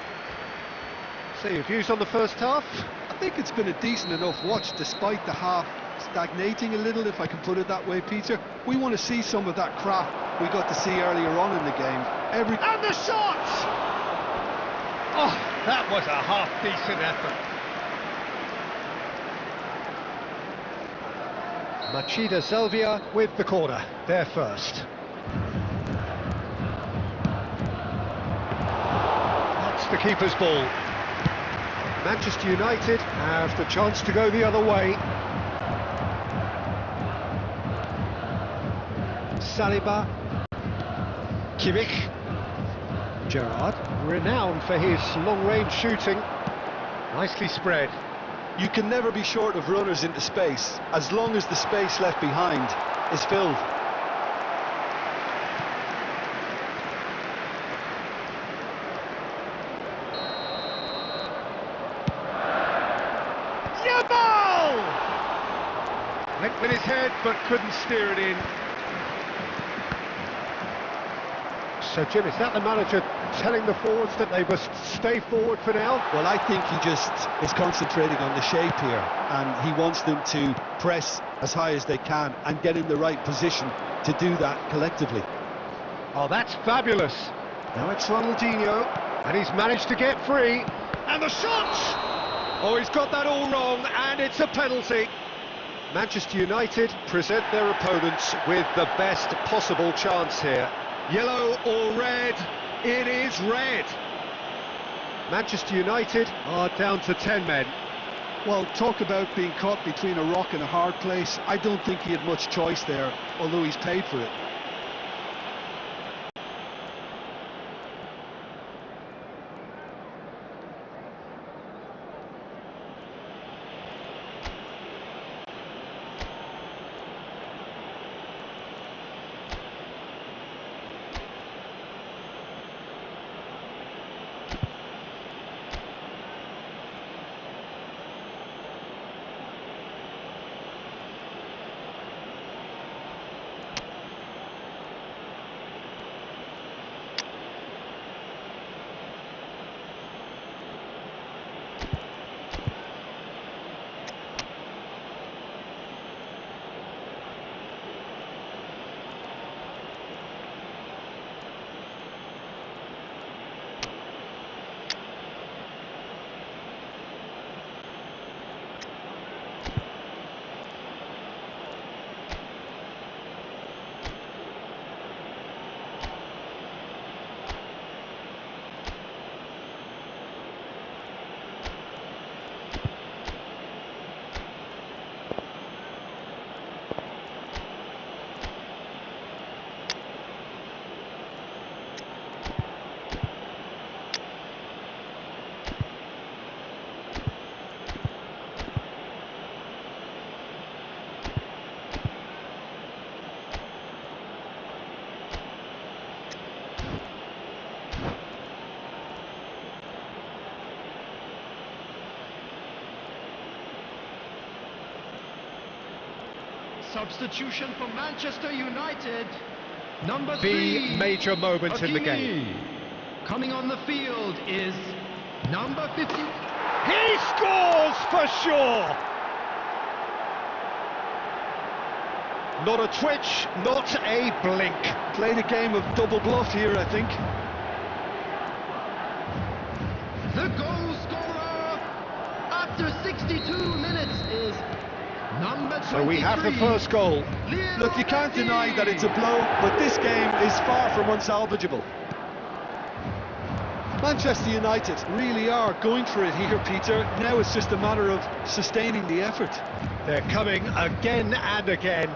So your views on the first half? I think it's been a decent enough watch despite the half stagnating a little, if I can put it that way, Peter. We want to see some of that craft we got to see earlier on in the game. And the shot! Oh, that was a half-decent effort. Machida Selvia with the corner, there first. That's the keeper's ball. Manchester United have the chance to go the other way. Saliba. Kimmich. Gerrard, renowned for his long-range shooting. Nicely spread. You can never be short of runners into space, as long as the space left behind is filled. Yamal! Went with his head, but couldn't steer it in. So, Jim, is that the manager telling the forwards that they must stay forward for now? Well, I think he just is concentrating on the shape here, and he wants them to press as high as they can and get in the right position to do that collectively. Oh, that's fabulous. Now it's Ronaldinho, and he's managed to get free. And the shot! Oh, he's got that all wrong, and it's a penalty. Manchester United present their opponents with the best possible chance here. Yellow or red? It is red. Manchester United are down to 10 men. Well, talk about being caught between a rock and a hard place. I don't think he had much choice there, although he's paid for it. Substitution for Manchester United. Number The 3. major moment in the game. Hakimi. Coming on the field is number 50. He scores for sure! Not a twitch, not a blink. Played a game of double bluff here, I think. The goal scorer after 62 minutes is number 23. So we have the first goal. Lionel Look, you can't Messi. deny that it's a blow, but this game is far from unsalvageable. Manchester United really are going for it here, Peter. Now it's just a matter of sustaining the effort. They're coming again and again.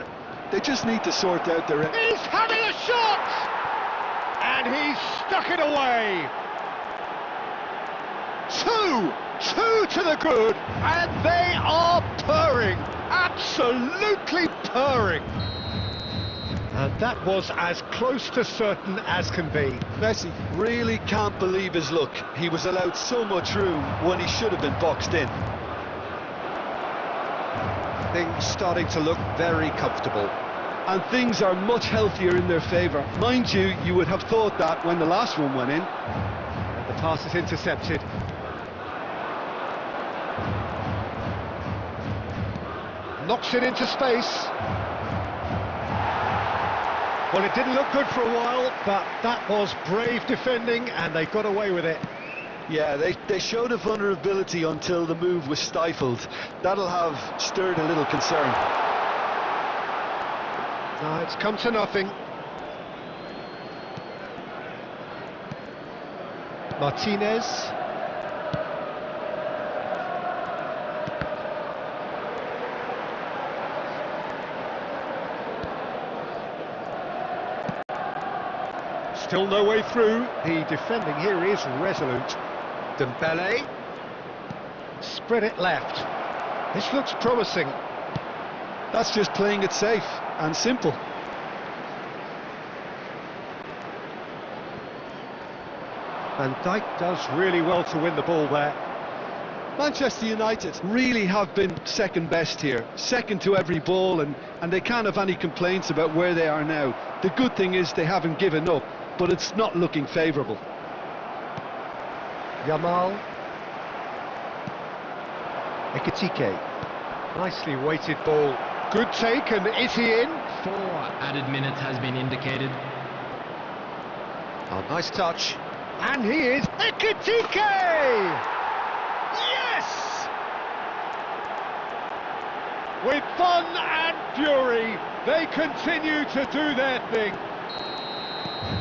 They just need to sort out their... He's having a shot! And he's stuck it away. Two to the good, and they are purring, absolutely purring. And that was as close to certain as can be. Messi really can't believe his luck. He was allowed so much room when he should have been boxed in. Things starting to look very comfortable. And things are much healthier in their favour. Mind you, you would have thought that when the last one went in. And the pass is intercepted. Knocks it into space. Well, it didn't look good for a while, but that was brave defending, and they got away with it. Yeah, they showed a vulnerability until the move was stifled. That'll have stirred a little concern. No, it's come to nothing. Martinez. Still no way through. The defending here is resolute. Dembele. Spread it left. This looks promising. That's just playing it safe and simple. Van Dijk does really well to win the ball there. Manchester United really have been second best here, second to every ball, and they can't have any complaints about where they are now. The good thing is they haven't given up, but it's not looking favourable. Yamal. Ekitike. Nicely weighted ball. Good take, and is he in? 4 added minutes has been indicated. Oh, nice touch. And he is Ekitike! Yes! With fun and fury, they continue to do their thing.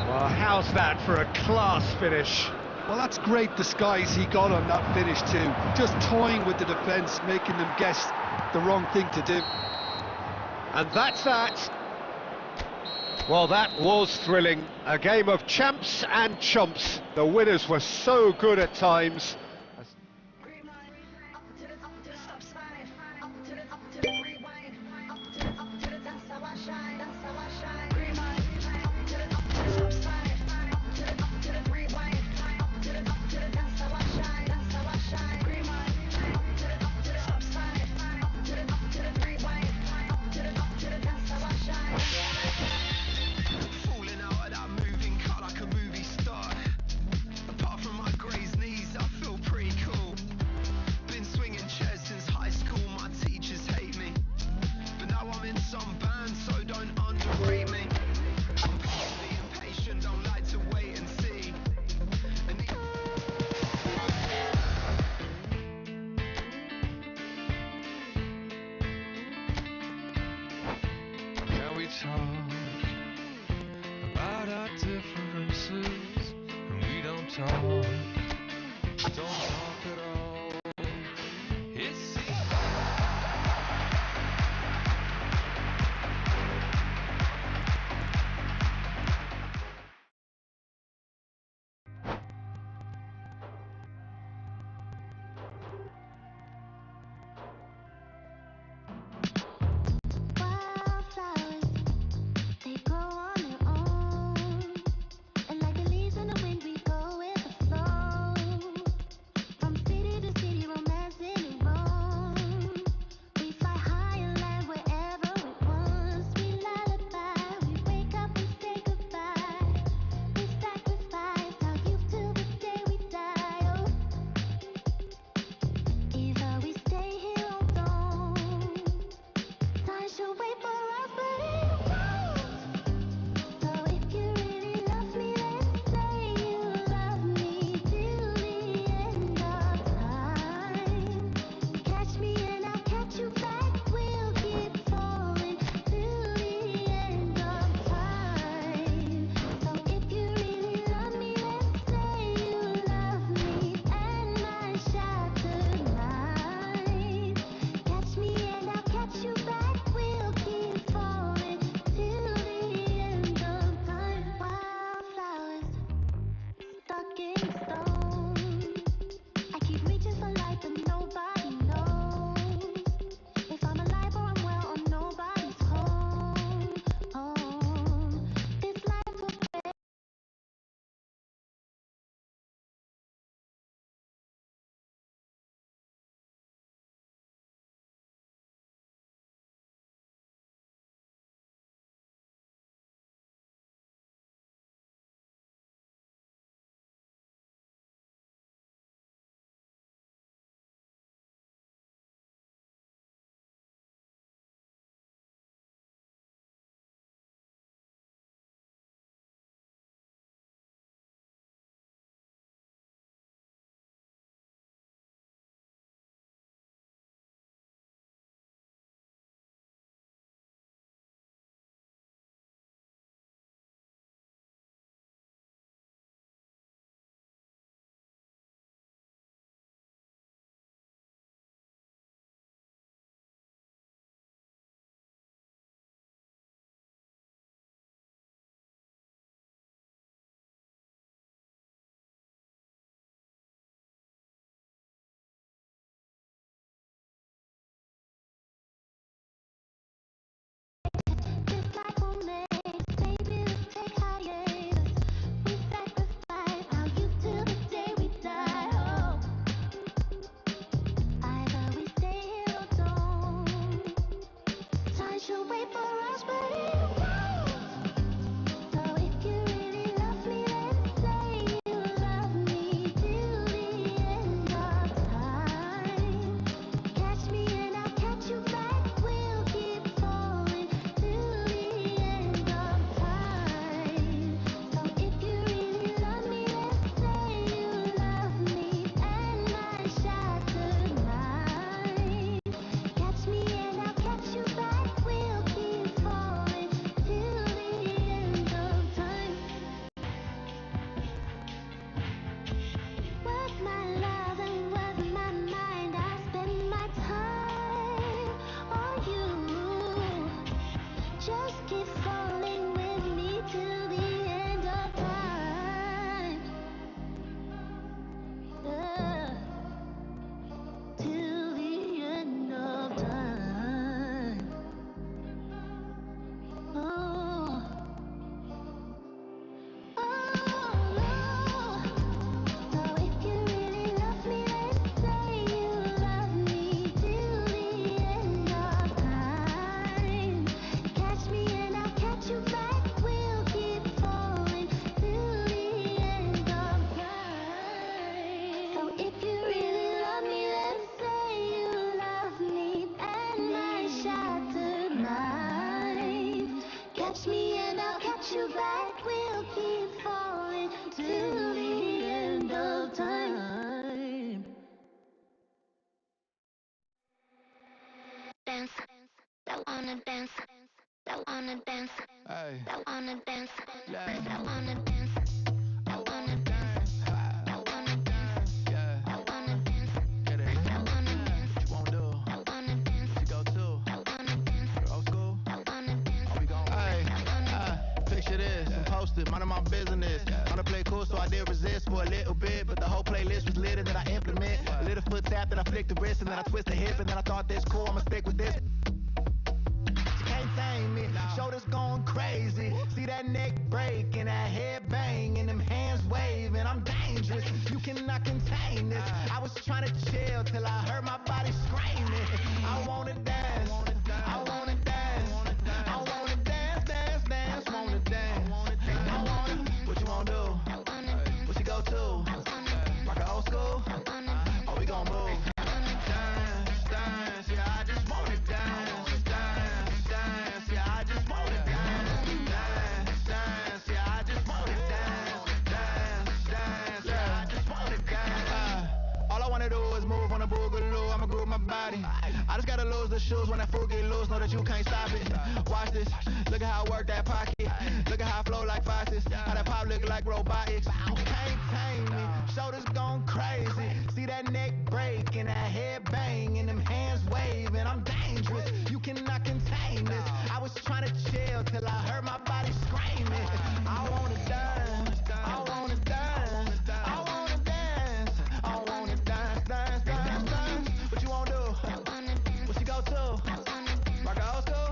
Well, how's that for a class finish? Well, that's great disguise he got on that finish too. Just toying with the defence, making them guess the wrong thing to do. And that's that. Well, that was thrilling. A game of champs and chumps. The winners were so good at times. Falling out of that moving car like a movie star. Apart from my grazed knees, I feel wanna dance. I wanna dance. I wanna dance. Yeah, I wanna dance. get it. I wanna dance. What you wanna do? I wanna dance. What you go to? I wanna dance. Old school? I wanna dance. Are we gon' Hey, picture this, I'm posted, minding my business. Wanna play cool, so I did resist for a little bit, but the whole playlist was lit and then I implement. A little foot tap, then I flick the wrist, and then I twist the hip, and then I thought this cool, I'ma stick with this. You can't tame me, shoulders going crazy. See that neck break and that head bang and them hands waving. I'm dangerous, you cannot contain this. I was trying to chill till I heard my body screaming. I wanna dance, I wanna dance, I wanna dance, dance, dance, wanna dance. I wanna, what you wanna do? What you go to? Rock a old school? Or we gon' move? Dance, dance, yeah, I just wanna dance, dance, dance, yeah, I just wanna dance, dance, dance, yeah, I just wanna dance, dance, dance, yeah, I just wanna dance. All I wanna do is move on a boogaloo, I'ma groove my body. I just gotta lose the shoes when that fool get loose, know that you can't stop it. Watch this, look at how I work that pocket, look at how I flow like faucets, how that pop look like robotics. You can't tame me, shoulders gone crazy, see that neck break and that head bang and them hands waving. I'm dangerous, you cannot contain this. I was trying to chill till I heard my body screaming. I wanna dance, I wanna dance, I wanna dance, I wanna dance, dance, dance, dance. What you wanna do? What you go to? Rock a old school?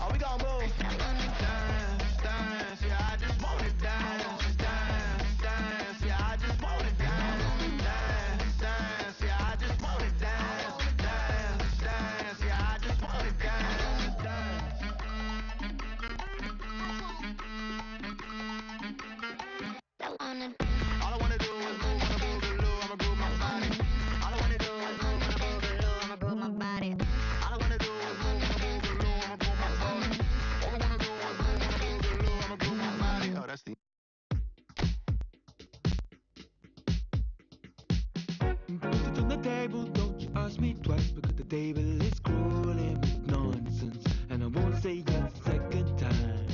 Oh, we gon' move. Dance, dance, yeah, I just wanna dance, dance, dance, yeah, I just wanna dance, dance, dance, yeah, I just wanna dance, dance, dance, yeah, I just wanna dance, dance. All I wanna do is move on the boogaloo, I'ma groove my body. All I wanna do is move on the boogaloo, I'ma groove my body. All I wanna do is move on the boogaloo, I'ma groove my body. All I wanna do is move on the boogaloo, I'ma groove my body. Oh, that's the Put it on the table, don't you ask me twice, because the table is crawling with nonsense. And I won't say yes second time,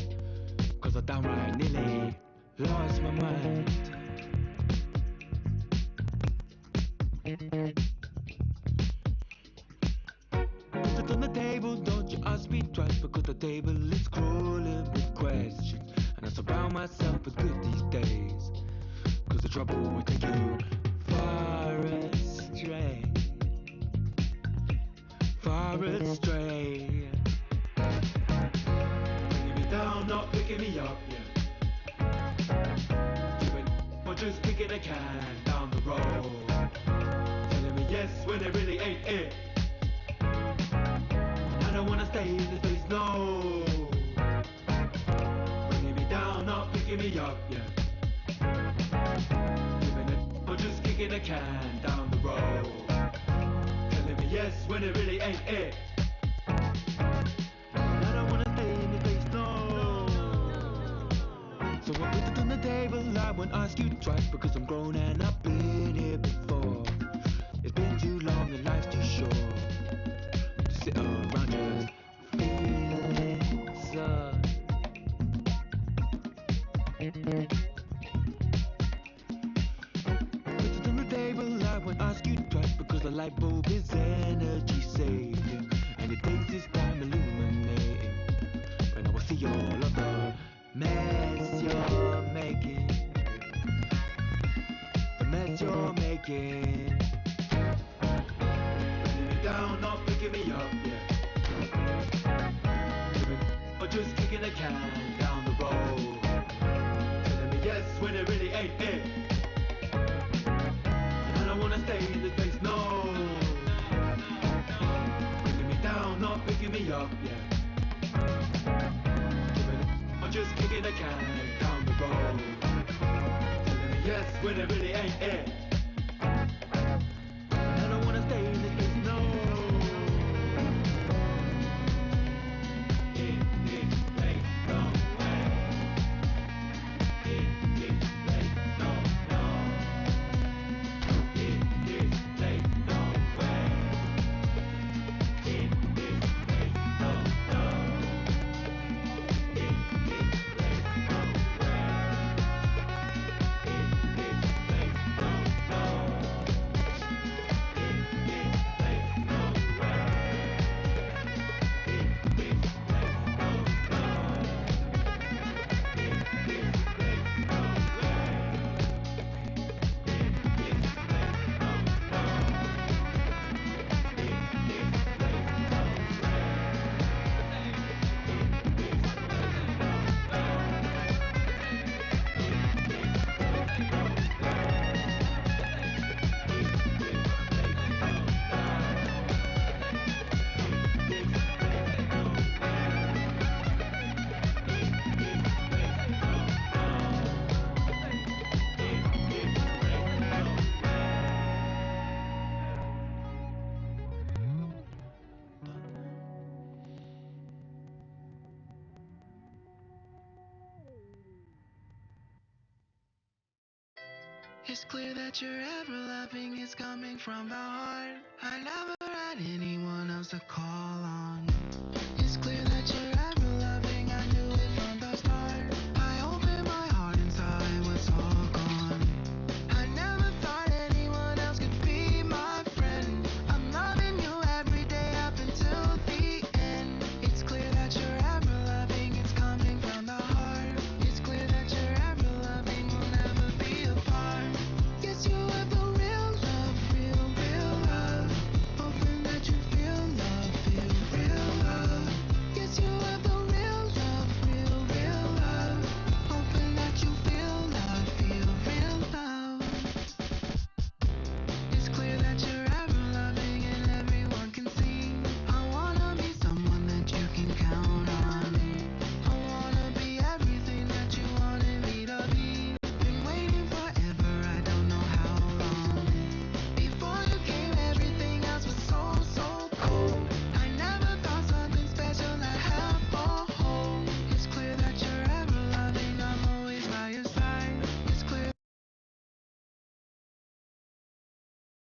cause I downright nearly lost my mind. Put it on the table, don't you ask me twice, because the table is crawling with questions. And I surround myself with good these days, cause the trouble will take you far astray, far astray. Bringing me down, not picking me up, yeah. Or just kicking a can down the road, telling me yes when it really ain't it. I don't wanna stay in this place, no. Bringing me down, not picking me up, yeah. Or just kicking a can down the road, telling me yes when it really ain't it. I don't wanna stay in this place, no. So I put it on the table, I won't ask you twice, because I'm grown and I've been here before. It's been too long and life's too short to sit around just feeling so. Put it on the table, I won't ask you twice, because the light bulb is energy saving, and it takes its time illuminating. When I will see all of the mess you're making, the mess you're making. Bringing me down, not picking me up, yeah. Or just kicking a can down the road, telling me yes when it really ain't it. I don't wanna stay in this place, no. Bringing me down, not picking me up, yeah. Or just kicking a can down the road, telling me yes when it really ain't it. I don't wanna stay in this place, no. In this place, no way. In this place, no, no. In this place, no way. In this place, no, no. In this place, no way. It's clear that your ever loving is coming from the heart. I never had anyone else to call on.